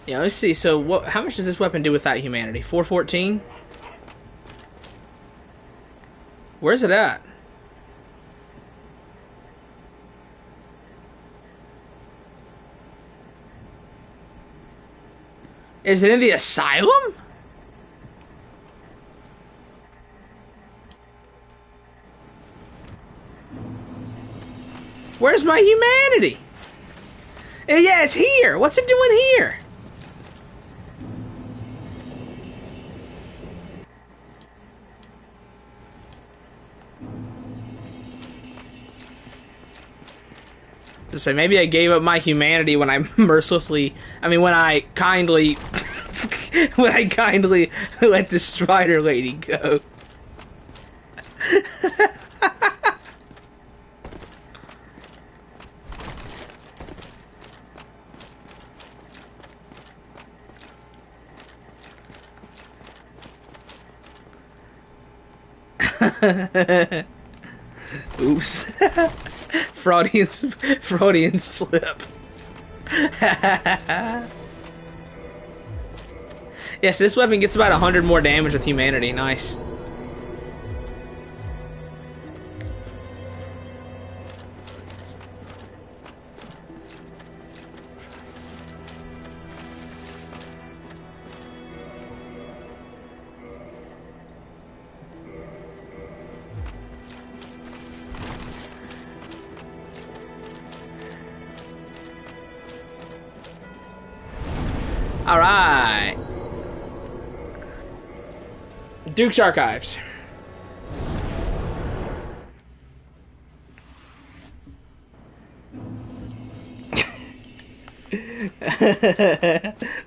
Yeah, let's see. So, what? How much does this weapon do without humanity? 414? Where's it at? Is it in the asylum? Where's my humanity? Yeah, it's here. What's it doing here? So maybe I gave up my humanity when I mercilessly, when I kindly, let the Strider lady go. Oops. Freudian slip. Yes, this weapon gets about 100 more damage with humanity. Nice. Alright. Duke's Archives.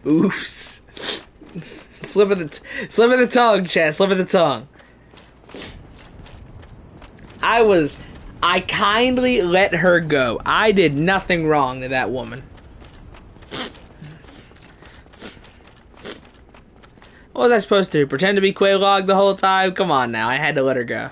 Oops. slip of the tongue, chat. Slip of the tongue. I kindly let her go. I did nothing wrong to that woman. What was I supposed to do? Pretend to be Quelaag the whole time? Come on now, I had to let her go.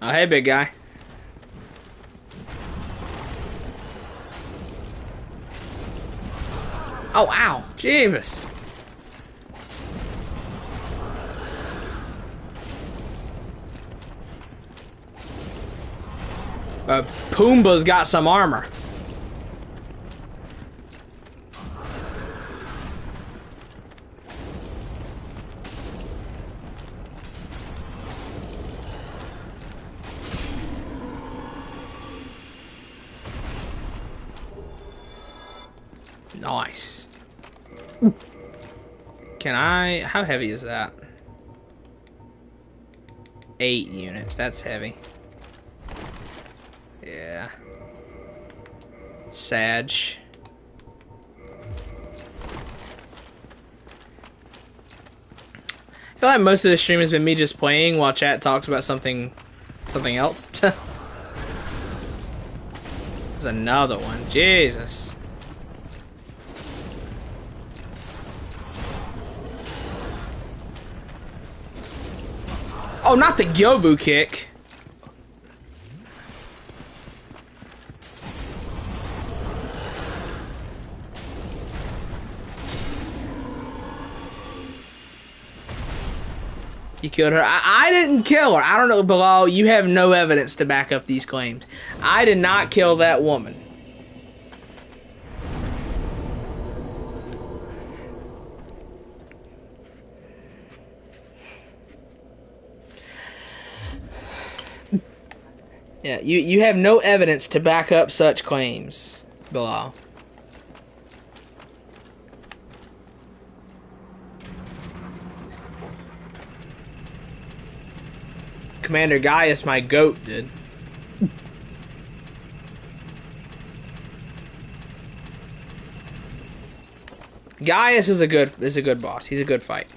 Oh, hey, big guy. Oh, ow. Jeebus. Pumbaa's got some armor. Nice. Can I... How heavy is that? 8 units. That's heavy. Yeah. Sag. I feel like most of the stream has been me just playing while chat talks about something else. There's another one. Jesus. Oh, not the Gyobu kick. You killed her. I didn't kill her. I don't know, Bilal. You have no evidence to back up these claims. I did not kill that woman. Yeah, you have no evidence to back up such claims, Bilal. Commander Gaius, my goat, did. Gaius is a good boss. He's a good fight.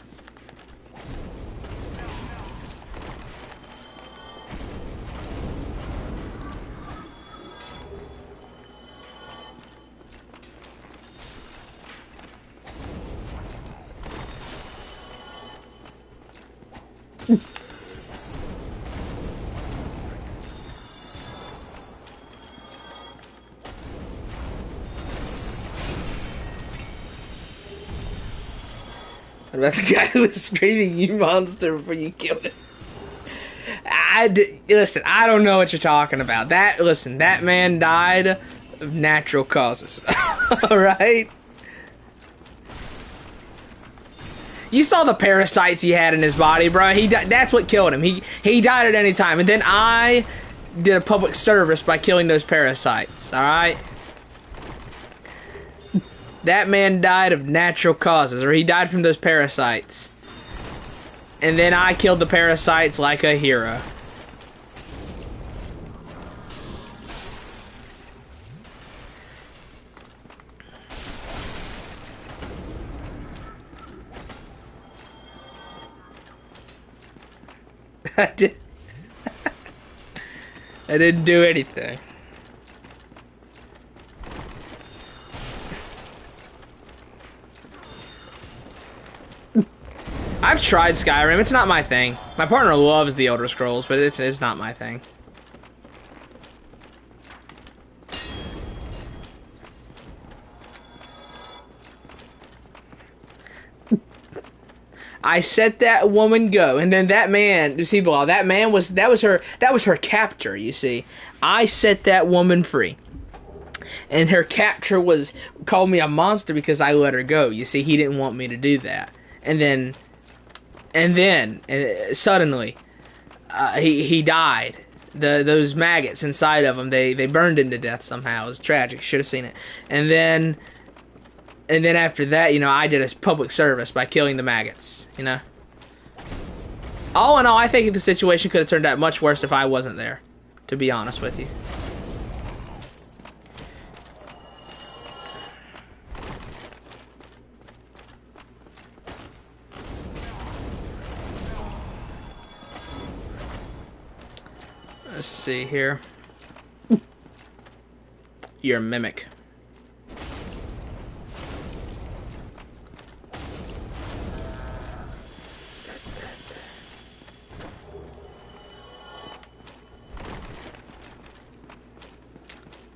What about the guy who was screaming, "You monster," before you killed him? Listen, I don't know what you're talking about. That man died of natural causes. Alright? You saw the parasites he had in his body, bro. That's what killed him. He died at any time. And then I did a public service by killing those parasites. Alright? That man died of natural causes, or he died from those parasites. And then I killed the parasites like a hero. I didn't do anything. I've tried Skyrim. It's not my thing. My partner loves the Elder Scrolls, but it's not my thing. I set that woman go, and then that man, you see, Bilal, that was her captor, you see. I set that woman free. and her captor was called me a monster because I let her go. You see, he didn't want me to do that, and then suddenly he died. Those maggots inside of him, they burned him to death somehow. It was tragic. Should have seen it. And then after that, I did a public service by killing the maggots. All in all, I think the situation could have turned out much worse if I wasn't there, to be honest with you. Let's see here. You're a mimic.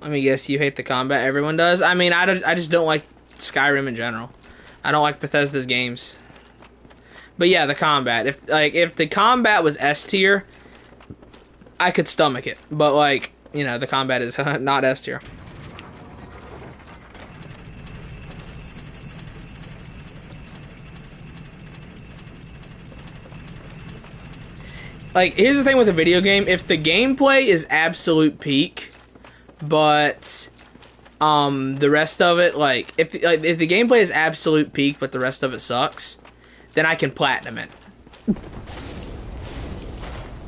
Let me guess, you hate the combat. Everyone does. I mean, I just don't like Skyrim in general. I don't like Bethesda's games. But yeah, the combat. If the combat was S tier, I could stomach it. But the combat is not S tier. Here's the thing with a video game. If the gameplay is absolute peak, but the rest of it, if the gameplay is absolute peak but the rest of it sucks, then I can platinum it.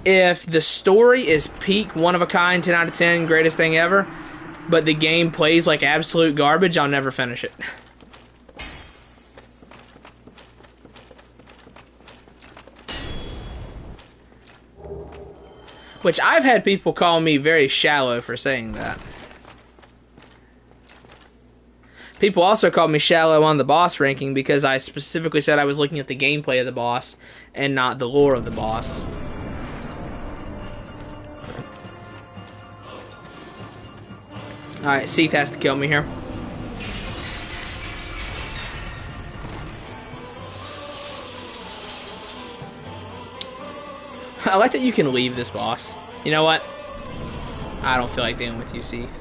If the story is peak, one of a kind, 10 out of 10, greatest thing ever, but the game plays like absolute garbage, I'll never finish it. Which I've had people call me very shallow for saying that. People also called me shallow on the boss ranking because I specifically said I was looking at the gameplay of the boss and not the lore of the boss. Alright, Seath has to kill me here. I like that you can leave this boss. You know what? I don't feel like dealing with you, Seath.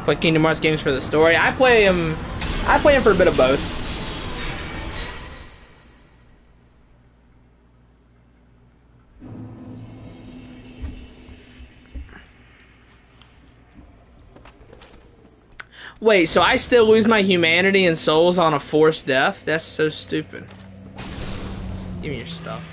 Play Kingdom Hearts games for the story. I play them for a bit of both. Wait, so I still lose my humanity and souls on a forced death? That's so stupid. Give me your stuff.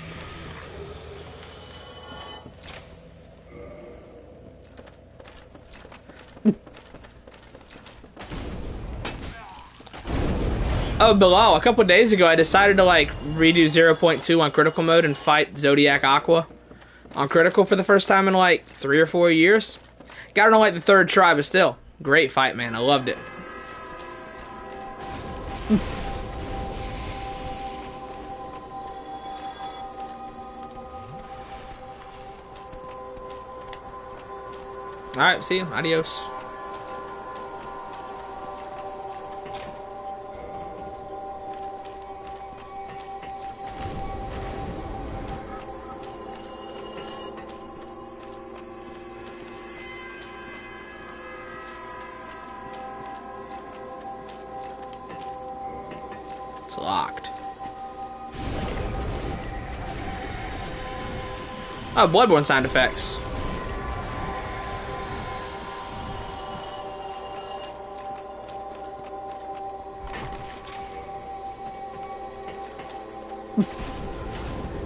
Oh, Bilal, a couple days ago I decided to redo 0.2 on critical mode and fight Zodiac Aqua on critical for the first time in 3 or 4 years. Got it on the third try, but still. Great fight, man. I loved it. Alright, see you. Adios. It's locked. Oh, Bloodborne sound effects.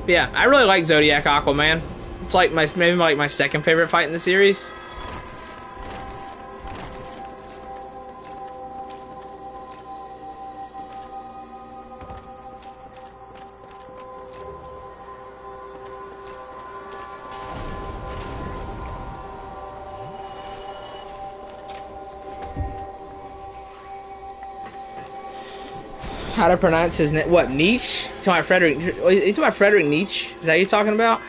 Yeah, I really like Zodiac Aqua, man. It's maybe my second favorite fight in the series. How to pronounce his name? What, Nietzsche? You talking about Frederick? You talking about Frederick Nietzsche? Is that what you're talking about?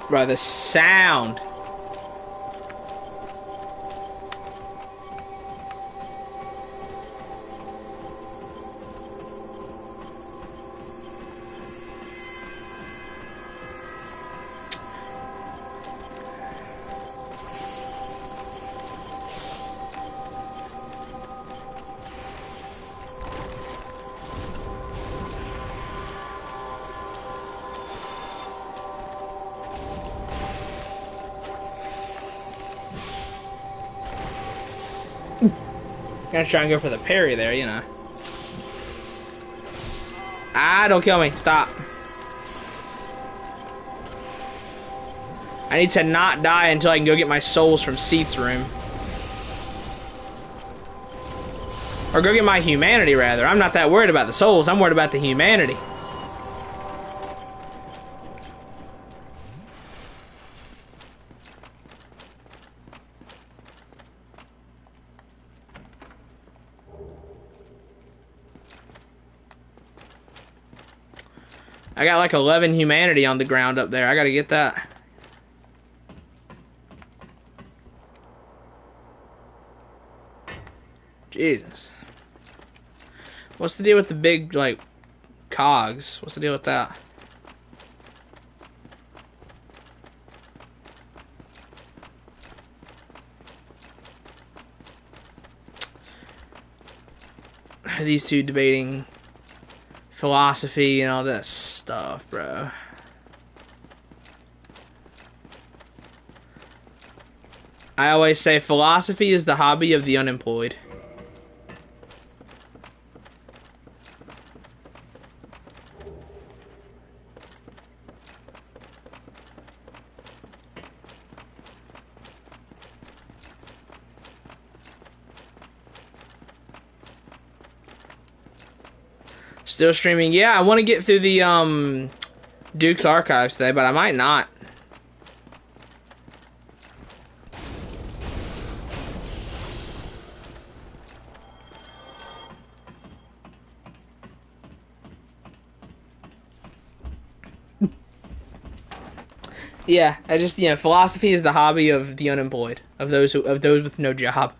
Bro, the sound. Gonna try and go for the parry there, you know. Ah, don't kill me. Stop. I need to not die until I can go get my souls from Seath's room. Or go get my humanity, rather. I'm not that worried about the souls. I'm worried about the humanity. I got like 11 humanity on the ground up there. I gotta get that. Jesus. What's the deal with the big, like, cogs? What's the deal with that? These two debating philosophy and all that stuff, bro. I always say philosophy is the hobby of the unemployed. Still streaming. Yeah, I want to get through the Duke's Archives today, but I might not. Yeah, I just, you know, philosophy is the hobby of the unemployed, of those with no job.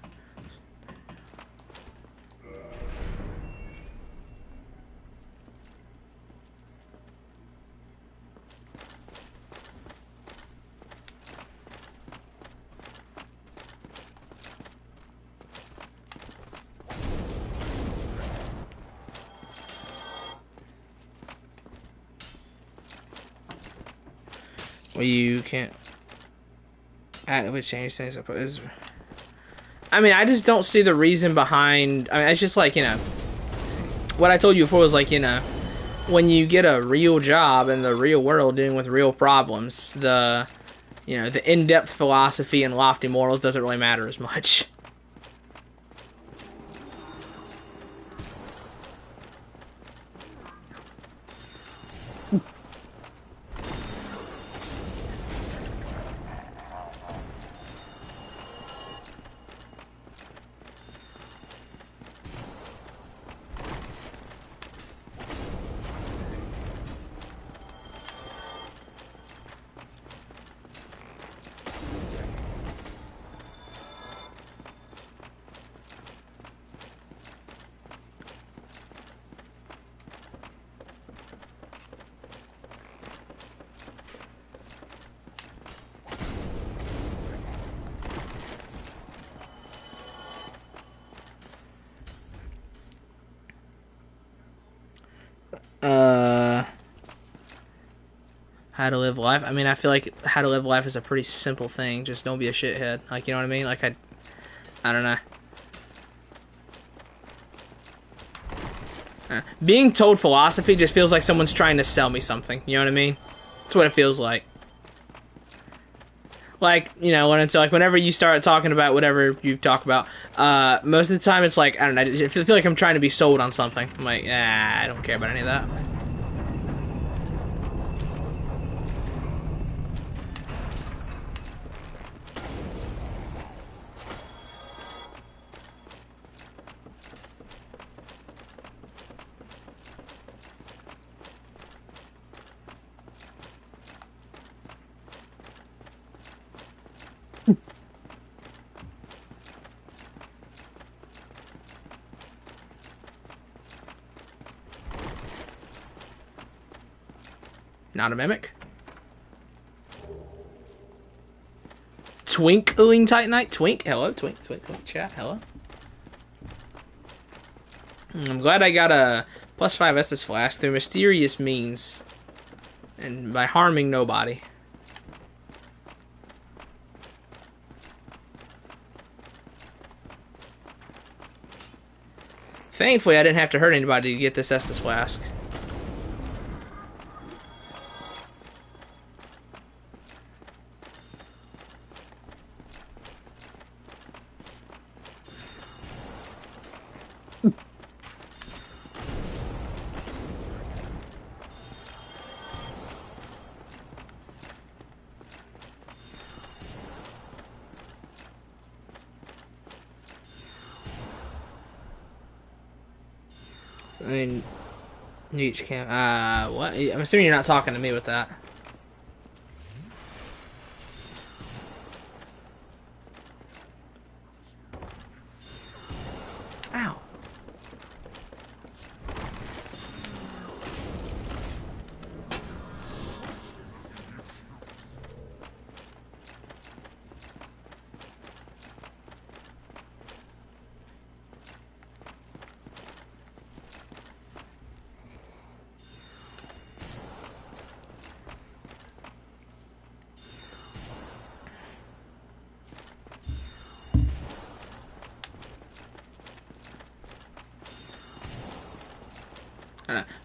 Well, you can't actively change things. I mean, I just don't see the reason behind. I mean, it's just like, you know, what I told you before was like, you know, when you get a real job in the real world dealing with real problems, the, you know, the in-depth philosophy and lofty morals doesn't really matter as much. How to live life. I mean, I feel like how to live life is a pretty simple thing. Just don't be a shithead. Like, you know what I mean? Like, I don't know. Being told philosophy just feels like someone's trying to sell me something. You know what I mean? That's what it feels like. like, you know, when it's like whenever you start talking about whatever you talk about, most of the time it's like, I don't know, I feel like I'm trying to be sold on something. I'm like, I don't care about any of that. Not a mimic. Twinkling Titanite. Twink. Hello. Twink. Chat. Hello. I'm glad I got a +5 Estus Flask through mysterious means. And by harming nobody. Thankfully, I didn't have to hurt anybody to get this Estus Flask. I mean, each cam. What? I'm assuming you're not talking to me with that. Ow.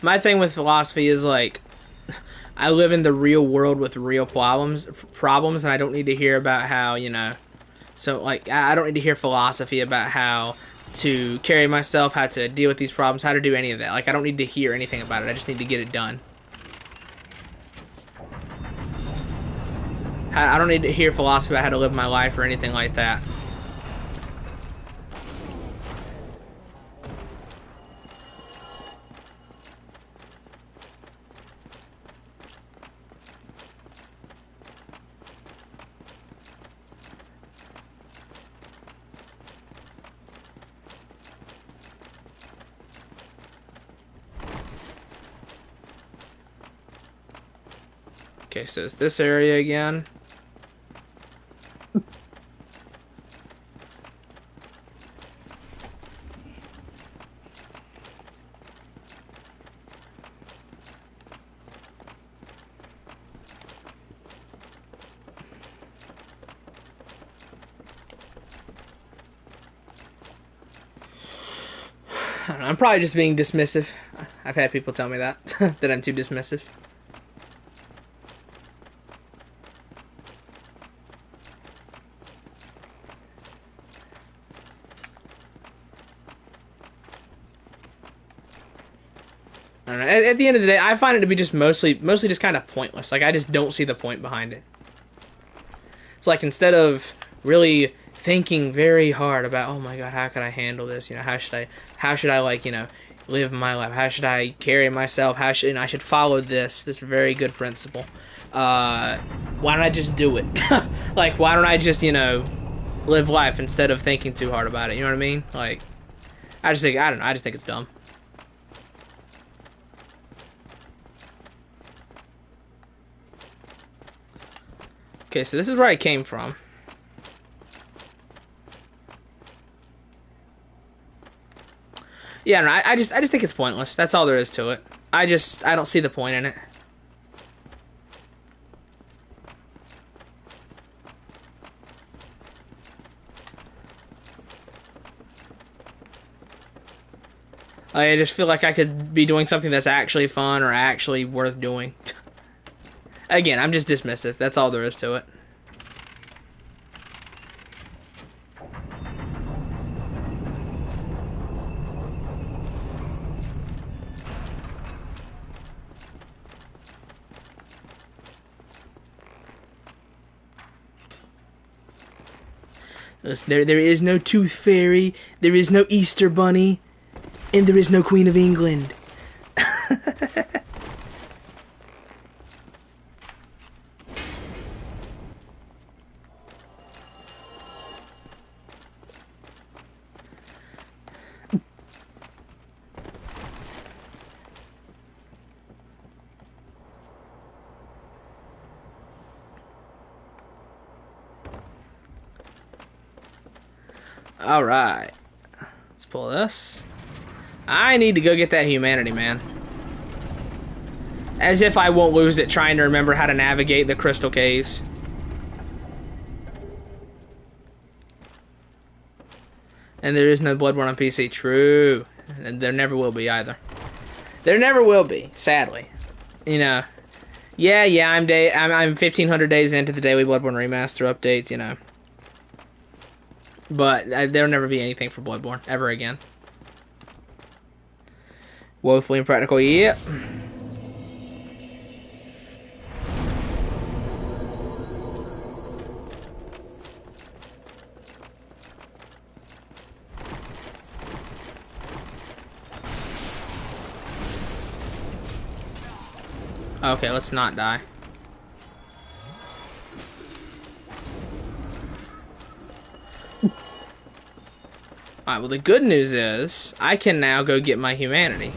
My thing with philosophy is like, I live in the real world with real problems, and I don't need to hear about how, you know, so like, I don't need to hear philosophy about how to carry myself, how to deal with these problems, how to do any of that. Like, I don't need to hear anything about it. I just need to get it done. I don't need to hear philosophy about how to live my life or anything like that. Okay, so it's this area again. I don't know, I'm probably just being dismissive. I've had people tell me that, that I'm too dismissive. I don't know. At the end of the day, I find it to be just mostly just kind of pointless. Like, I just don't see the point behind it. It's like, instead of really thinking very hard about, oh my god, how can I handle this? You know, how should I like, you know, live my life? How should I carry myself? How should, you know, I should follow this very good principle. Why don't I just do it? Like, why don't I just, you know, live life instead of thinking too hard about it? You know what I mean? Like, I don't know. I just think it's dumb. Okay, so this is where I came from. Yeah, no, I just think it's pointless. That's all there is to it. I don't see the point in it. I just feel like I could be doing something that's actually fun or actually worth doing. Again, I'm just dismissive. That's all there is to it. There is no Tooth Fairy, there is no Easter Bunny, and there is no Queen of England. Alright. Let's pull this. I need to go get that humanity, man. As if I won't lose it trying to remember how to navigate the crystal caves. And there is no Bloodborne on PC. True. And there never will be either. There never will be, sadly. You know. Yeah, I'm 1,500 days into the daily Bloodborne remaster updates, you know. But there'll never be anything for Bloodborne ever again. Woefully impractical, yep. Okay, let's not die. Alright, well the good news is, I can now go get my humanity.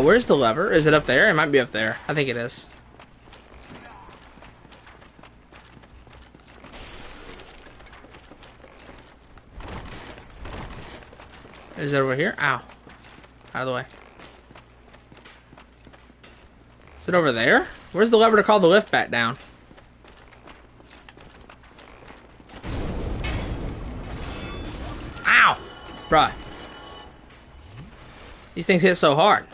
Where's the lever? Is it up there? It might be up there. I think it is. Is it over here? Ow. Out of the way. Is it over there? Where's the lever to call the lift back down? Ow! Bruh. These things hit so hard.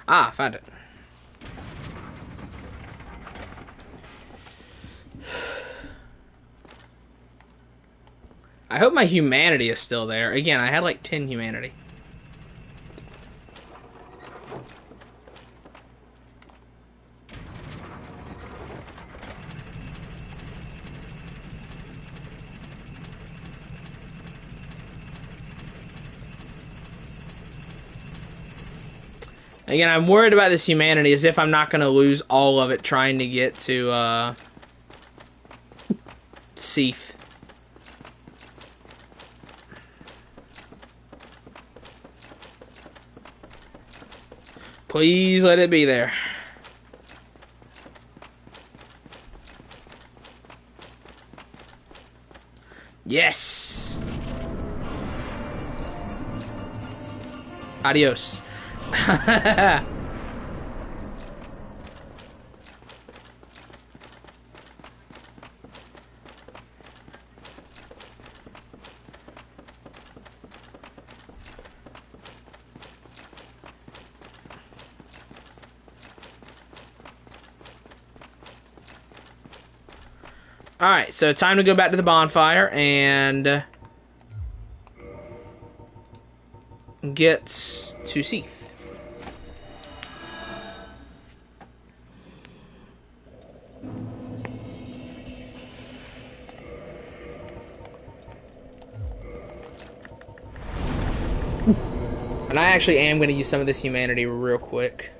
Ah, found it. I hope my humanity is still there. Again, I had like 10 humanity. Again, I'm worried about this humanity as if I'm not going to lose all of it trying to get to, Seath. Please let it be there. Yes! Adios. Alright, so time to go back to the bonfire and get to Seath. And I actually am going to use some of this humanity real quick.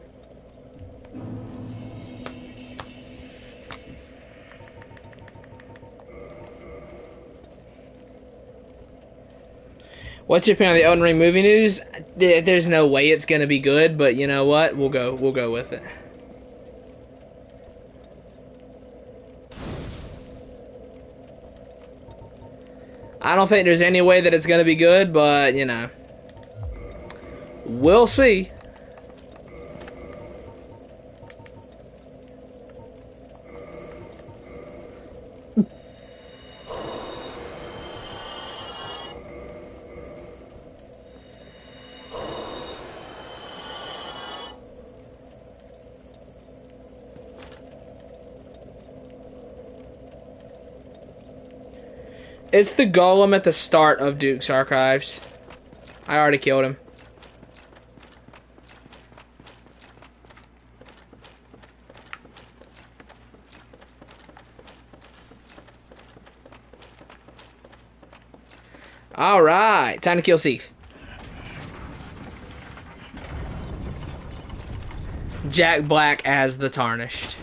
What's your opinion on the Elden Ring movie news? There's no way it's going to be good, but you know what? We'll go with it. I don't think there's any way that it's gonna be good, but, you know. We'll see. It's the golem at the start of Duke's Archives. I already killed him. Alright, time to kill Seath. Jack Black as the Tarnished.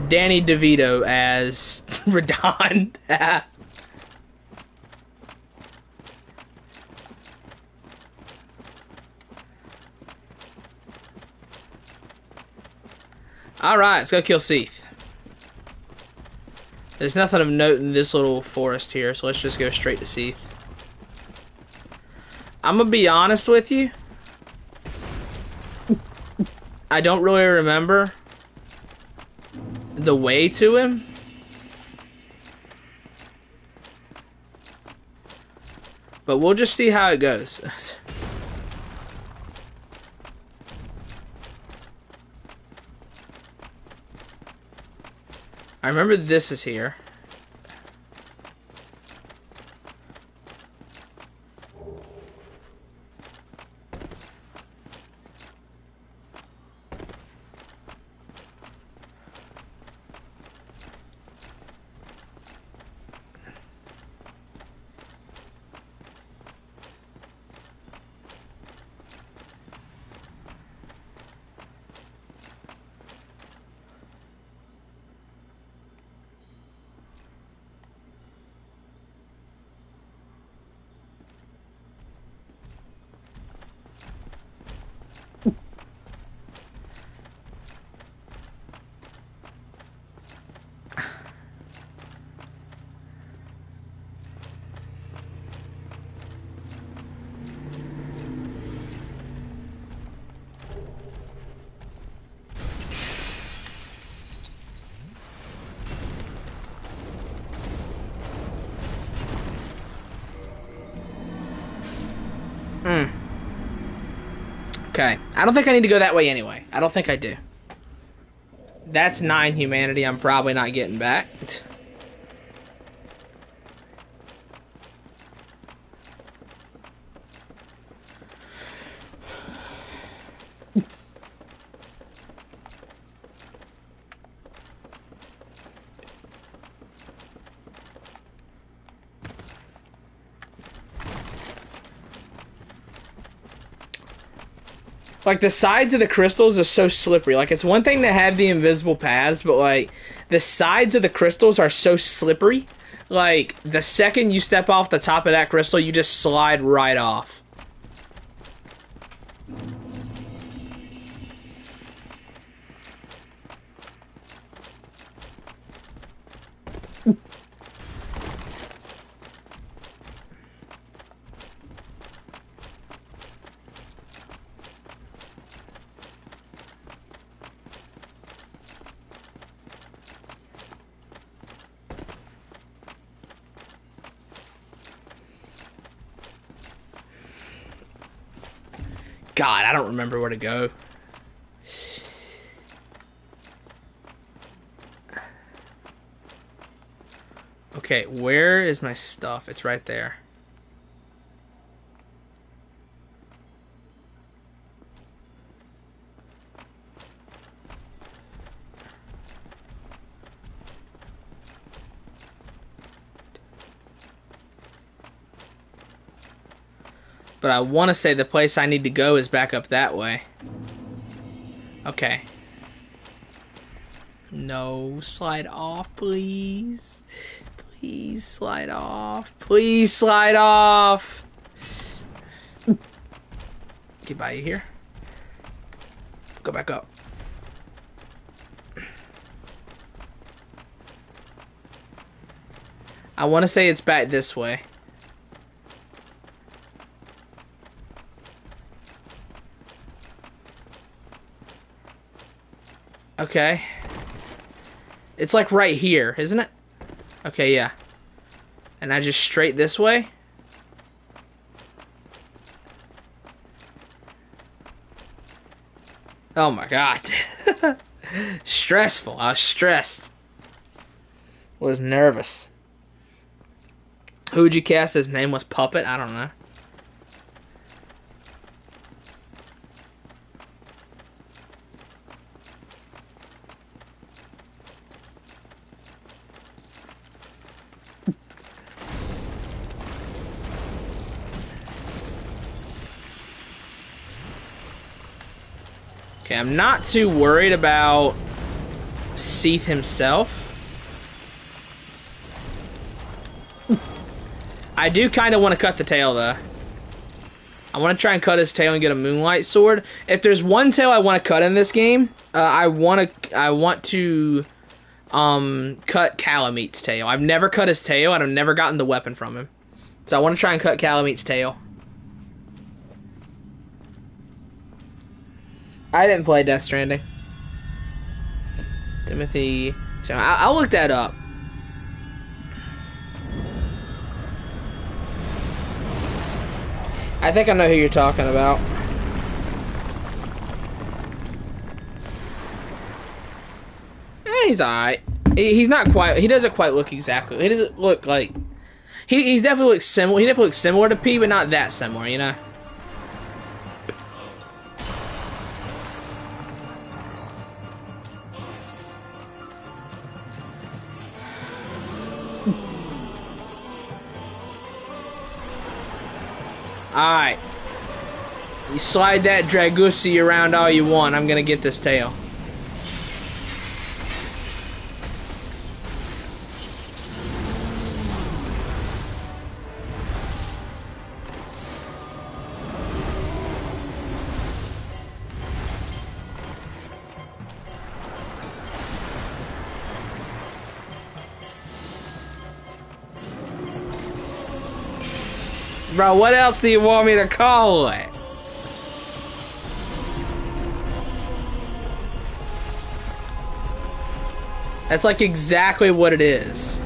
Danny DeVito as Radon. Alright, let's go kill Seath. There's nothing of note in this little forest here, so let's just go straight to Seath. I'm gonna be honest with you. I don't really remember the way to him. But we'll just see how it goes. I remember this is here. Okay. I don't think I need to go that way anyway. I don't think I do. That's 9 humanity I'm probably not getting back. Like, the sides of the crystals are so slippery. Like, it's one thing to have the invisible paths, but, like, the sides of the crystals are so slippery. Like, the second you step off the top of that crystal, you just slide right off. God, I don't remember where to go. Okay, where is my stuff? It's right there. But I want to say the place I need to go is back up that way. Okay. No, slide off, please. Please slide off. Please slide off. Get by you here. Go back up. I want to say it's back this way. Okay. It's like right here, isn't it? Okay, yeah. And I just straight this way? Oh my god. Stressful. I was stressed. Was nervous. Who would you cast as nameless puppet? I don't know. Okay, I'm not too worried about Seath himself. I do kind of want to cut the tail, though. I want to try and cut his tail and get a Moonlight Sword. If there's one tail I want to cut in this game, I want to cut Kalameet's tail. I've never cut his tail, and I've never gotten the weapon from him. So I want to try and cut Kalameet's tail. I didn't play Death Stranding. Timothy... So I'll look that up. I think I know who you're talking about. He's alright. He's not quite... He doesn't quite look exactly... He doesn't look like... He's definitely looks similar. He definitely looks similar to P, but not that similar, you know? Alright. You slide that Dragusi around all you want. I'm gonna get this tail. Bro, what else do you want me to call it? That's like exactly what it is.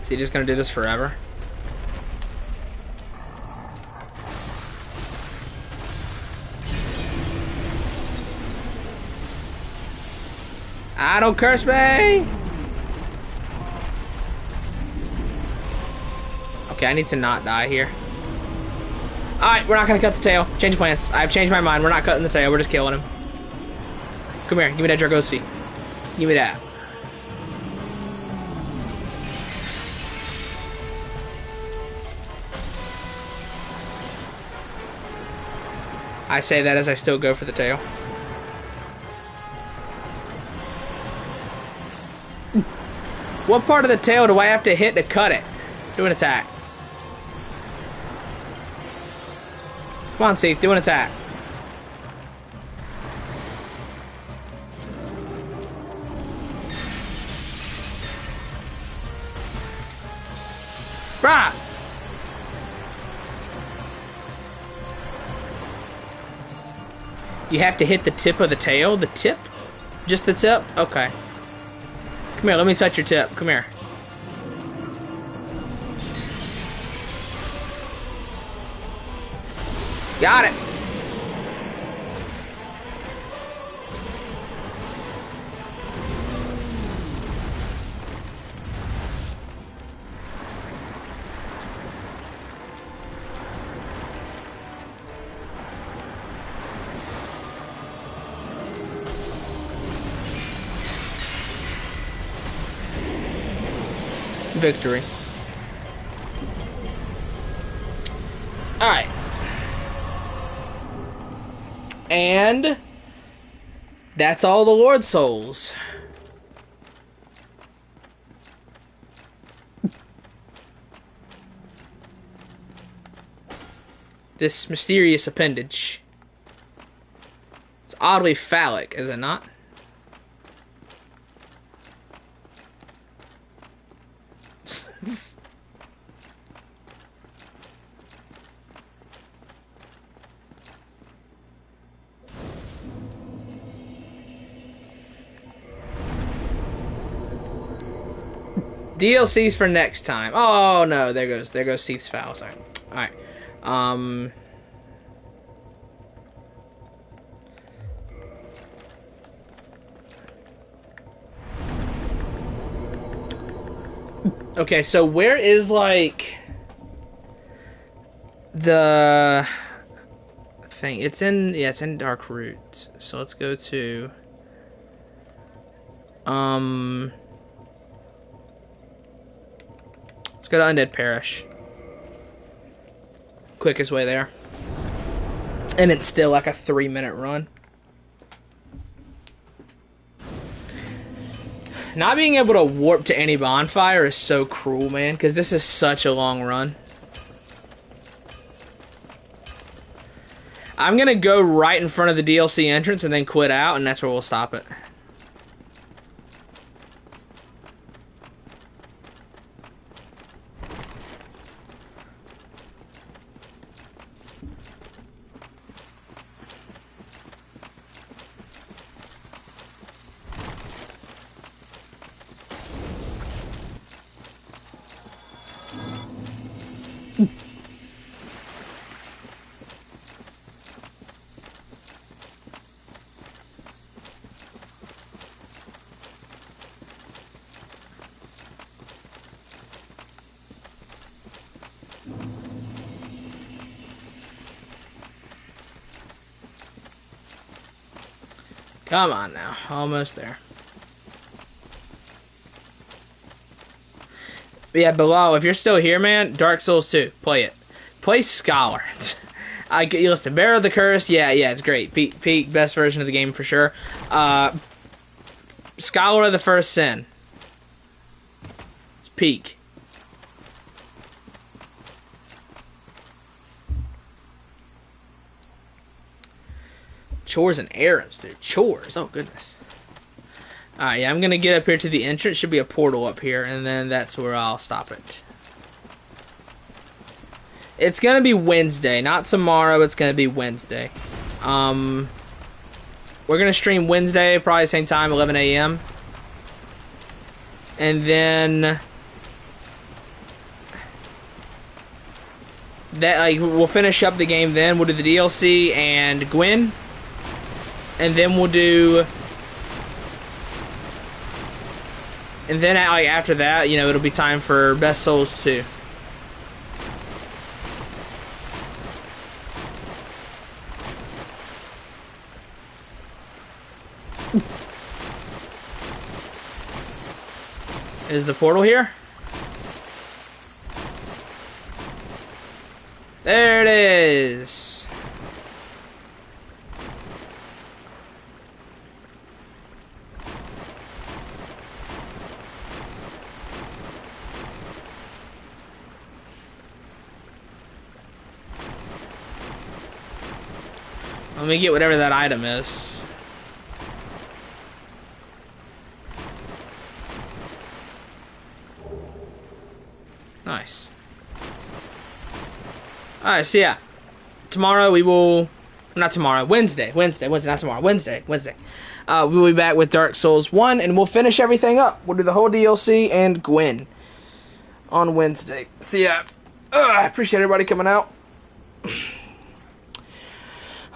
Is he just gonna do this forever? I don't curse me! Okay, I need to not die here. Alright, we're not gonna cut the tail. Change plans. I've changed my mind. We're not cutting the tail. We're just killing him. Come here. Give me that Dragosi. Give me that. I say that as I still go for the tail. What part of the tail do I have to hit to cut it? Do an attack. Come on, Seath, do an attack. Brah! You have to hit the tip of the tail? The tip? Just the tip? Okay. Come here, let me touch your tip. Come here. Got it. Victory. And that's all the Lord souls. This mysterious appendage. It's oddly phallic, is it not? DLCs for next time. Oh no, there goes Seath's foul. Sorry. All right. Okay, so where is like the thing? It's in Darkroot. So let's go to let's go to Undead Parish. Quickest way there. And it's still like a 3-minute run. Not being able to warp to any bonfire is so cruel, man, because this is such a long run. I'm going to go right in front of the DLC entrance and then quit out, and that's where we'll stop it. Come on now, almost there. But yeah, below, if you're still here, man, Dark Souls 2, play it. Play Scholar. You listen, Bearer of the Curse, yeah, it's great. Peak, best version of the game for sure. Scholar of the First Sin. It's peak. Chores and errands, dude. Chores. Oh, goodness. Alright, yeah, I'm going to get up here to the entrance. Should be a portal up here, and then that's where I'll stop it. It's going to be Wednesday. Not tomorrow. It's going to be Wednesday. We're going to stream Wednesday, probably the same time, 11 a.m. And then we'll finish up the game then. We'll do the DLC and Gwyn. And then we'll do... And then after that, you know, it'll be time for Best Souls 2. Is the portal here? There it is. Let me get whatever that item is. Nice. Alright, so yeah. Tomorrow we will... Not tomorrow. Wednesday, not tomorrow. Wednesday. We will be back with Dark Souls 1, and we'll finish everything up. We'll do the whole DLC and Gwyn on Wednesday. So yeah. I appreciate everybody coming out.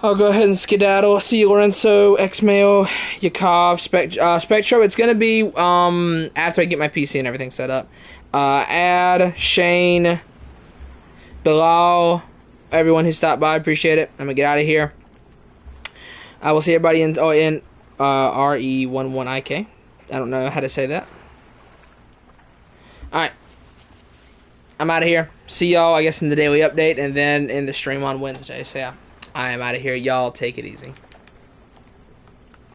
I'll go ahead and skedaddle. See you, Lorenzo, Xmail, Yakov, Spectro. It's going to be after I get my PC and everything set up. Ad, Shane, Bilal, everyone who stopped by. Appreciate it. I'm going to get out of here. I will see everybody in RE11IK. I don't know how to say that. Alright. I'm out of here. See y'all, I guess, in the daily update and then in the stream on Wednesday. So yeah. I am out of here. Y'all take it easy.